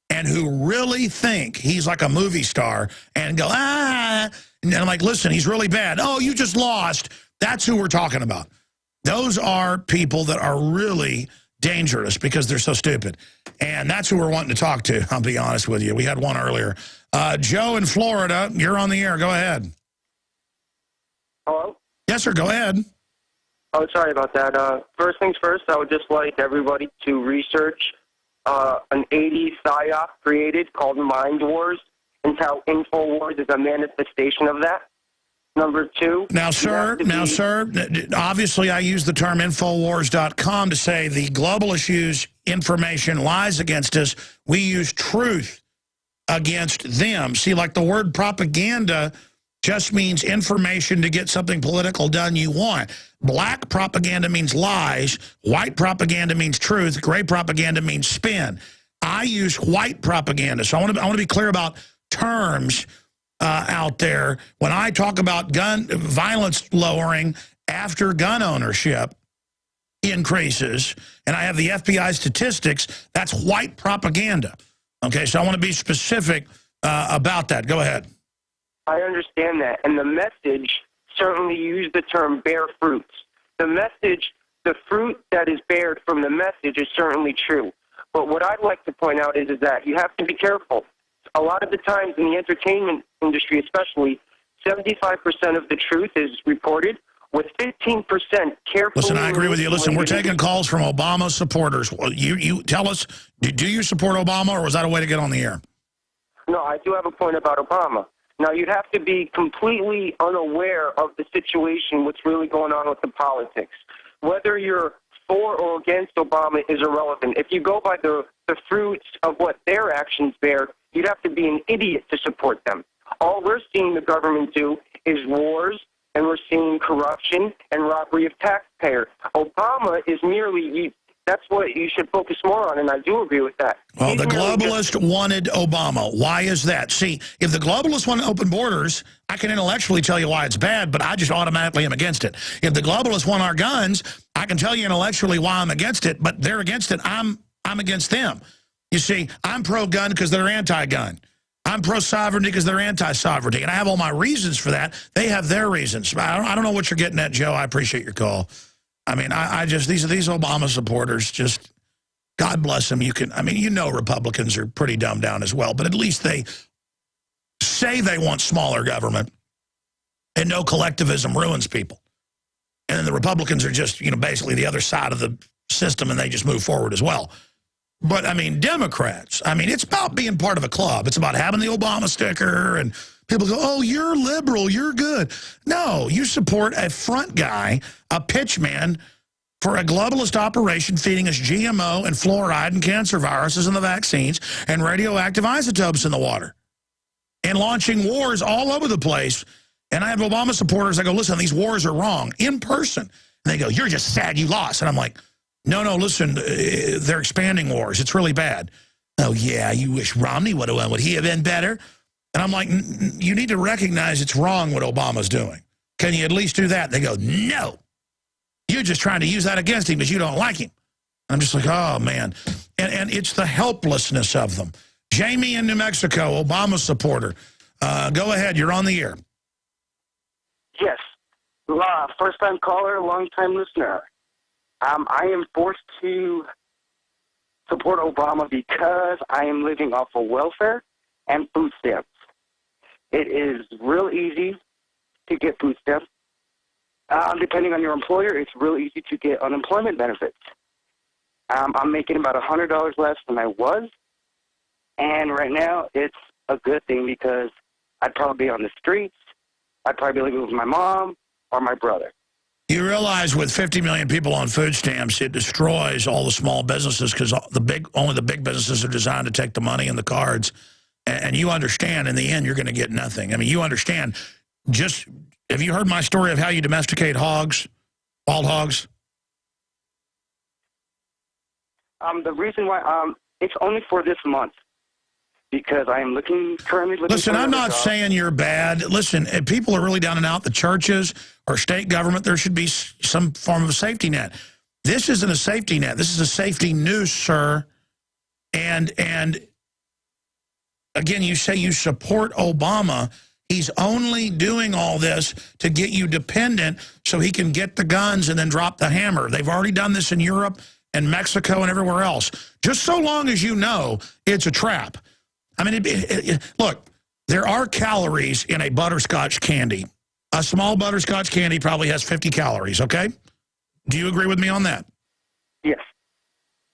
and who really think he's like a movie star and go, and I'm like, listen, he's really bad. Oh, you just lost. That's who we're talking about. Those are people that are really dangerous because they're so stupid. And that's who we're wanting to talk to, I'll be honest with you. We had one earlier. Joe in Florida, you're on the air. Go ahead. Hello? Yes, sir. Go ahead. Oh, sorry about that. First things first, I would just like everybody to research an 80s psyop created called Mind Wars and how InfoWars is a manifestation of that. Number two. Now, sir, obviously I use the term Infowars.com to say the globalists use information, lies against us. We use truth against them. See, like the word propaganda just means information to get something political done you want. Black propaganda means lies. White propaganda means truth. Gray propaganda means spin. I use white propaganda. So I want to be clear about terms out there. When I talk about gun violence lowering after gun ownership increases, and I have the FBI statistics, that's white propaganda. Okay, so I want to be specific about that. Go ahead. I understand that. And the message certainly used the term bear fruits. The message, the fruit that is bared from the message is certainly true. But what I'd like to point out is that you have to be careful. A lot of the times in the entertainment industry especially, 75% of the truth is reported, with 15% carefully... Listen, I agree with you. Listen, we're taking calls from Obama supporters. You tell us, do you support Obama, or was that a way to get on the air? No, I do have a point about Obama. Now, you'd have to be completely unaware of the situation, what's really going on with the politics. Whether you're for or against Obama is irrelevant. If you go by the fruits of what their actions bear, you'd have to be an idiot to support them. All we're seeing the government do is wars, and we're seeing corruption and robbery of taxpayers. Obama is merely... That's what you should focus more on, and I do agree with that. Well, the globalists wanted Obama. Why is that? See, if the globalists want open borders, I can intellectually tell you why it's bad, but I just automatically am against it. If the globalists want our guns, I can tell you intellectually why I'm against it, but they're against it. I'm against them. You see, I'm pro-gun because they're anti-gun. I'm pro-sovereignty because they're anti-sovereignty, and I have all my reasons for that. They have their reasons. I don't know what you're getting at, Joe. I appreciate your call. I mean, I just, these Obama supporters, just, God bless them. Republicans are pretty dumbed down as well, but at least they say they want smaller government and no collectivism ruins people. And then the Republicans are just, basically the other side of the system, and they just move forward as well. But, Democrats, it's about being part of a club. It's about having the Obama sticker, and people go, oh, you're liberal, you're good. No, you support a front guy, a pitchman for a globalist operation feeding us GMO and fluoride and cancer viruses in the vaccines and radioactive isotopes in the water and launching wars all over the place. And I have Obama supporters that go, listen, these wars are wrong, in person. And they go, you're just sad you lost. And I'm like, no, listen, they're expanding wars. It's really bad. Oh, yeah, you wish Romney would have won. Would he have been better? And I'm like, you need to recognize it's wrong what Obama's doing. Can you at least do that? They go, no. You're just trying to use that against him because you don't like him. I'm just like, oh, man. And it's the helplessness of them. Jamie in New Mexico, Obama supporter. Go ahead. You're on the air. Yes. First-time caller, long-time listener. I am forced to support Obama because I am living off of welfare and food stamps. It is real easy to get food stamps. Depending on your employer, it's real easy to get unemployment benefits. I'm making about $100 less than I was, and right now it's a good thing because I'd probably be on the streets. I'd probably be living with my mom or my brother. You realize with 50 million people on food stamps, it destroys all the small businesses because only the big businesses are designed to take the money and the cards. And you understand, in the end, you're going to get nothing. I mean, you understand. Have you heard my story of how you domesticate hogs, wild hogs? The reason why it's only for this month because I am currently looking. Listen, I'm not saying you're bad. Listen, if people are really down and out, the churches or state government, there should be some form of a safety net. This isn't a safety net. This is a safety noose, sir. And again, you say you support Obama. He's only doing all this to get you dependent so he can get the guns and then drop the hammer. They've already done this in Europe and Mexico and everywhere else. Just so long as you know it's a trap. I mean, look, there are calories in a butterscotch candy. A small butterscotch candy probably has 50 calories, okay? Do you agree with me on that? Yes.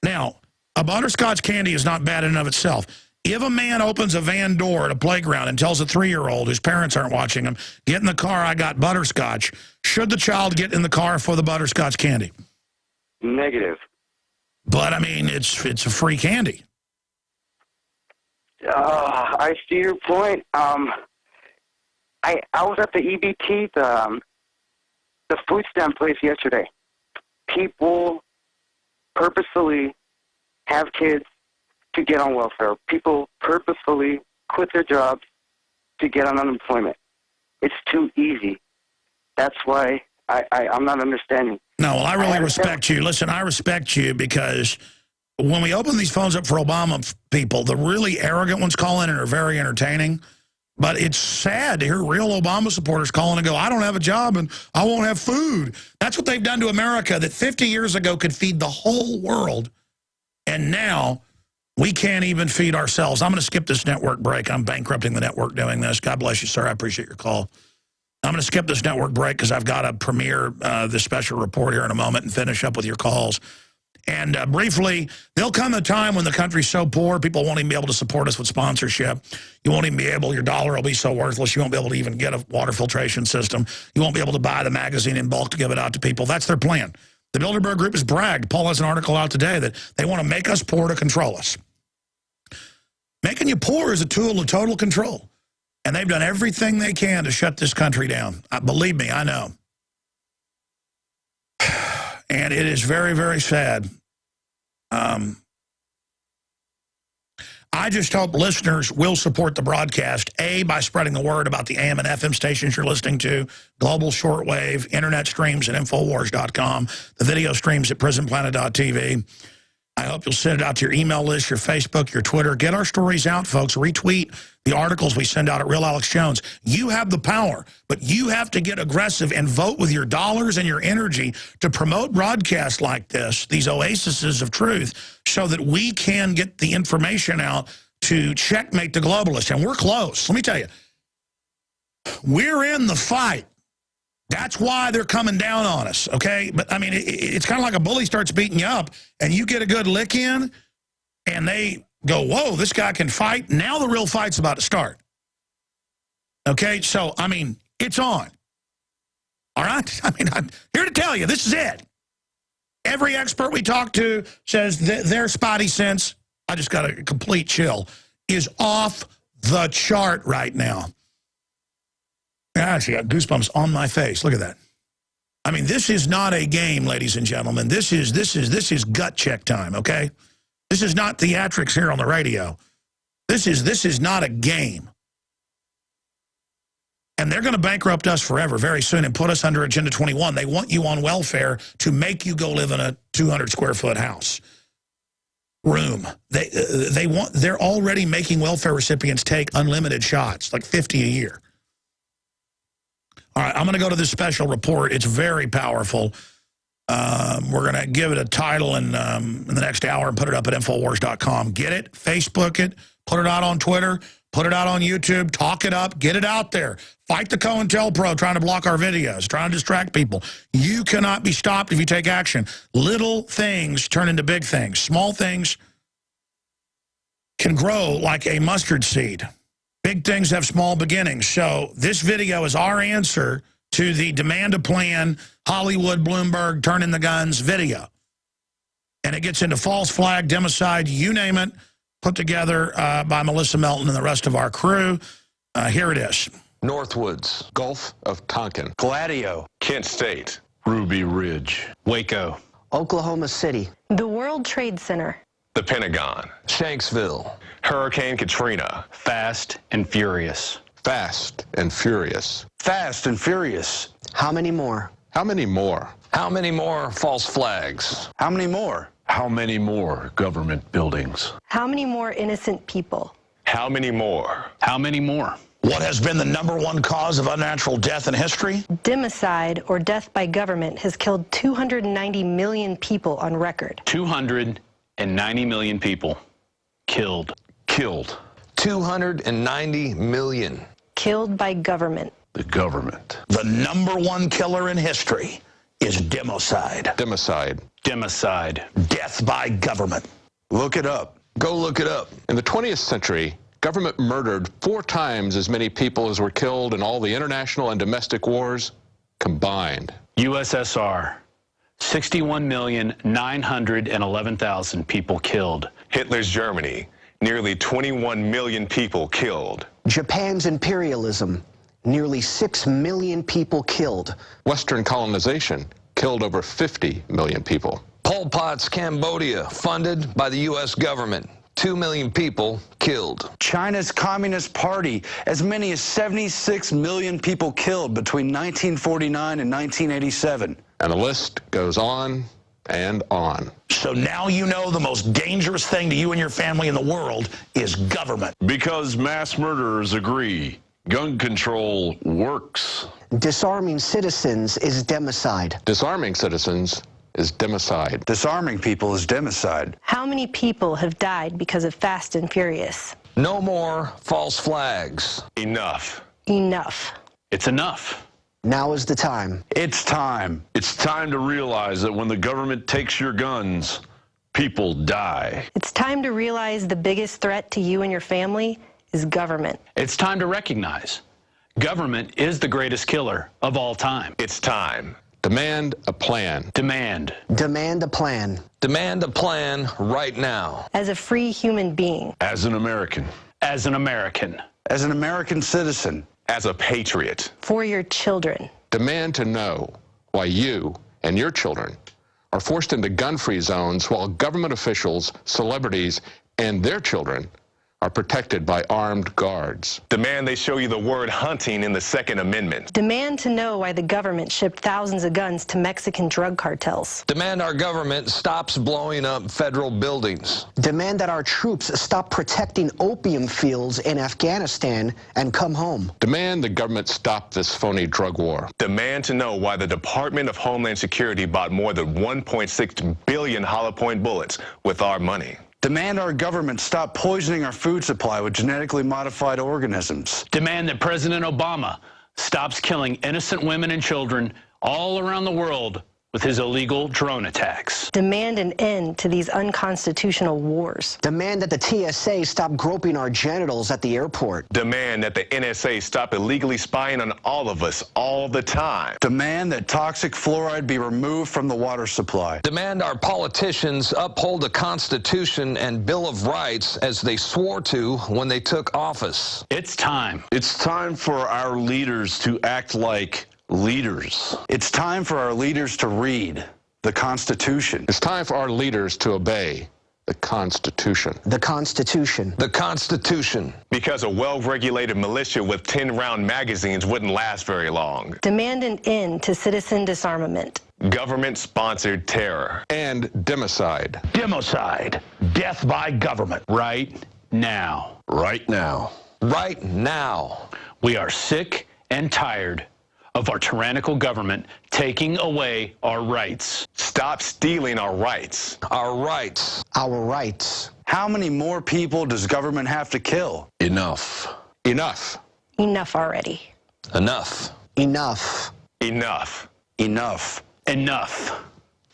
Now, a butterscotch candy is not bad in and of itself. If a man opens a van door at a playground and tells a 3-year-old whose parents aren't watching him, get in the car, I got butterscotch, should the child get in the car for the butterscotch candy? Negative. But, I mean, it's a free candy. I see your point. I was at the EBT, the food stamp place yesterday. People purposefully have kids to get on welfare. People purposefully quit their jobs to get on unemployment. It's too easy. That's why I'm not understanding. No, well, I really respect you. Listen, I respect you because when we open these phones up for Obama people, the really arrogant ones call in and are very entertaining. But it's sad to hear real Obama supporters calling and go, I don't have a job and I won't have food. That's what they've done to America that 50 years ago could feed the whole world. And now we can't even feed ourselves. I'm going to skip this network break. I'm bankrupting the network doing this. God bless you, sir. I appreciate your call. I'm going to skip this network break because I've got to premiere this special report here in a moment and finish up with your calls. And briefly, there'll come a time when the country's so poor, people won't even be able to support us with sponsorship. You won't even be able, your dollar will be so worthless, you won't be able to even get a water filtration system. You won't be able to buy the magazine in bulk to give it out to people. That's their plan. The Bilderberg Group has bragged. Paul has an article out today that they want to make us poor to control us. Making you poor is a tool of total control. And they've done everything they can to shut this country down. Believe me, I know. And it is very, very sad. I just hope listeners will support the broadcast, A, by spreading the word about the AM and FM stations you're listening to, global shortwave, internet streams at Infowars.com, the video streams at prisonplanet.tv. I hope you'll send it out to your email list, your Facebook, your Twitter. Get our stories out, folks. Retweet the articles we send out at Real Alex Jones. You have the power, but you have to get aggressive and vote with your dollars and your energy to promote broadcasts like this, these oases of truth, so that we can get the information out to checkmate the globalists. And we're close. Let me tell you, we're in the fight. That's why they're coming down on us, okay? But, I mean, it's kind of like a bully starts beating you up, and you get a good lick in, and they go, whoa, this guy can fight. Now the real fight's about to start. Okay? So, I mean, it's on. All right? I mean, I'm here to tell you, this is it. Every expert we talk to says their spotty sense, I just got a complete chill, is off the chart right now. Gosh, I got goosebumps on my face. Look at that. I mean, this is not a game, ladies and gentlemen. This is gut check time, okay? This is not theatrics here on the radio. This is not a game. And they're going to bankrupt us forever very soon and put us under Agenda 21. They want you on welfare to make you go live in a 200-square-foot house. Room. They're already making welfare recipients take unlimited shots, like 50 a year. All right, I'm going to go to this special report. It's very powerful. We're going to give it a title in the next hour and put it up at Infowars.com. Get it, Facebook it, put it out on Twitter, put it out on YouTube, talk it up, get it out there. Fight the COINTELPRO trying to block our videos, trying to distract people. You cannot be stopped if you take action. Little things turn into big things. Small things can grow like a mustard seed. Big things have small beginnings. So this video is our answer to the demand a plan, Hollywood, Bloomberg, turn in the guns video. And it gets into false flag, democide, you name it, put together by Melissa Melton and the rest of our crew. Here it is. Northwoods, Gulf of Tonkin, Gladio, Kent State, Ruby Ridge, Waco, Oklahoma City, the World Trade Center, the Pentagon, Shanksville, Hurricane Katrina, Fast and Furious. Fast and Furious. Fast and Furious. How many more? How many more? How many more false flags? How many more? How many more government buildings? how many more innocent people? How many more? How many more? What has been the #1 cause of unnatural death in history? Democide, or death by government, has killed 290 million people on record. 290 million people killed. Killed. 290 million. Killed by government. The government. The #1 killer in history is democide. Democide. Democide. Death by government. Look it up. Go look it up. In the 20th century, government murdered 4 times as many people as were killed in all the international and domestic wars combined. USSR. 61,911,000 people killed. Hitler's Germany. Nearly 21 million people killed. Japan's imperialism. Nearly 6 million people killed. Western colonization killed over 50 million people. Pol Pot's Cambodia, funded by the U.S. government. 2 million people killed. China's Communist Party, as many as 76 million people killed between 1949 and 1987. And the list goes on and on. So now you know the most dangerous thing to you and your family in the world is government. Because mass murderers agree. Gun control works. Disarming citizens is democide. Disarming citizens is democide. Disarming people is democide. How many people have died because of Fast and Furious? No more false flags. Enough. Enough. It's enough. Now is the time. It's time. It's time to realize that when the government takes your guns, people die. It's time to realize the biggest threat to you and your family is government. It's time to recognize government is the greatest killer of all time. It's time. Demand a plan. Demand. Demand a plan. Demand a plan right now. As a free human being. As an American. As an American. As an American citizen. As a patriot. For your children. Demand to know why you and your children are forced into gun-free zones while government officials, celebrities, and their children are protected by armed guards. Demand they show you the word hunting in the Second Amendment. Demand to know why the government shipped thousands of guns to Mexican drug cartels. Demand our government stops blowing up federal buildings. Demand that our troops stop protecting opium fields in Afghanistan and come home. Demand the government stop this phony drug war. Demand to know why the Department of Homeland Security bought more than 1.6 billion hollow point bullets with our money. Demand our government stop poisoning our food supply with genetically modified organisms. Demand that President Obama stops killing innocent women and children all around the world with his illegal drone attacks. Demand an end to these unconstitutional wars. Demand that the TSA stop groping our genitals at the airport. Demand that the NSA stop illegally spying on all of us all the time. Demand that toxic fluoride be removed from the water supply. Demand our politicians uphold the Constitution and Bill of Rights as they swore to when they took office. It's time. It's time for our leaders to act like leaders. It's time for our leaders to read the Constitution. It's time for our leaders to obey The Constitution. The Constitution. The Constitution. Because a well-regulated militia with 10-round magazines wouldn't last very long. Demand an end to citizen disarmament. Government-sponsored terror. And democide. Democide. Death by government. Right now. Right now. Right now. We are sick and tired of our tyrannical government taking away our rights. Stop stealing our rights. Our rights. Our rights. How many more people does government have to kill? Enough. Enough. Enough already. Enough. Enough. Enough. Enough. Enough.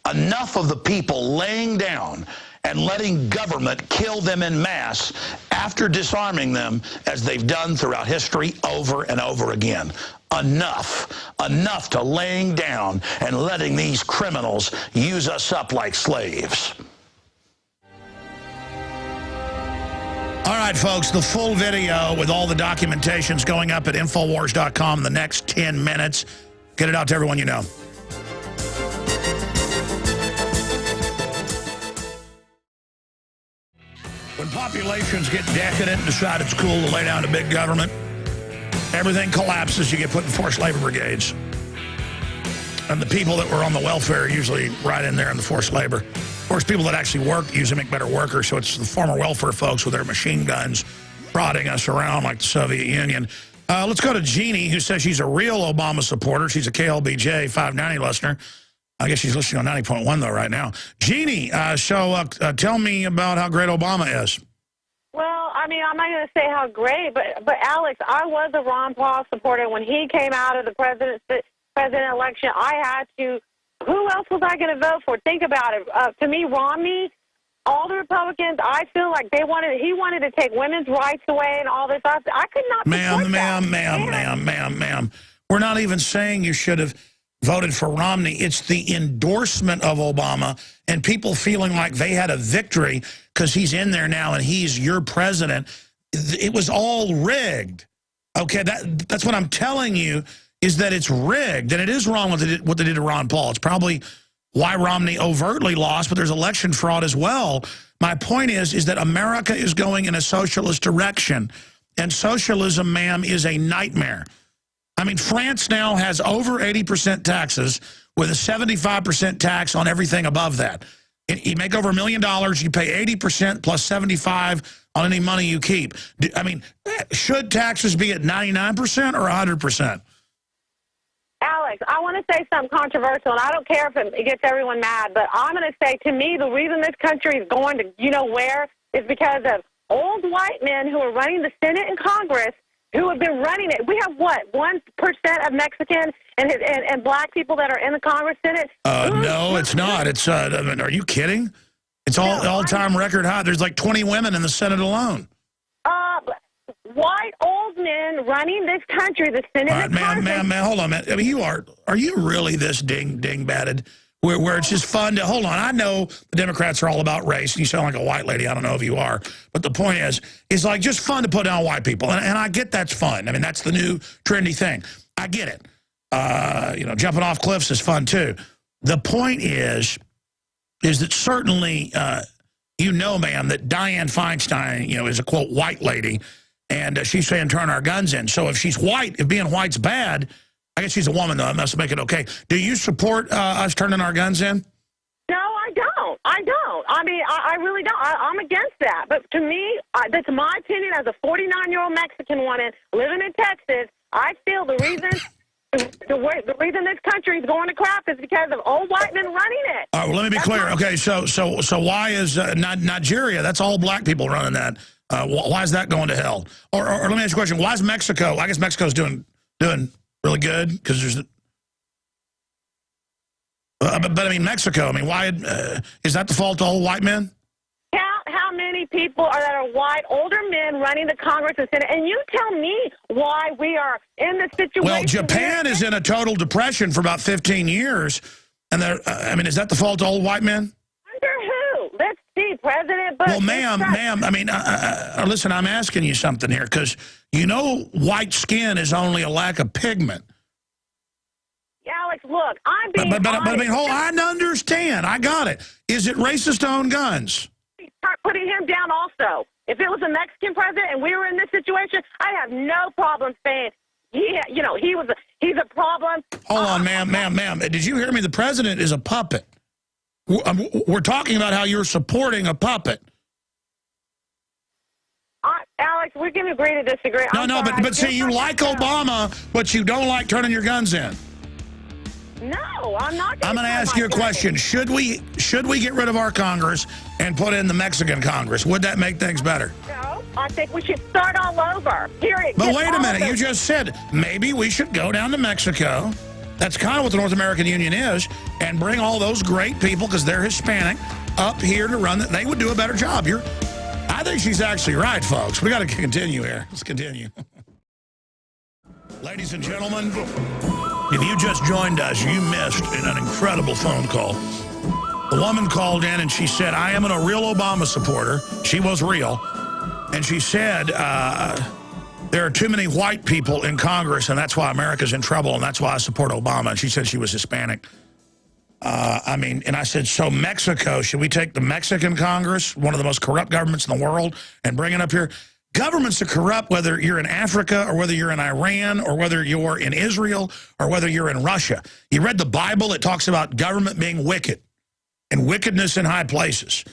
Enough of the people laying down and letting government kill them en masse after disarming them as they've done throughout history over and over again. Enough. Enough to laying down and letting these criminals use us up like slaves. All right, folks, the full video with all the documentation's going up at Infowars.com in the next 10 minutes. Get it out to everyone you know. When populations get decadent and decide it's cool to lay down to big government, everything collapses. You get put in forced labor brigades. And the people that were on the welfare are usually right in there in the forced labor. Of course, people that actually work usually make better workers, so it's the former welfare folks with their machine guns prodding us around like the Soviet Union. Let's go to Jeannie, who says she's a real Obama supporter. She's a KLBJ 590 listener. I guess she's listening on 90.1, though, right now. Jeannie, tell me about how great Obama is. Well, I mean, I'm not going to say how great, but Alex, I was a Ron Paul supporter. When he came out of the president election, I had to, who else was I going to vote for? Think about it. To me, Romney, all the Republicans, I feel like he wanted to take women's rights away and all this. I could not support that. Ma'am. We're not even saying you should have voted for Romney. It's the endorsement of Obama and people feeling like they had a victory because he's in there now and he's your president. It was all rigged. Okay, that's what I'm telling you, is that it's rigged. And it is wrong what they did to Ron Paul. It's probably why Romney overtly lost, but there's election fraud as well. My point is that America is going in a socialist direction. And socialism, ma'am, is a nightmare. I mean, France now has over 80% taxes with a 75% tax on everything above that. You make over $1 million, you pay 80% plus 75 on any money you keep. I mean, should taxes be at 99% or 100%? Alex, I want to say something controversial, and I don't care if it gets everyone mad, but I'm going to say, to me, the reason this country is going to, you know where, is because of old white men who are running the Senate and Congress who have been running it. We have, what, 1% of Mexicans and black people that are in the Congress, Senate? No, it's not. It's I mean, are you kidding? It's all-time record high. There's like 20 women in the Senate alone. White old men running this country, the Senate and Congress. Ma'am, hold on, man. I mean, are you really this ding-batted? Where it's just fun to, hold on, I know the Democrats are all about race, and you sound like a white lady, I don't know if you are, but the point is, it's like just fun to put down white people, and I get that's fun. I mean, that's the new trendy thing. I get it. You know, jumping off cliffs is fun too. The point is that certainly, you know, ma'am, that Dianne Feinstein, you know, is a, quote, white lady, and she's saying turn our guns in. So if she's white, if being white's bad, I guess she's a woman, though. That must make it okay. Do you support us turning our guns in? No, I don't. I mean, I really don't. I'm against that. But to me, that's my opinion as a 49-year-old Mexican woman living in Texas. I feel the reason the reason this country is going to crap is because of old white men running it. All right, well, let me be clear. Okay, so why is Nigeria? That's all black people running that. Why is that going to hell? Or let me ask you a question. Why is Mexico? I guess Mexico's doing really good because there's. But I mean, Mexico. I mean, why is that the fault of all white men? How many people that are white, older men running the Congress and Senate? And you tell me why we are in the situation. Well, Japan is in a total depression for about 15 years, and I mean, is that the fault of old white men? Under who? Let's see, President Bush. Well, ma'am, I mean, listen, I'm asking you something here because you know, white skin is only a lack of pigment. Alex, look, I'm being But I mean, hold on, I understand. I got it. Is it racist to own guns? start putting him down also. If it was a Mexican president and we were in this situation, I have no problem saying, he's a problem. Hold on, ma'am. Did you hear me? The president is a puppet. We're talking about how you're supporting a puppet. Alex, we can agree to disagree. But see, you like Obama, but you don't like turning your guns in. No, I'm not. I'm going to ask you a question. Should we get rid of our Congress and put in the Mexican Congress? Would that make things better? No, I think we should start all over. Period. But wait a minute. You just said maybe we should go down to Mexico. That's kind of what the North American Union is, and bring all those great people, because they're Hispanic, up here to run it. They would do a better job. I think she's actually right, folks. We got to continue here. Let's continue. Ladies and gentlemen, if you just joined us, you missed an incredible phone call. The woman called in and she said, I am a real Obama supporter. She was real. And she said, there are too many white people in Congress, and that's why America's in trouble, and that's why I support Obama. And she said she was Hispanic. And I said, so Mexico, should we take the Mexican Congress, one of the most corrupt governments in the world, and bring it up here? Governments are corrupt whether you're in Africa or whether you're in Iran or whether you're in Israel or whether you're in Russia. You read the Bible, it talks about government being wicked and wickedness in high places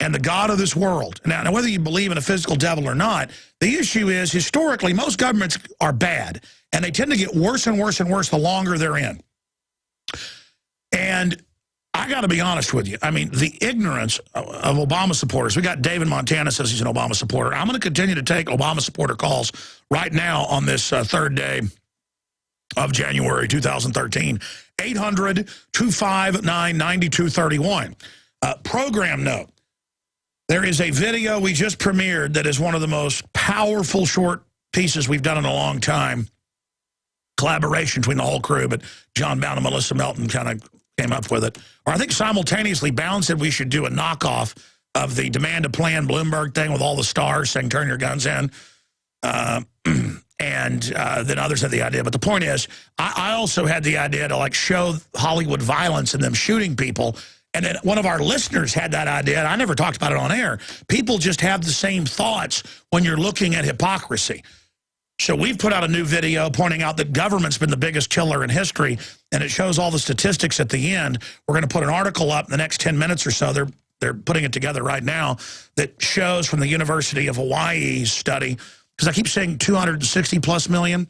and the God of this world. Now, whether you believe in a physical devil or not, the issue is historically most governments are bad, and they tend to get worse and worse and worse the longer they're in. And I got to be honest with you. I mean, the ignorance of Obama supporters. We got Dave in Montana says he's an Obama supporter. I'm going to continue to take Obama supporter calls right now on this third day of January 2013. 800-259-9231. Program note. There is a video we just premiered that is one of the most powerful short pieces we've done in a long time. Collaboration between the whole crew, but John Bound and Melissa Melton kind of came up with it. Or I think simultaneously Bound said we should do a knockoff of the Demand a Plan Bloomberg thing with all the stars saying turn your guns in. And then others had the idea. But the point is, I also had the idea to like show Hollywood violence and them shooting people. And then one of our listeners had that idea, and I never talked about it on air. People just have the same thoughts when you're looking at hypocrisy. So we've put out a new video pointing out that government's been the biggest killer in history, and it shows all the statistics at the end. We're going to put an article up in the next 10 minutes or so. They're putting it together right now that shows from the University of Hawaii's study, because I keep saying 260+ million.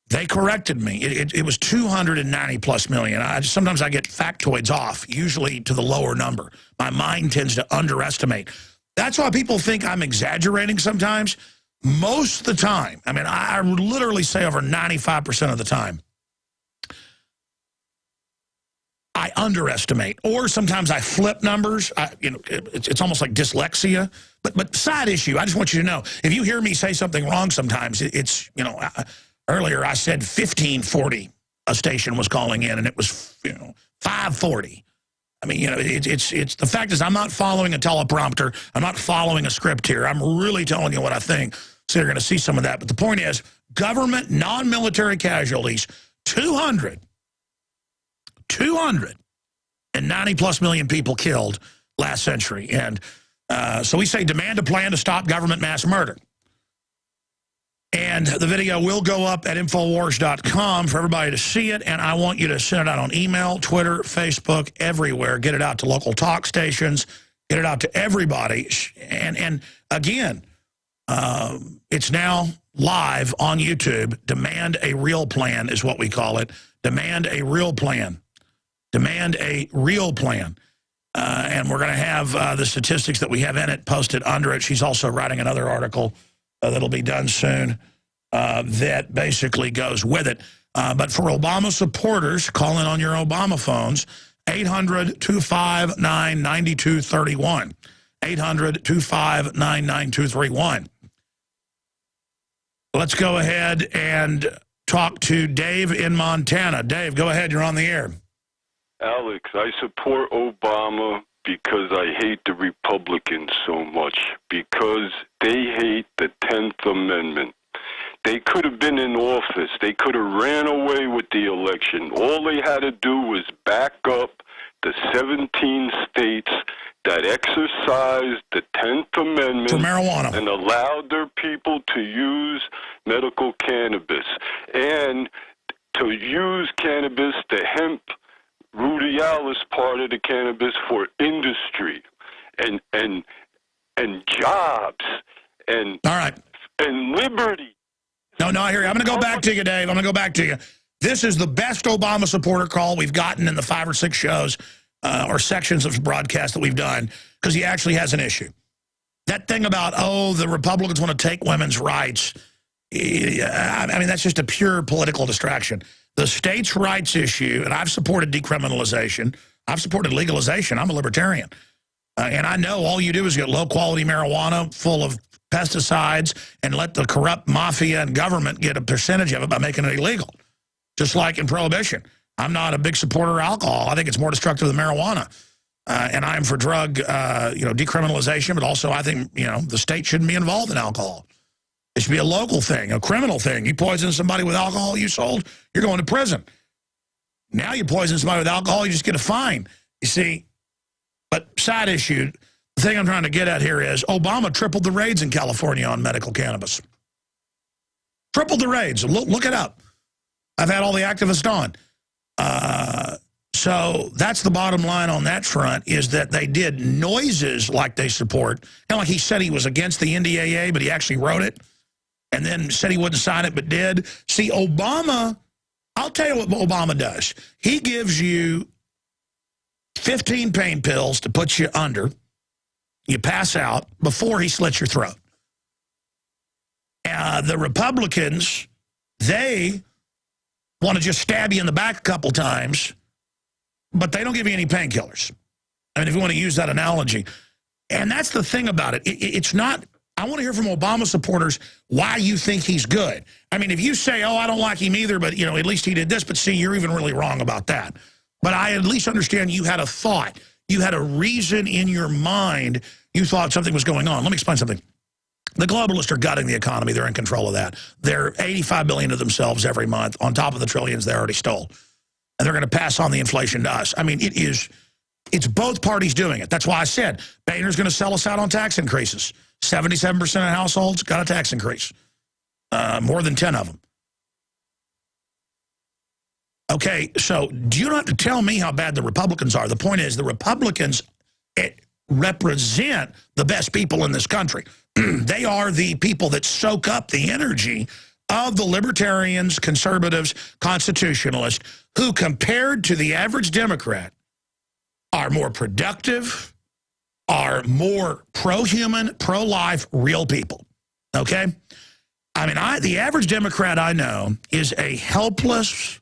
They corrected me. It was 290+ million. Sometimes I get factoids off, usually to the lower number. My mind tends to underestimate. That's why people think I'm exaggerating sometimes. Most of the time, I mean, I literally say over 95% of the time, I underestimate. Or sometimes I flip numbers. It's almost like dyslexia. But side issue, I just want you to know, if you hear me say something wrong sometimes, it's, earlier I said 1540 a station was calling in, and it was, 540. I mean, it's the fact is I'm not following a teleprompter. I'm not following a script here. I'm really telling you what I think. So you're going to see some of that. But the point is, government non-military casualties, 290+ million people killed last century. And so we say demand a plan to stop government mass murder. And the video will go up at Infowars.com for everybody to see it. And I want you to send it out on email, Twitter, Facebook, everywhere. Get it out to local talk stations. Get it out to everybody. And again, it's now live on YouTube. Demand a real plan is what we call it. Demand a real plan. Demand a real plan. And we're going to have the statistics that we have in it posted under it. She's also writing another article that'll be done soon that basically goes with it. But for Obama supporters, call in on your Obama phones, 800-259-9231. 800-259-9231. Let's go ahead and talk to Dave in Montana. Dave, go ahead. You're on the air. Alex, I support Obama because I hate the Republicans so much, because they hate the 10th Amendment. They could have been in office. They could have ran away with the election. All they had to do was back up the 17 states that exercised the 10th Amendment for marijuana and allowed their people to use medical cannabis and to use cannabis, the hemp ruderalis part of the cannabis, for industry and jobs and all right and liberty. No, I hear you. I'm going to go back to you, Dave. I'm going to go back to you. This is the best Obama supporter call we've gotten in the 5 or 6 shows or sections of broadcast that we've done, because he actually has an issue. That thing about, oh, the Republicans want to take women's rights, I mean, that's just a pure political distraction. The states' rights issue, and I've supported decriminalization. I've supported legalization. I'm a libertarian. And I know all you do is get low-quality marijuana full of pesticides and let the corrupt mafia and government get a percentage of it by making it illegal, just like in Prohibition. I'm not a big supporter of alcohol. I think it's more destructive than marijuana. And I'm for drug, decriminalization, but also I think, the state shouldn't be involved in alcohol. It should be a local thing, a criminal thing. You poison somebody with alcohol you sold, you're going to prison. Now you poison somebody with alcohol, you just get a fine. You see, but side issue, the thing I'm trying to get at here is Obama tripled the raids in California on medical cannabis. Tripled the raids. Look it up. I've had all the activists on. So that's the bottom line on that front, is that they did noises like they support. Kind of like he said he was against the NDAA, but he actually wrote it. And then said he wouldn't sign it, but did. See, Obama, I'll tell you what Obama does. He gives you 15 pain pills to put you under. You pass out before he slits your throat. The Republicans, they want to just stab you in the back a couple times, but they don't give you any painkillers. I mean, if you want to use that analogy. And that's the thing about it. It's not, I want to hear from Obama supporters why you think he's good. I mean, if you say, oh, I don't like him either, but, at least he did this, but see, you're even really wrong about that. But I at least understand you had a thought. You had a reason in your mind. You thought something was going on. Let me explain something. The globalists are gutting the economy. They're in control of that. They're $85 billion to themselves every month on top of the trillions they already stole. And they're going to pass on the inflation to us. I mean, it's both parties doing it. That's why I said Boehner's going to sell us out on tax increases. 77% of households got a tax increase. More than 10 of them. Okay, so do you not have to tell me how bad the Republicans are? The point is the Republicans represent the best people in this country. They are the people that soak up the energy of the libertarians, conservatives, constitutionalists, who compared to the average Democrat are more productive, are more pro-human, pro-life, real people. Okay? I mean, the average Democrat I know is a helpless,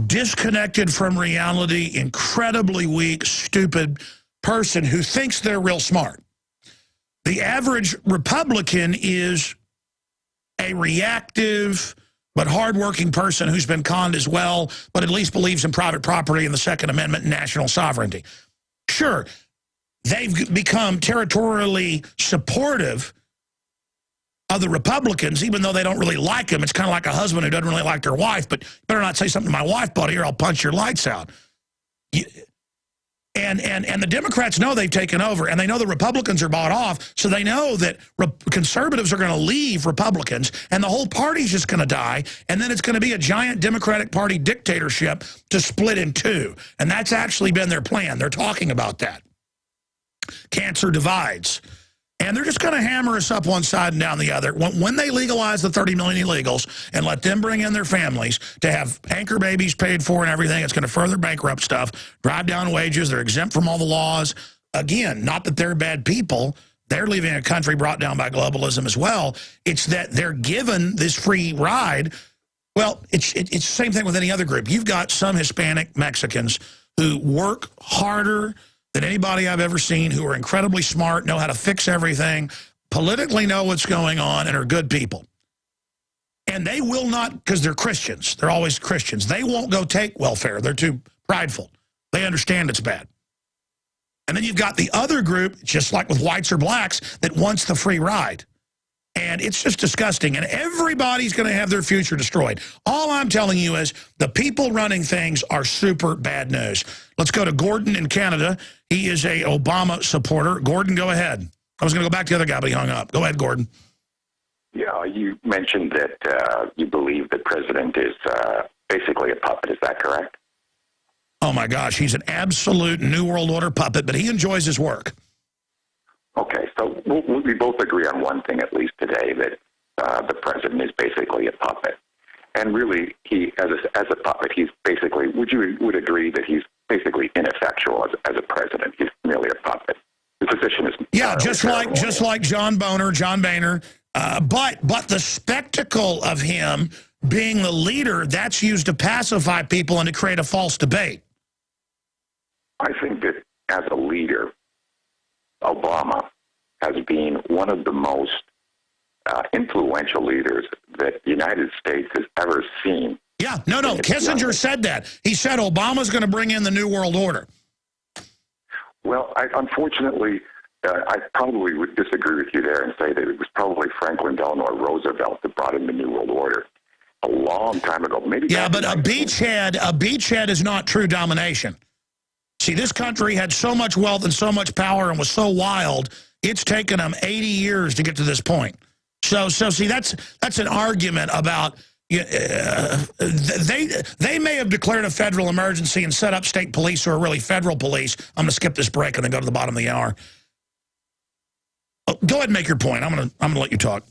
disconnected from reality, incredibly weak, stupid person who thinks they're real smart. The average Republican is a reactive but hardworking person who's been conned as well, but at least believes in private property and the Second Amendment and national sovereignty. Sure, they've become territorially supportive of the Republicans, even though they don't really like them. It's kind of like a husband who doesn't really like their wife, but you better not say something to my wife, buddy, or I'll punch your lights out. And the Democrats know they've taken over, and they know the Republicans are bought off, so they know that conservatives are going to leave Republicans, and the whole party's just going to die, and then it's going to be a giant Democratic Party dictatorship to split in two. And that's actually been their plan. They're talking about that. Cancer divides. And they're just going to hammer us up one side and down the other. When they legalize the 30 million illegals and let them bring in their families to have anchor babies paid for and everything, it's going to further bankrupt stuff, drive down wages. They're exempt from all the laws. Again, not that they're bad people. They're leaving a country brought down by globalism as well. It's that they're given this free ride. Well, it's the same thing with any other group. You've got some Hispanic Mexicans who work harder than anybody I've ever seen, who are incredibly smart, know how to fix everything, politically know what's going on, and are good people. And they will not, because they're Christians. They're always Christians. They won't go take welfare. They're too prideful. They understand it's bad. And then you've got the other group, just like with whites or blacks, that wants the free ride. And it's just disgusting. And everybody's going to have their future destroyed. All I'm telling you is the people running things are super bad news. Let's go to Gordon in Canada. He is a Obama supporter. Gordon, go ahead. I was going to go back to the other guy, but he hung up. Go ahead, Gordon. Yeah, you mentioned that you believe the president is basically a puppet. Is that correct? Oh, my gosh. He's an absolute New World Order puppet, but he enjoys his work. Okay, so we both agree on one thing, at least today, that the president is basically a puppet. And really, he, as a puppet, he's basically, would agree that he's basically ineffectual as a president. He's merely a puppet. His position is... Yeah, just like John Boehner, but the spectacle of him being the leader, that's used to pacify people and to create a false debate. I think that as a leader, Obama has been one of the most influential leaders that the United States has ever seen. Yeah, no, Kissinger said that. He said Obama's going to bring in the New World Order. Well, unfortunately, I probably would disagree with you there and say that it was probably Franklin Delano Roosevelt that brought in the New World Order a long time ago. Maybe. Yeah, but a beachhead is not true domination. See, this country had so much wealth and so much power and was so wild, it's taken them 80 years to get to this point. So see, that's an argument about they may have declared a federal emergency and set up state police who are really federal police. I'm going to skip this break and then go to the bottom of the hour. Go ahead and make your point. I'm going to let you talk.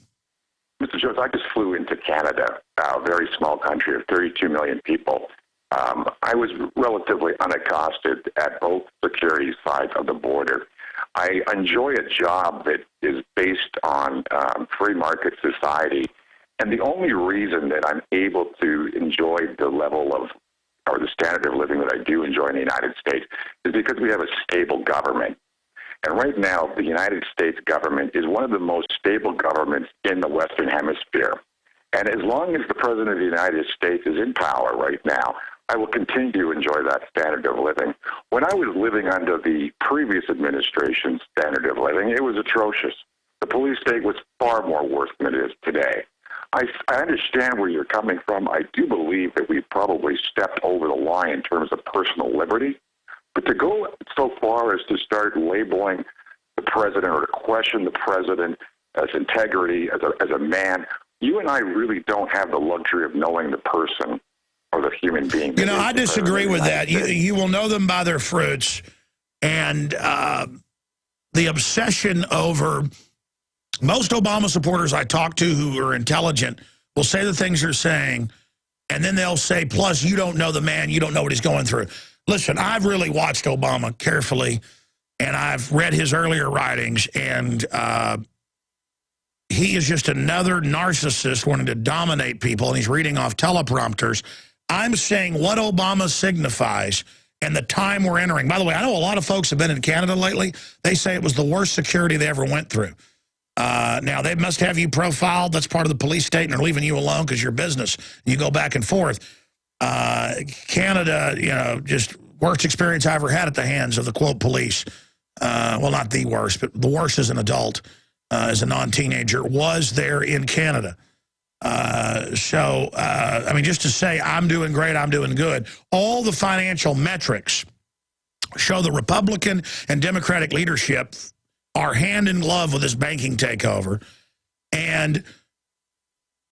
Mr. Jones, I just flew into Canada, a very small country of 32 million people. I was relatively unaccosted at both security sides of the border. I enjoy a job that is based on free market society, and the only reason that I'm able to enjoy the level of, or the standard of living that I do enjoy in the United States is because we have a stable government. And right now, the United States government is one of the most stable governments in the Western Hemisphere. And as long as the President of the United States is in power right now, I will continue to enjoy that standard of living. When I was living under the previous administration's standard of living, it was atrocious. The police state was far more worse than it is today. I understand where you're coming from. I do believe that we've probably stepped over the line in terms of personal liberty. But to go so far as to start labeling the president or to question the president as integrity, as a man, you and I really don't have the luxury of knowing the person or the human being. You know, I disagree with that. You will know them by their fruits. And the obsession over most Obama supporters I talk to who are intelligent will say the things you're saying, and then they'll say, plus, you don't know the man, you don't know what he's going through. Listen, I've really watched Obama carefully, and I've read his earlier writings, and he is just another narcissist wanting to dominate people, and he's reading off teleprompters. I'm saying what Obama signifies and the time we're entering. By the way, I know a lot of folks have been in Canada lately. They say it was the worst security they ever went through. Now, they must have you profiled. That's part of the police state, and they're leaving you alone because you're business. You go back and forth. Canada, you know, just worst experience I ever had at the hands of the, quote, police. Well, not the worst, but the worst as an adult, as a non-teenager, was there in Canada. I mean, just to say I'm doing great, I'm doing good. All the financial metrics show the Republican and Democratic leadership are hand in glove with this banking takeover. And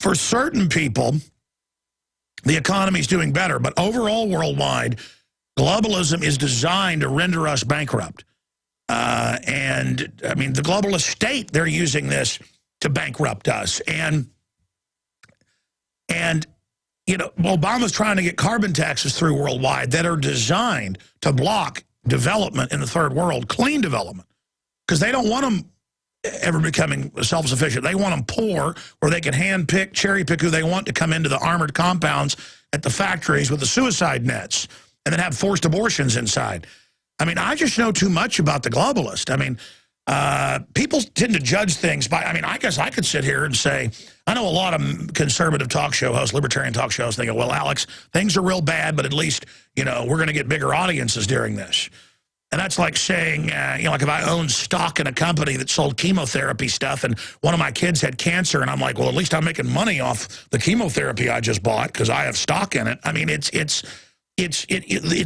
for certain people, the economy's doing better. But overall, worldwide, globalism is designed to render us bankrupt. And, I mean, the globalist state, they're using this to bankrupt us. And you know, Obama's trying to get carbon taxes through worldwide that are designed to block development in the third world, clean development, because they don't want them ever becoming self-sufficient. They want them poor where they can hand-pick, cherry-pick who they want to come into the armored compounds at the factories with the suicide nets and then have forced abortions inside. I mean, I just know too much about the globalist. I mean, people tend to judge things by, I mean, I guess I could sit here and say, I know a lot of conservative talk show hosts, libertarian talk shows, they go, well, Alex, things are real bad, but at least, you know, we're going to get bigger audiences during this. And that's like saying, like if I owned stock in a company that sold chemotherapy stuff and one of my kids had cancer and I'm like, well, at least I'm making money off the chemotherapy I just bought because I have stock in it. I mean, it's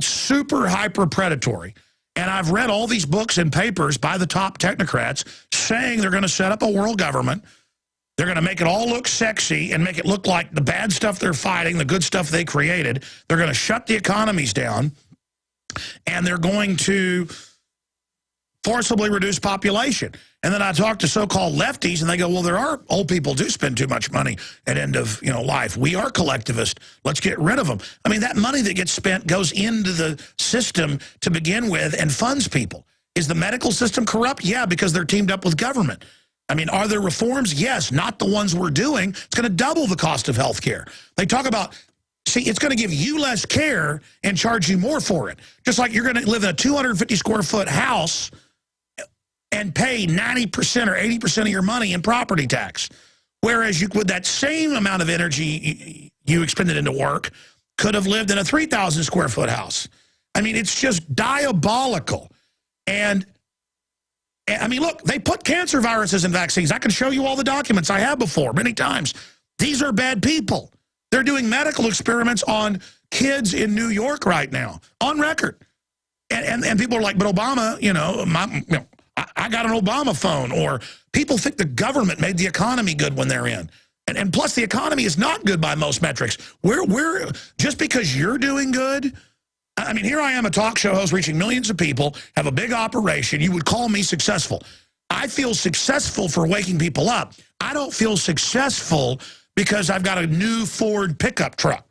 super hyper predatory. And I've read all these books and papers by the top technocrats saying they're going to set up a world government. They're going to make it all look sexy and make it look like the bad stuff they're fighting, the good stuff they created. They're going to shut the economies down. And they're going to forcibly reduce population. And then I talk to so-called lefties, and they go, well, there are old people do spend too much money at end of life. We are collectivist. Let's get rid of them. I mean, that money that gets spent goes into the system to begin with and funds people. Is the medical system corrupt? Yeah, because they're teamed up with government. I mean, are there reforms? Yes, not the ones we're doing. It's going to double the cost of health care. They talk about... See, it's going to give you less care and charge you more for it. Just like you're going to live in a 250-square-foot house and pay 90% or 80% of your money in property tax. Whereas you, with that same amount of energy you expended into work, could have lived in a 3,000-square-foot house. I mean, it's just diabolical. And, I mean, look, they put cancer viruses in vaccines. I can show you all the documents I have before many times. These are bad people. They're doing medical experiments on kids in New York right now, on record. And people are like, but Obama, I got an Obama phone. Or people think the government made the economy good when they're in. And plus, the economy is not good by most metrics. We're just because you're doing good. I mean, here I am, a talk show host reaching millions of people, have a big operation. You would call me successful. I feel successful for waking people up. I don't feel successful because I've got a new Ford pickup truck.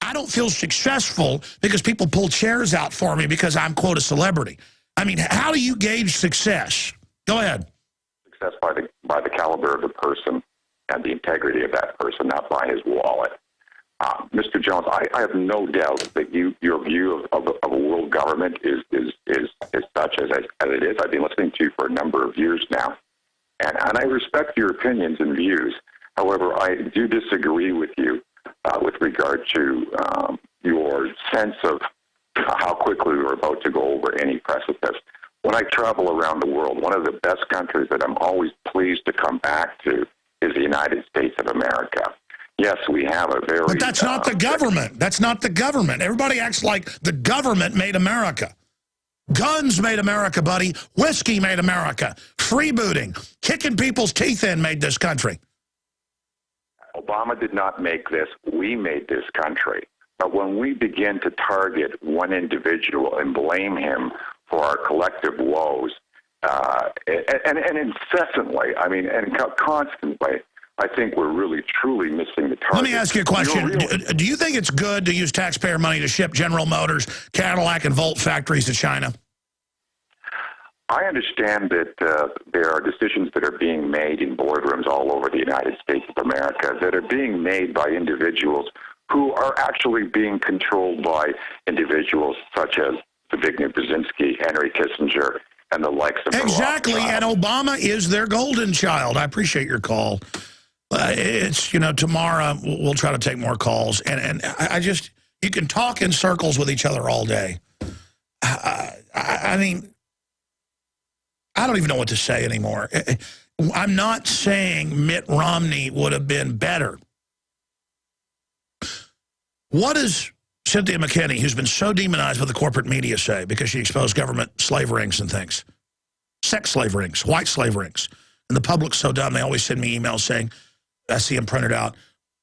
I don't feel successful because people pull chairs out for me because I'm, quote, a celebrity. I mean, how do you gauge success? Go ahead. Success by the caliber of the person and the integrity of that person, not by his wallet. Mr. Jones, I have no doubt that your view of a world government is such as it is. I've been listening to you for a number of years now, and I respect your opinions and views. However, I do disagree with you with regard to your sense of how quickly we're about to go over any precipice. When I travel around the world, one of the best countries that I'm always pleased to come back to is the United States of America. Yes, we have a very... But that's not the government. That's not the government. Everybody acts like the government made America. Guns made America, buddy. Whiskey made America. Freebooting, kicking people's teeth in made this country. Obama did not make this. We made this country. But when we begin to target one individual and blame him for our collective woes, and incessantly, I mean, and constantly, I think we're really, truly missing the target. Let me ask you a question. Do you think it's good to use taxpayer money to ship General Motors, Cadillac, and Volt factories to China? I understand that there are decisions that are being made in boardrooms all over the United States of America that are being made by individuals who are actually being controlled by individuals such as Zbigniew Brzezinski, Henry Kissinger, and the likes of Exactly, and Obama is their golden child. I appreciate your call. It's, tomorrow we'll try to take more calls. And I just, you can talk in circles with each other all day. I mean, I don't even know what to say anymore. I'm not saying Mitt Romney would have been better. What does Cynthia McKinney, who's been so demonized by the corporate media, say because she exposed government slave rings and things? Sex slave rings, white slave rings. And the public's so dumb, they always send me emails saying, I see them printed out,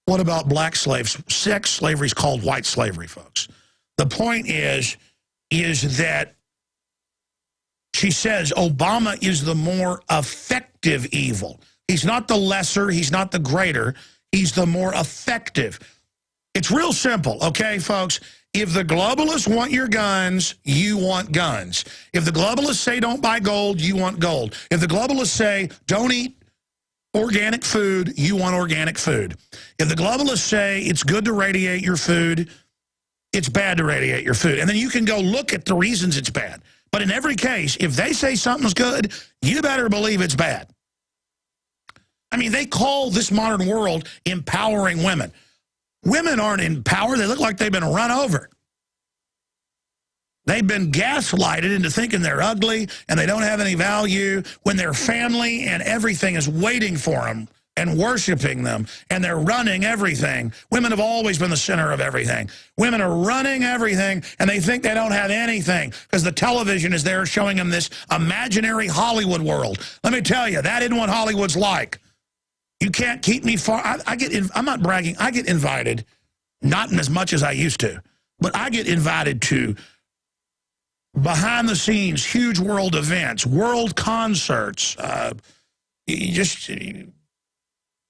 what about black slaves? Sex slavery is called white slavery, folks. The point is that she says Obama is the more effective evil. He's not the lesser, he's not the greater, he's the more effective. It's real simple, okay, folks? If the globalists want your guns, you want guns. If the globalists say don't buy gold, you want gold. If the globalists say don't eat organic food, you want organic food. If the globalists say it's good to radiate your food, it's bad to radiate your food. And then you can go look at the reasons it's bad. But in every case, if they say something's good, you better believe it's bad. I mean, they call this modern world empowering women. Women aren't in power. They look like they've been run over. They've been gaslighted into thinking they're ugly and they don't have any value when their family and everything is waiting for them and worshiping them, and they're running everything. Women have always been the center of everything. Women are running everything, and they think they don't have anything because the television is there showing them this imaginary Hollywood world. Let me tell you, that isn't what Hollywood's like. You can't keep me far. I'm not bragging. I get invited, not in as much as I used to, but I get invited to behind-the-scenes, huge world events, world concerts,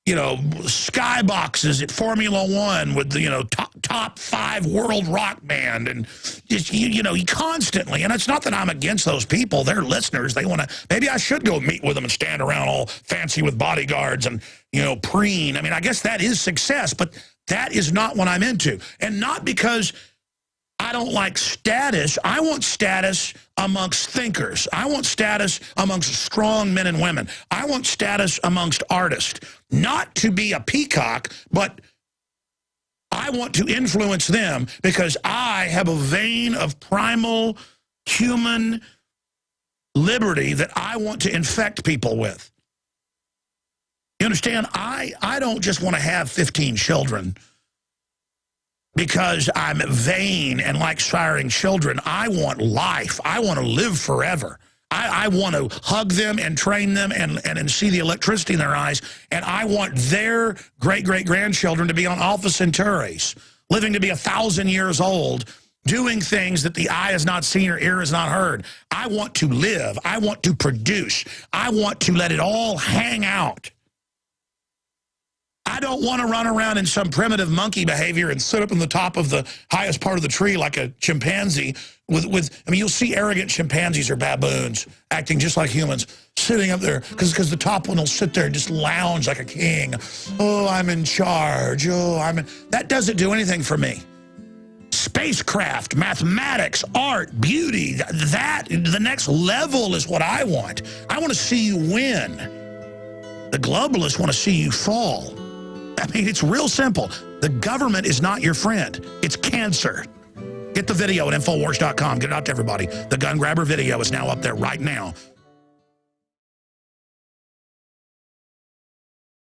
skyboxes at Formula One with the, top 5 world rock band, and just, constantly. And it's not that I'm against those people. They're listeners. They want to, maybe I should go meet with them and stand around all fancy with bodyguards and, preen. I mean, I guess that is success, but that is not what I'm into. And not because I don't like status. I want status amongst thinkers. I want status amongst strong men and women. I want status amongst artists. Not to be a peacock, but I want to influence them because I have a vein of primal human liberty that I want to infect people with. You understand? I don't just want to have 15 children because I'm vain and like siring children. I want life. I want to live forever. I want to hug them and train them and see the electricity in their eyes. And I want their great-great-grandchildren to be on Alpha Centauris, living to be 1,000 years old, doing things that the eye has not seen or ear has not heard. I want to live. I want to produce. I want to let it all hang out. I don't want to run around in some primitive monkey behavior and sit up in the top of the highest part of the tree like a chimpanzee you'll see arrogant chimpanzees or baboons acting just like humans, sitting up there because the top one will sit there and just lounge like a king. Oh, I'm in charge. That doesn't do anything for me. Spacecraft, mathematics, art, beauty, the next level is what I want. I want to see you win. The globalists want to see you fall. I mean, it's real simple. The government is not your friend. It's cancer. Get the video at Infowars.com. Get it out to everybody. The gun grabber video is now up there right now.